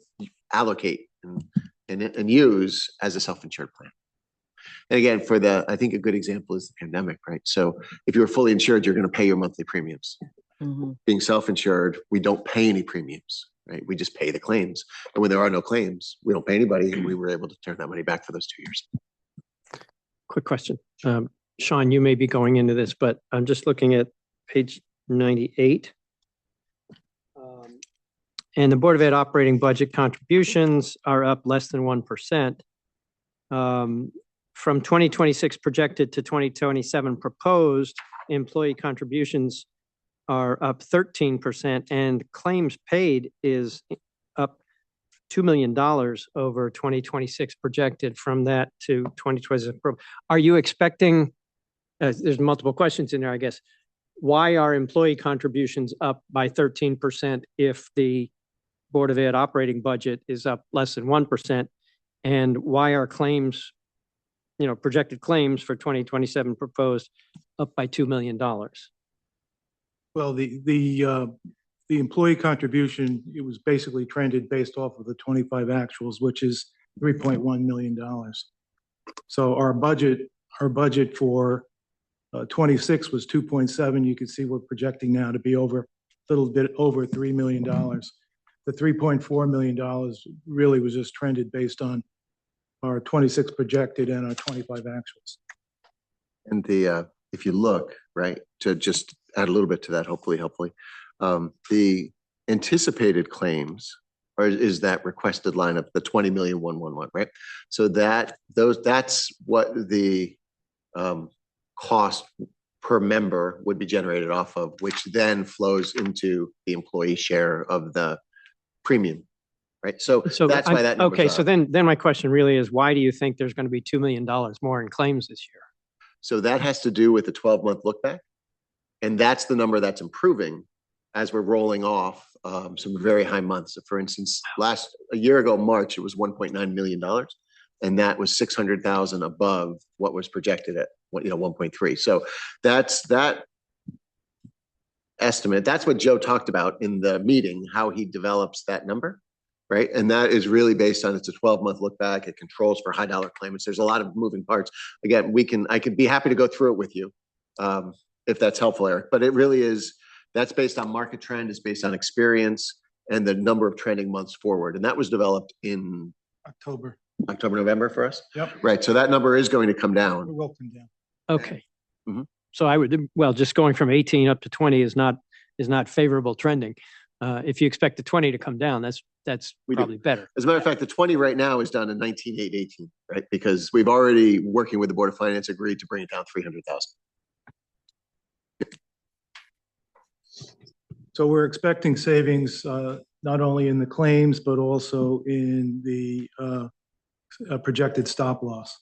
allocate and use as a self-insured plan. And again, I think a good example is the pandemic, right? So if you're fully insured, you're going to pay your monthly premiums. Being self-insured, we don't pay any premiums. Right, we just pay the claims, and when there are no claims, we don't pay anybody, and we were able to turn that money back for those 2 years. Quick question. Sean, you may be going into this, but I'm just looking at page 98. And the Board of Ed operating budget contributions are up less than 1%. From 2026 projected to 2027 proposed, employee contributions are up 13%, and claims paid is up $2 million over 2026 projected from that to 2027. Are you expecting, there's multiple questions in there, I guess. Why are employee contributions up by 13% if the Board of Ed operating budget is up less than 1%? And why are claims, projected claims for 2027 proposed up by $2 million? Well, the employee contribution, it was basically trended based off of the 25 actuals, which is $3.1 million. So our budget for 26 was 2.7. You can see we're projecting now to be a little bit over $3 million. The $3.4 million really was just trended based on our 26 projected and our 25 actuals. And if you look, right, to just add a little bit to that, hopefully, the anticipated claims is that requested line of the 20,111,000, right? So that's what the cost per member would be generated off of, which then flows into the employee share of the premium, right? So that's why that number's okay. up. So then my question really is, why do you think there's going to be $2 million more in claims this year? So that has to do with the 12-month look back. And that's the number that's improving as we're rolling off some very high months. So for instance, a year ago, March, it was $1.9 million. And that was 600,000 above what was projected at 1.3. So that's that estimate. That's what Joe talked about in the meeting, how he develops that number, right? And that is really based on, it's a 12-month look back. It controls for high dollar claimants. There's a lot of moving parts. Again, I could be happy to go through it with you if that's helpful, Eric. But it really is, that's based on market trend, it's based on experience and the number of trending months forward. And that was developed in October. November for us? Yep. Right. So that number is going to come down. It will come down. Okay. Mhm. So I would, well, just going from 18 up to 20 is not favorable trending. If you expect the 20 to come down, that's We do. probably better. As a matter of fact, the 20 right now is done in 19,818, right? Because we've already, working with the Board of Finance, agreed to bring it down 300,000. So we're expecting savings, not only in the claims, but also in the projected stop loss.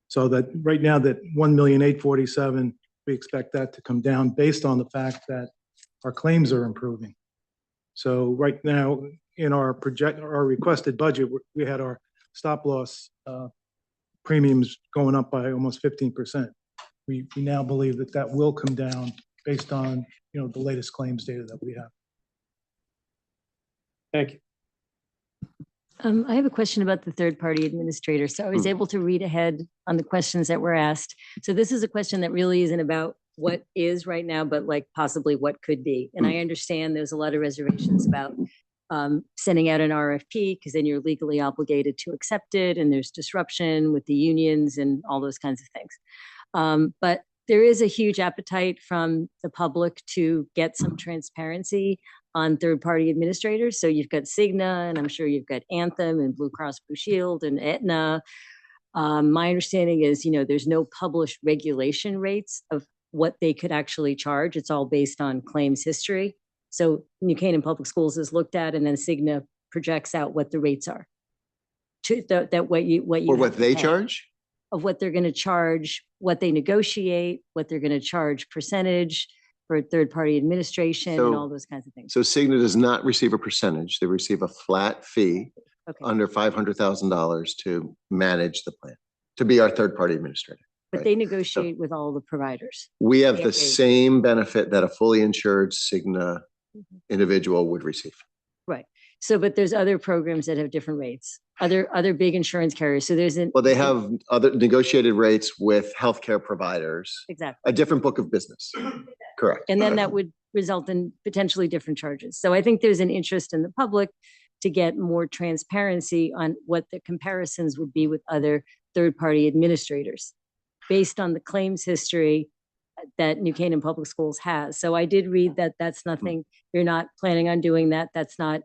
So that right now that 1,847,000, we expect that to come down based on the fact that our claims are improving. So right now in our requested budget, we had our stop loss premiums going up by almost 15%. We now believe that that will come down based on, the latest claims data that we have. Thank you. I have a question about the third-party administrator. So I was able to read ahead on the questions that were asked. So this is a question that really isn't about what is right now, but like possibly what could be. And I understand there's a lot of reservations about sending out an RFP because then you're legally obligated to accept it, and there's disruption with the unions and all those kinds of things. But there is a huge appetite from the public to get some transparency on third-party administrators. So you've got Cigna, and I'm sure you've got Anthem and Blue Cross Blue Shield and Aetna. My understanding is, there's no published regulation rates of what they could actually charge. It's all based on claims history. So New Canaan Public Schools is looked at, and then Cigna projects out what the rates are. Or what they charge? Of what they're going to charge, what they negotiate, what they're going to charge percentage for third-party administration and all those kinds of things. So Cigna does not receive a percentage. They receive a flat fee under $500,000 to manage the plan, to be our third-party administrator. But they negotiate with all the providers. We have the same benefit that a fully insured Cigna individual would receive. Right. So, but there's other programs that have different rates, other big insurance carriers. So there's Well, they have other negotiated rates with healthcare providers. Exactly. A different book of business. Correct. And then that would result in potentially different charges. So I think there's an interest in the public to get more transparency on what the comparisons would be with other third-party administrators based on the claims history that New Canaan Public Schools has. So I did read that that's nothing, you're not planning on doing that. That's not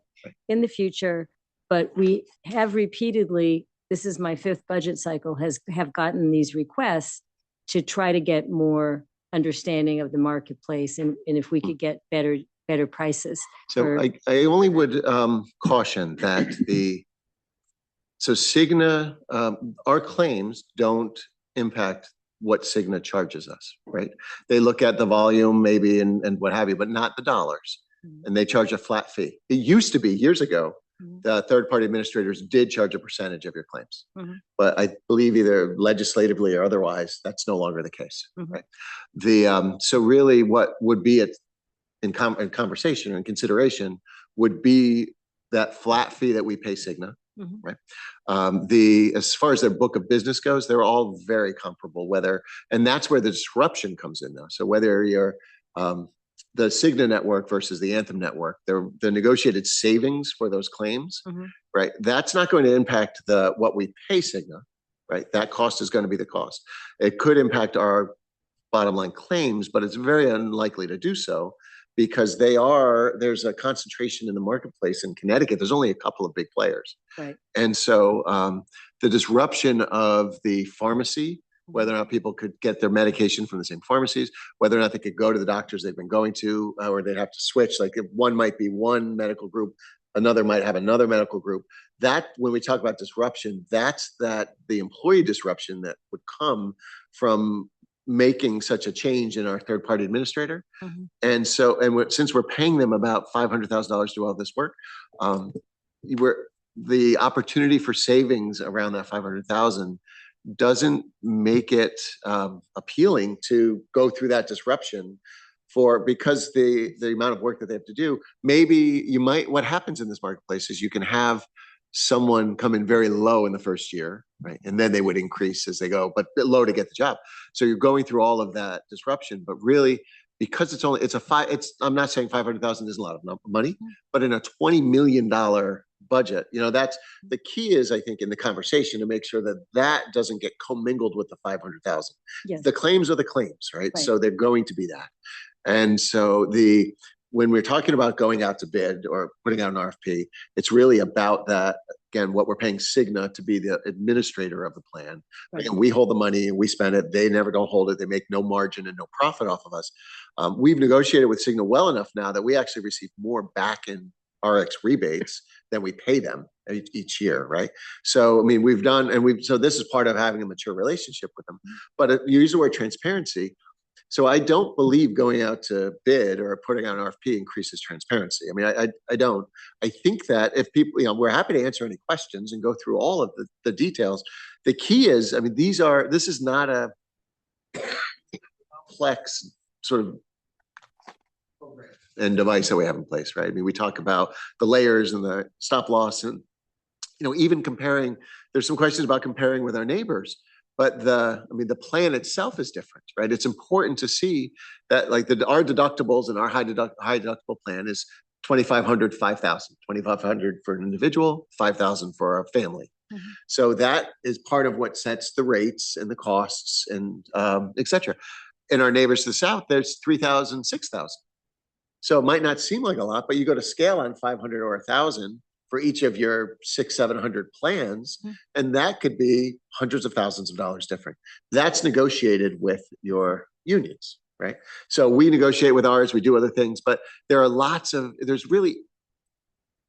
in the future, but we have repeatedly, this is my 5th budget cycle, have gotten these requests to try to get more understanding of the marketplace and if we could get better prices. So I only would caution that so Cigna, our claims don't impact what Cigna charges us, right? They look at the volume maybe and what have you, but not the dollars. And they charge a flat fee. It used to be years ago, the third-party administrators did charge a percentage of your claims. But I believe either legislatively or otherwise, that's no longer the case, right? So really what would be in conversation and consideration would be that flat fee that we pay Cigna, right? As far as their book of business goes, they're all very comparable, and that's where the disruption comes in though. So whether you're the Cigna network versus the Anthem network, the negotiated savings for those claims, right? That's not going to impact what we pay Cigna, right? That cost is going to be the cost. It could impact our bottom line claims, but it's very unlikely to do so because there's a concentration in the marketplace in Connecticut. There's only a couple of big players. Right. And so the disruption of the pharmacy, whether or not people could get their medication from the same pharmacies, whether or not they could go to the doctors they've been going to, or they'd have to switch. Like if one might be one medical group, another might have another medical group. That, when we talk about disruption, that's the employee disruption that would come from making such a change in our third-party administrator. And so, since we're paying them about $500,000 to do all this work, the opportunity for savings around that $500,000 doesn't make it appealing to go through that disruption because the amount of work that they have to do. Maybe what happens in this marketplace is you can have someone come in very low in the first year, right? And then they would increase as they go, but low to get the job. So you're going through all of that disruption, but really, because I'm not saying 500,000 is a lot of money, but in a $20 million budget, that's the key is, I think, in the conversation to make sure that doesn't get commingled with the 500,000. Yes. The claims are the claims, right? So they're going to be that. And so when we're talking about going out to bid or putting out an RFP, it's really about that. Again, what we're paying Cigna to be the administrator of the plan. Right. Again, we hold the money and we spend it. They never don't hold it. They make no margin and no profit off of us. We've negotiated with Cigna well enough now that we actually receive more back in RX rebates than we pay them each year, right? So, I mean, so this is part of having a mature relationship with them. But you use the word transparency. So I don't believe going out to bid or putting out an RFP increases transparency. I mean, I don't. I think that if people, we're happy to answer any questions and go through all of the details. The key is, I mean, this is not a complex sort of program and device that we have in place, right? I mean, we talk about the layers and the stop loss and, even comparing, there's some questions about comparing with our neighbors. But the plan itself is different, right? It's important to see that our deductibles and our high deductible plan is $2,500, $5,000, $2,500 for an individual, $5,000 for a family. Mm-hmm. So that is part of what sets the rates and the costs and et cetera. In our neighbors to the south, there's $3,000, $6,000. So it might not seem like a lot, but you go to scale on 500 or 1,000 for each of your 600-700 plans, and that could be hundreds of thousands of dollars different. That's negotiated with your unions, right? So we negotiate with ours, we do other things, but there's really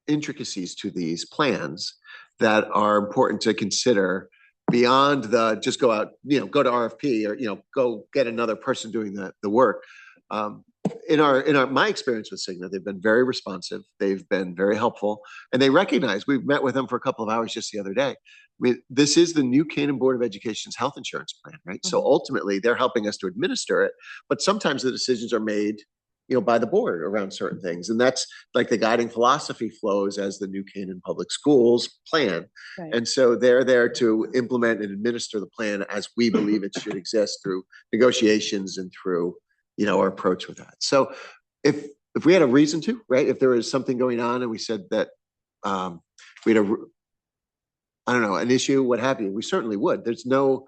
intricacies to these plans that are important to consider beyond just go out, go to RFP or, go get another person doing the work. In my experience with Cigna, they've been very responsive. They've been very helpful, and they recognize. We've met with them for a couple of hours just the other day. I mean, this is the New Canaan Board of Education's health insurance plan, right? Mm-hmm. So ultimately, they're helping us to administer it, but sometimes the decisions are made, by the board around certain things, and that's like the guiding philosophy flows as the New Canaan Public Schools plan, right. And so they're there to implement and administer the plan as we believe it should exist through negotiations and through our approach with that. So if we had a reason to, right, if there was something going on and we said that we had an issue, what have you, we certainly would. There's no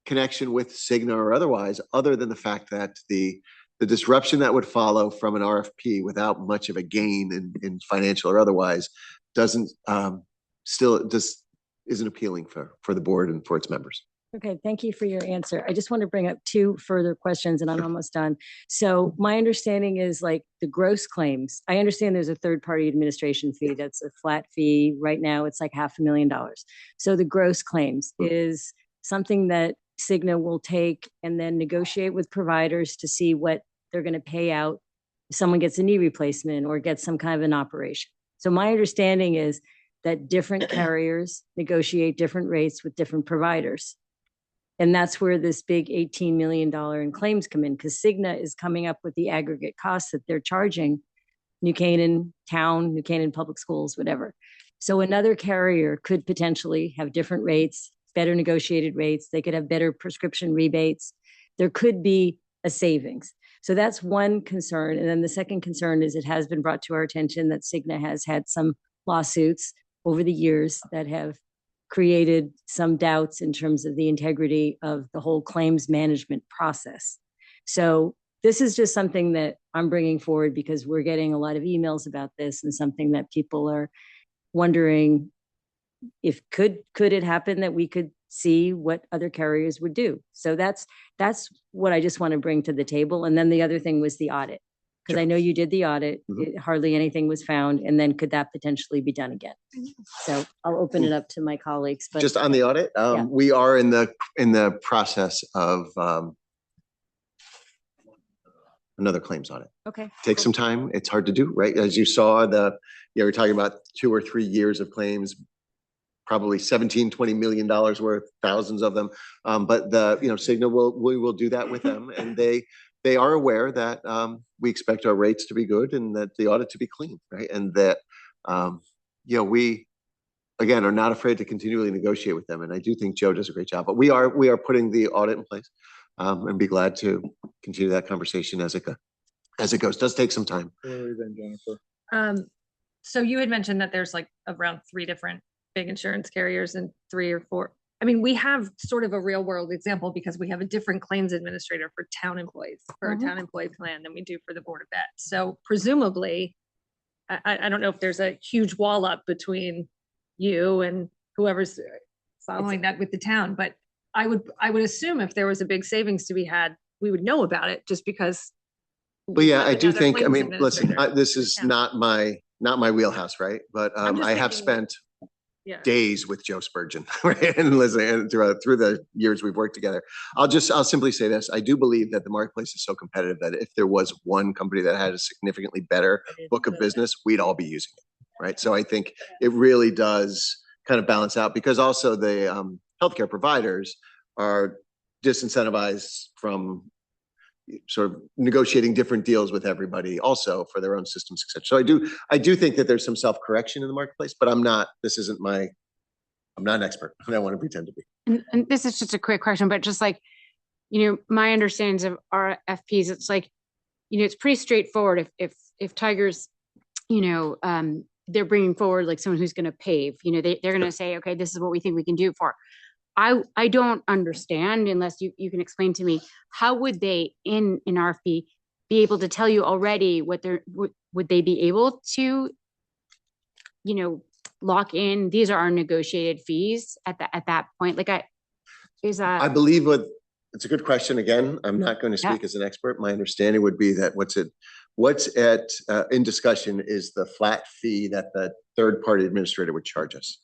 connection with Cigna or otherwise, other than the fact that the disruption that would follow from an RFP without much of a gain in financial or otherwise isn't appealing for the board and for its members. Okay, thank you for your answer. I just want to bring up two further questions and I'm almost done. So my understanding is the gross claims. I understand there's a third-party administration fee that's a flat fee. Right now, it's like $500,000. So the gross claims is something that Cigna will take and then negotiate with providers to see what they're going to pay out if someone gets a knee replacement or gets some kind of an operation. So my understanding is that different carriers negotiate different rates with different providers. And that's where this big $18 million in claims come in, because Cigna is coming up with the aggregate costs that they're charging New Canaan Town, New Canaan Public Schools, whatever. So another carrier could potentially have different rates, better negotiated rates. They could have better prescription rebates. There could be a savings. So that's one concern. And then the second concern is it has been brought to our attention that Cigna has had some lawsuits over the years that have created some doubts in terms of the integrity of the whole claims management process. So this is just something that I'm bringing forward because we're getting a lot of emails about this and something that people are wondering if could it happen that we could see what other carriers would do. So that's what I just want to bring to the table. And then the other thing was the audit. Because I know you did the audit, hardly anything was found, and then could that potentially be done again? So I'll open it up to my colleagues. But just on the audit, we are in the process of another claims audit. Okay. Takes some time. It's hard to do, right? As you saw, we're talking about 2 or 3 years of claims, probably 17, $20 million worth, thousands of them. But Cigna we will do that with them, and they are aware that we expect our rates to be good and that the audit to be clean, right? And that we again are not afraid to continually negotiate with them. And I do think Joe does a great job. But we are putting the audit in place, and be glad to continue that conversation as it goes. It does take some time. Then Jennifer. So you had mentioned that there's like around 3 different big insurance carriers and 3 or 4. I mean, we have sort of a real world example because we have a different claims administrator for town employees, for a town employee plan than we do for the Board of Ed. So presumably, I don't know if there's a huge wall up between you and whoever's following that with the town, but I would assume if there was a big savings to be had, we would know about it just because. But yeah, I do another think, I claims mean, listen, administrator. this is not my wheelhouse, right? But I'm just I have thinking- spent Yeah. days with Joe Spurgeon, right? And listening through the years we've worked together. I'll simply say this. I do believe that the marketplace is so competitive that if there was one company that had a significantly better book of business, we'd all be using it, right? So I think it really does kind of balance out, because also the healthcare providers are disincentivized from sort of negotiating different deals with everybody also for their own systems, et cetera. So I do think that there's some self-correction in the marketplace, but I'm not an expert. I don't want to pretend to be. And this is just a quick question, but just like, my understanding of RFPs, it's like, it's pretty straightforward. If Tigers, they're bringing forward like someone who's going to pave, they're going to say, okay, this is what we think we can do for. I don't understand, unless you can explain to me, how would they in an RFP be able to tell you already what would they be able to, lock in, these are our negotiated fees at that point? Like I believe it's a good question. Again, I'm not going to speak as an expert. My understanding would be that what's in discussion is the flat fee that the third party administrator would charge us,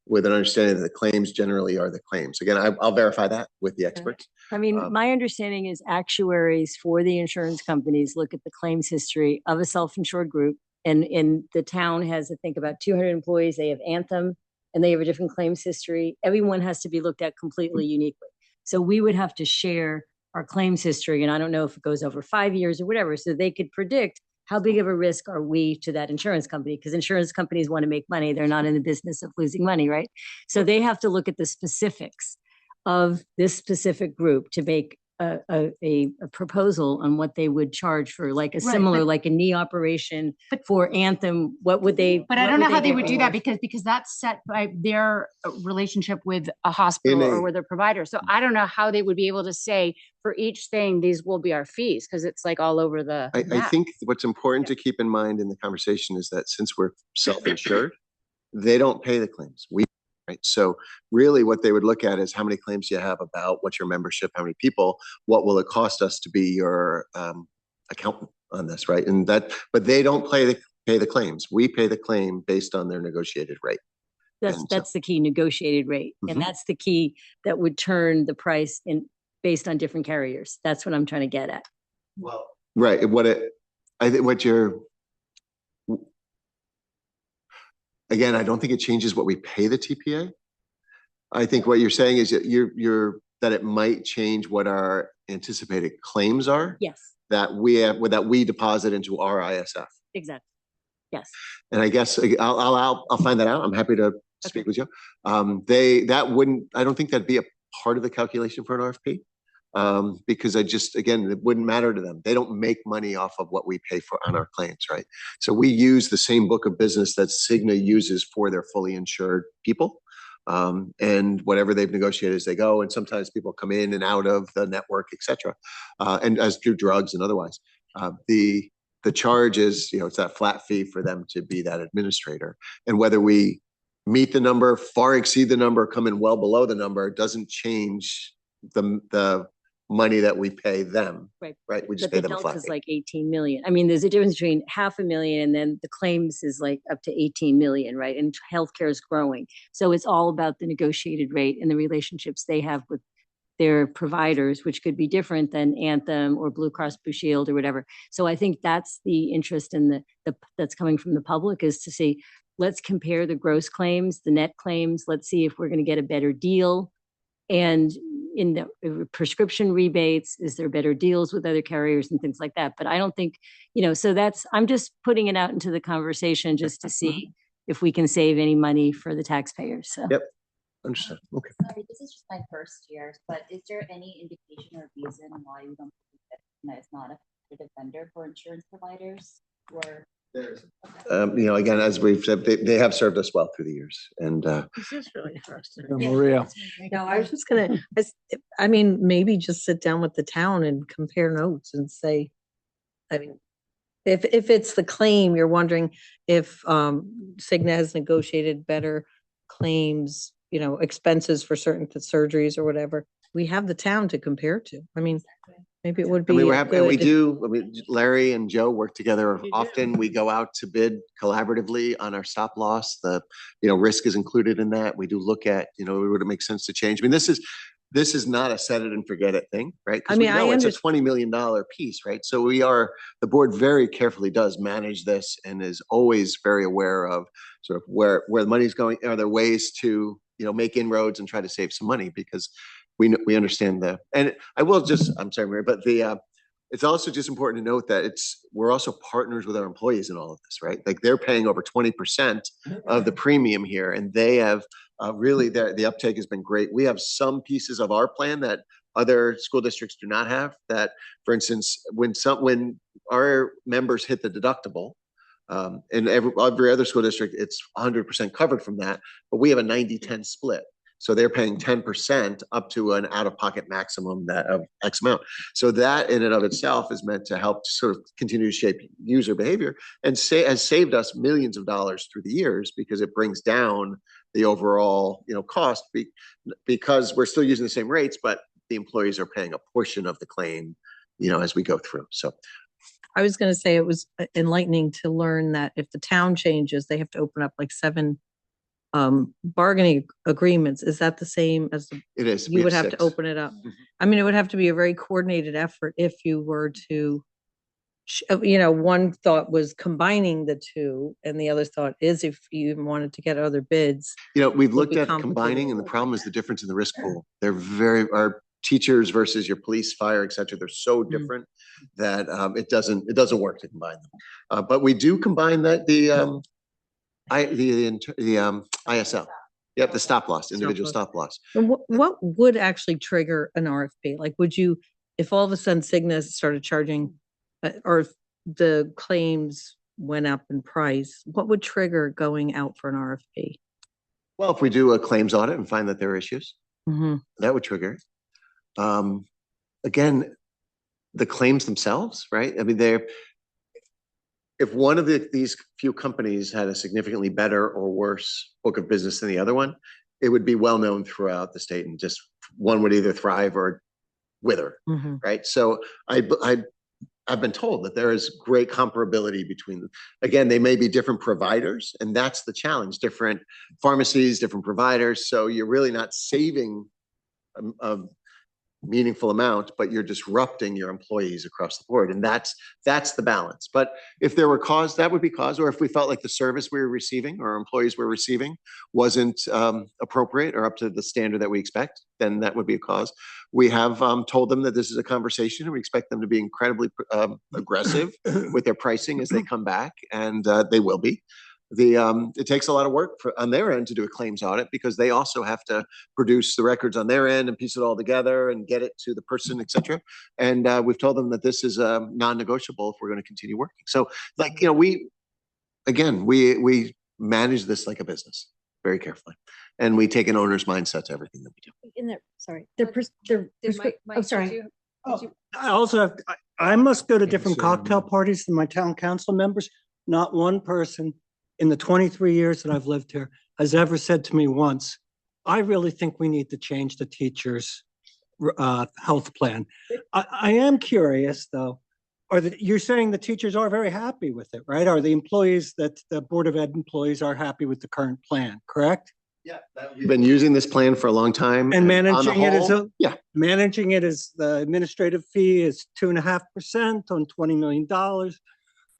with an understanding that the claims generally are the claims. Again, I'll verify that with the experts. I mean, my understanding is actuaries for the insurance companies look at the claims history of a self-insured group. And the town has, I think, about 200 employees. They have Anthem and they have a different claims history. Everyone has to be looked at completely uniquely. So we would have to share our claims history. And I don't know if it goes over 5 years or whatever. So they could predict how big of a risk are we to that insurance company? Because insurance companies want to make money. They're not in the business of losing money, right? So they have to look at the specifics of this specific group to make a proposal on what they would charge for like a similar, like a knee operation for Anthem. What would they? But I don't know how they would do that because that's set by their relationship with a hospital or with a provider. So I don't know how they would be able to say for each thing, these will be our fees, because it's like all over the I map. think what's important to keep in mind in the conversation is that since we're self-insured, they don't pay the claims. Right. So really what they would look at is how many claims you have about, what's your membership, how many people, what will it cost us to be your accountant on this, right? But they don't pay the claims. We pay the claim based on their negotiated rate. That's the key, negotiated rate. And that's the key that would turn the price based on different carriers. That's what I'm trying to get at. Well, right. Again, I don't think it changes what we pay the TPA. I think what you're saying is that that it might change what our anticipated claims are. Yes. That we deposit into our ISF. Exactly. Yes. And I guess I'll find that out. I'm happy to speak with you. I don't think that'd be a part of the calculation for an RFP. Because again, it wouldn't matter to them. They don't make money off of what we pay for on our claims, right? So we use the same book of business that Cigna uses for their fully insured people. And whatever they've negotiated as they go. And sometimes people come in and out of the network, et cetera. And as through drugs and otherwise. The charge is, it's that flat fee for them to be that administrator. And whether we meet the number, far exceed the number, come in well below the number, doesn't change the money that we pay them, right? We just pay them a flat fee. Is like 18 million. I mean, there's a difference between $500,000 and then the claims is like up to 18 million, right? And healthcare is growing. So it's all about the negotiated rate and the relationships they have with their providers, which could be different than Anthem or Blue Cross Blue Shield or whatever. So I think that's the interest in that's coming from the public, is to see let's compare the gross claims, the net claims. Let's see if we're going to get a better deal. And in the prescription rebates, is there better deals with other carriers and things like that? But I don't think, so I'm just putting it out into the conversation just to see if we can save any money for the taxpayers. So. Yep. Understood. Okay. Sorry, this is just my first year, but is there any indication or reason why you don't think that it's not a competitive vendor for insurance providers? Or Again, as we've said, they have served us well through the years, and This is really frustrating. Maria. No, I was just gonna, I mean, maybe just sit down with the town and compare notes and say, I mean, if it's the claim, you're wondering if Cigna has negotiated better claims, expenses for certain surgeries or whatever. We have the town to compare to. I mean, maybe it would be. we're happy, and we good- do. I mean, Larry and Joe work together often. We go out to bid collaboratively on our stop loss. The risk is included in that. We do look at would it make sense to change. I mean, this is not a set it and forget it thing, right? 'Cause I mean, we know I it's a $20 million piece, right? So the board very carefully does manage this and is always very aware of sort of where the money's going. Are there ways to make inroads and try to save some money, because we understand and I will just, I'm sorry, Mary, but it's also just important to note that we're also partners with our employees in all of this, right? Like they're paying over 20% of the premium here, and they have really the uptake has been great. We have some pieces of our plan that other school districts do not have. That, for instance, when our members hit the deductible, in every other school district, it's 100% covered from that, but we have a 90-10 split. So they're paying 10% up to an out-of-pocket maximum of X amount. So that in and of itself is meant to help sort of continue to shape user behavior, and has saved us millions of dollars through the years, because it brings down the overall cost, because we're still using the same rates, but the employees are paying a portion of the claim as we go through. So I was going to say it was enlightening to learn that if the town changes, they have to open up like 7 bargaining agreements. Is that the same as it is? You would have to open it up. I mean, it would have to be a very coordinated effort if you were to, one thought was combining the two, and the other thought is if you even wanted to get other bids. We've would looked be at combining, and the problem is the difference in the risk pool. Our teachers versus your police, fire, et cetera, they're so different that it doesn't work to combine them. But we do combine the ISL. Yep, the stop loss, individual stop loss. And what would actually trigger an RFP? Like, would you, if all of a sudden Cigna started charging, or if the claims went up in price, what would trigger going out for an RFP? Well, if we do a claims audit and find that there are issues, Mm-hmm. that would trigger it. Again, the claims themselves, right? I mean, if one of these few companies had a significantly better or worse book of business than the other one, it would be well known throughout the state, and just one would either thrive or wither, right? So I've been told that there is great comparability between them. Again, they may be different providers, and that's the challenge. Different pharmacies, different providers. So you're really not saving a meaningful amount, but you're disrupting your employees across the board. And that's the balance. But if there were cause, that would be cause, or if we felt like the service we were receiving or our employees were receiving wasn't appropriate or up to the standard that we expect, then that would be a cause. We have told them that this is a conversation, and we expect them to be incredibly aggressive with their pricing as they come back, and they will be. It takes a lot of work on their end to do a claims audit, because they also have to produce the records on their end and piece it all together and get it to the person, et cetera. And we've told them that this is non-negotiable if we're going to continue working. So we manage this like a business very carefully, and we take an owner's mindset to everything that we do. In there, sorry, I'm sorry. I also have, I must go to different cocktail parties than my town council members. Not one person in the 23 years that I've lived here has ever said to me once, I really think we need to change the teachers' health plan. I am curious though, you're saying the teachers are very happy with it, right? Are the employees, that the Board of Ed employees are happy with the current plan, correct? Yeah, we've been using this plan for a long time. And managing it as managing it as the administrative fee is 2.5% on $20 million.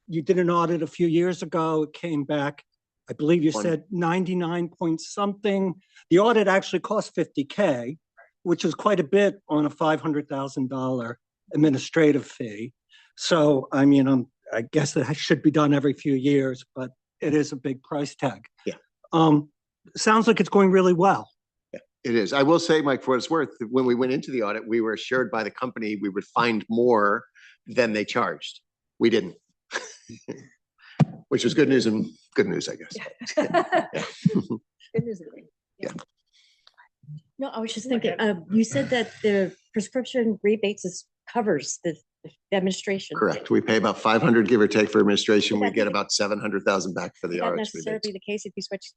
You did an audit a few years ago. It came back I believe you One- said 99 point something. The audit actually cost 50K, which is quite a bit on a $500,000 administrative fee. So, I mean, I guess that should be done every few years, but it is a big price tag. Yeah. Sounds like it's going really well. It is. I will say, Mike, for what it's worth, when we went into the audit, we were assured by the company we would find more than they charged. We didn't. Which was good news and good news, I guess. Good news. Yeah. No, I was just thinking, you said that the prescription rebates covers the administration. Correct. We pay about 500, give or take, for administration. Would We that get be- about 700,000 back for the Would that RX necessarily be rebates. the case if you switch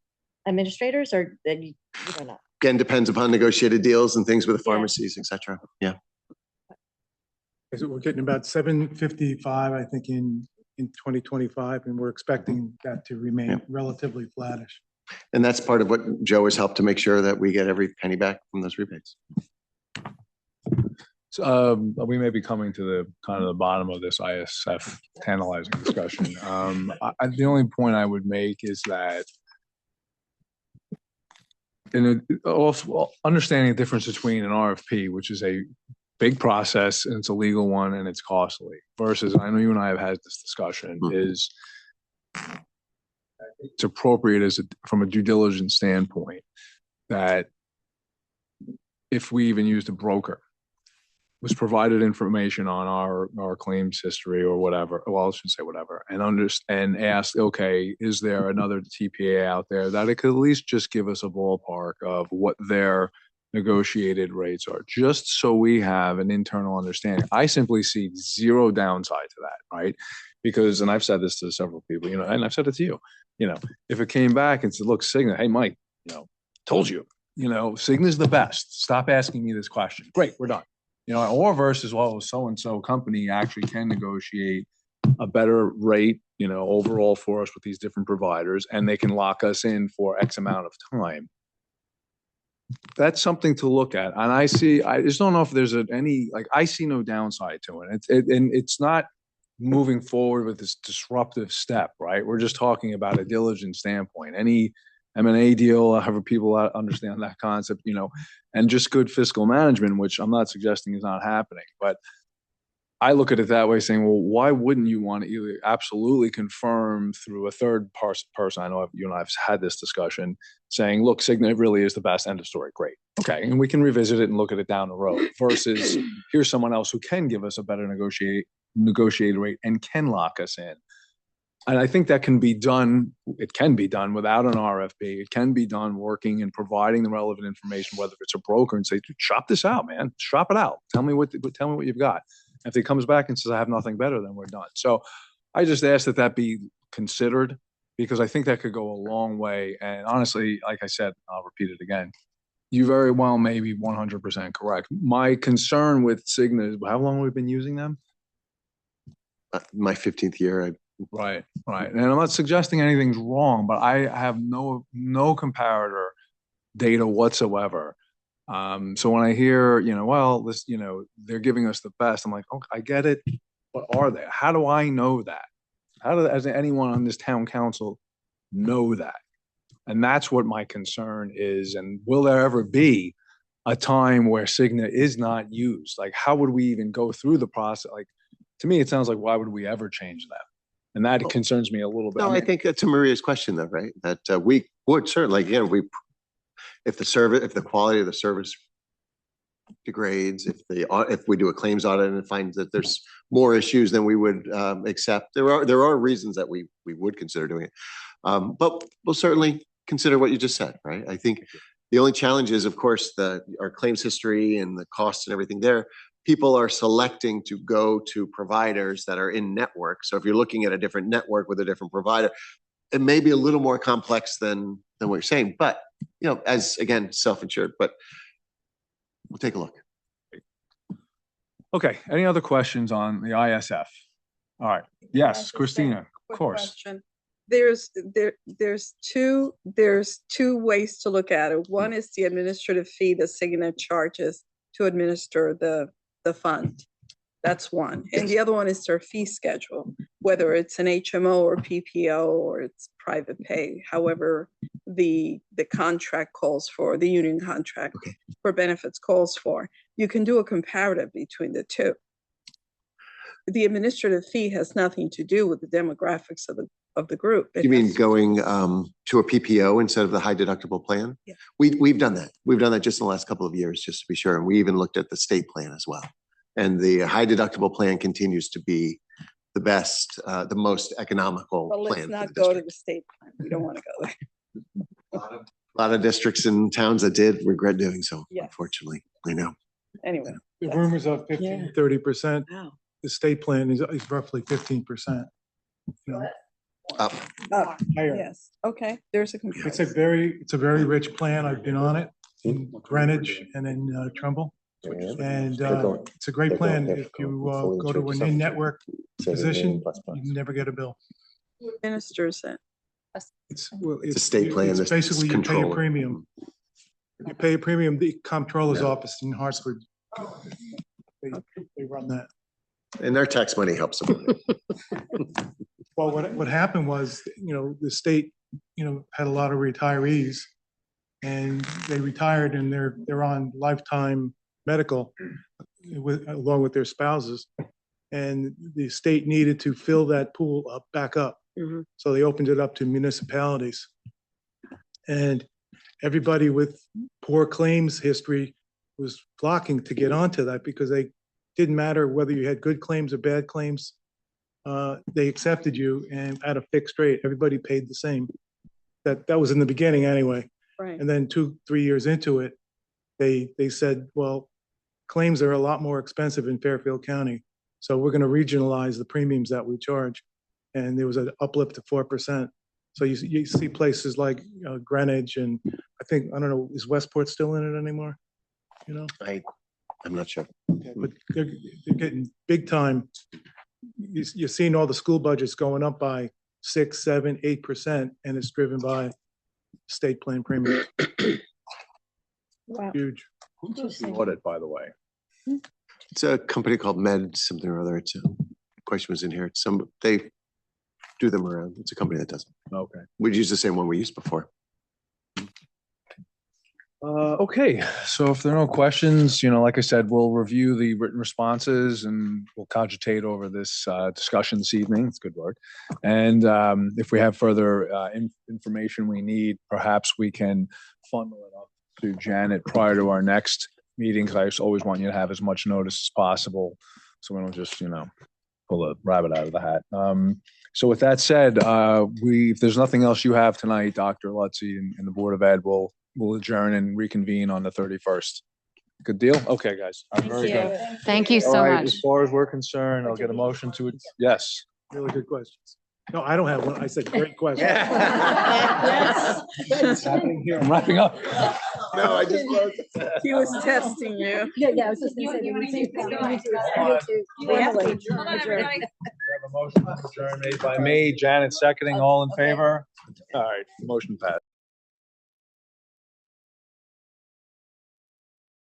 administrators, or then you don't know? Again, depends upon negotiated deals and things with the pharmacies, et cetera. Yeah. So we're getting about 755, I think, in 2025, and we're expecting that to remain relatively flattish. And that's part of what Joe has helped to make sure that we get every penny back from those rebates. So, we may be coming to the kind of the bottom of this ISF tantalizing discussion. The only point I would make is that also understanding the difference between an RFP, which is a big process and it's a legal one and it's costly, versus, I know you and I have had this discussion, is it's appropriate from a due diligence standpoint that if we even used a broker, was provided information on our claims history or whatever, well, I shouldn't say whatever, and asked, okay, is there another TPA out there that it could at least just give us a ballpark of what their negotiated rates are, just so we have an internal understanding. I simply see zero downside to that, right? Because, and I've said this to several people, and I've said it to you, if it came back and said, look, Cigna, hey, Mike, told you, Cigna's the best. Stop asking me this question. Great, we're done. Or versus, well, so-and-so company actually can negotiate a better rate, overall for us with these different providers, and they can lock us in for X amount of time. That's something to look at. And I just don't know if there's I see no downside to it. And it's not moving forward with this disruptive step, right? We're just talking about a diligent standpoint. Any M&A deal, however people understand that concept, and just good fiscal management, which I'm not suggesting is not happening. But I look at it that way, saying, well, why wouldn't you want to either absolutely confirm through a third person? I know you and I have had this discussion, saying, look, Cigna really is the best, end of story. Great. Okay. And we can revisit it and look at it down the road, versus here's someone else who can give us a better negotiated rate and can lock us in. And I think that can be done. It can be done without an RFP. It can be done working and providing the relevant information, whether it's a broker, and say, shop this out, man, shop it out. Tell me what you've got. If he comes back and says, I have nothing better, then we're done. So I just ask that be considered, because I think that could go a long way. And honestly, like I said, I'll repeat it again, you very well may be 100% correct. My concern with Cigna is, how long have we been using them? My 15th year. Right. And I'm not suggesting anything's wrong, but I have no comparator data whatsoever. So when I hear, they're giving us the best, I'm like, okay, I get it. But are they? How do I know that? How does anyone on this town council know that? And that's what my concern is. And will there ever be a time where Cigna is not used? Like, how would we even go through the process? Like, to me, it sounds like, why would we ever change that? And that concerns me a little bit. No, I think that's Maria's question, though, right? That we would certainly, if the quality of the service degrades, if we do a claims audit and find that there's more issues than we would accept, there are reasons that we would consider doing it. But we'll certainly consider what you just said, right? I think the only challenge is, of course, our claims history and the costs and everything there. People are selecting to go to providers that are in network. So if you're looking at a different network with a different provider, it may be a little more complex than what you're saying. But, as again, self-insured, but we'll take a look. Okay. Any other questions on the ISF? All right. Yes, Christina, of Quick course. question. There's two ways to look at it. One is the administrative fee that Cigna charges to administer the fund. That's one. And the other one is their fee schedule, whether it's an HMO or PPO or it's private pay, however the contract calls for, the union contract for benefits calls for. You can do a comparative between the two. The administrative fee has nothing to do with the demographics of the group. It You mean has- going to a PPO instead of the high deductible plan? Yeah. We've done that. We've done that just in the last couple of years, just to be sure. And we even looked at the state plan as well. And the high deductible plan continues to be the best, the most economical Well, let's plan. for not the go to district. the state plan. We don't want to go there. A lot of districts and towns that did regret doing so, Yes. unfortunately. I know. Anyway. The rumors of 15, 30%. Wow. The state plan is roughly 15%. You know, Up. higher. Yes, okay, there's a comparison. It's a very rich plan. I've been on it in Greenwich and in Trumble. And it's a great plan. If you go to an in-network physician, you never get a bill. Who administers it? It's a state plan. It's It's basically you pay a controlling. premium. You pay a premium, the comptroller's office in Hartford. They run that. And their tax money helps them. Well, what happened was, the state, had a lot of retirees and they retired and they're on lifetime medical along with their spouses. And the state needed to fill that pool back up. So they opened it up to municipalities. And everybody with poor claims history was flocking to get onto that because they didn't matter whether you had good claims or bad claims. They accepted you and at a fixed rate, everybody paid the same. That was in the beginning anyway. Right. And then 2-3 years into it, they said, well, claims are a lot more expensive in Fairfield County. So we're going to regionalize the premiums that we charge. And there was an uplift to 4%. So you see places like Greenwich and I don't know, is Westport still in it anymore? I'm not sure. Okay, but they're getting big time. You're seeing all the school budgets going up by 6, 7, 8%, and it's driven by state plan premiums. Wow. Huge. Who does the audit, by the way? It's a company called Med something or other. It's question was in here. They do them around. It's a company that does it. Okay. We'd use the same one we used before. Okay, so if there are no questions, like I said, we'll review the written responses and we'll cogitate over this discussion this evening. It's good work. And if we have further information we need, perhaps we can funnel it up to Janet prior to our next meeting, because I just always want you to have as much notice as possible, so we don't just, pull a rabbit out of the hat. So with that said, if there's nothing else you have tonight, Dr. Lutzy and the Board of Ed will adjourn and reconvene on the 31st. Good deal? Okay, guys. Very good. Thank you so All right, much. as far as we're concerned, I'll get a motion to it. Yes. Really good questions. No, I don't have one. I said great question. What's happening here? I'm wrapping up. No, I just wrote. He was testing you. Yeah, I was just gonna say. We have a motion to adjourn made by me, Janet seconding, all in favor? All right, motion passed.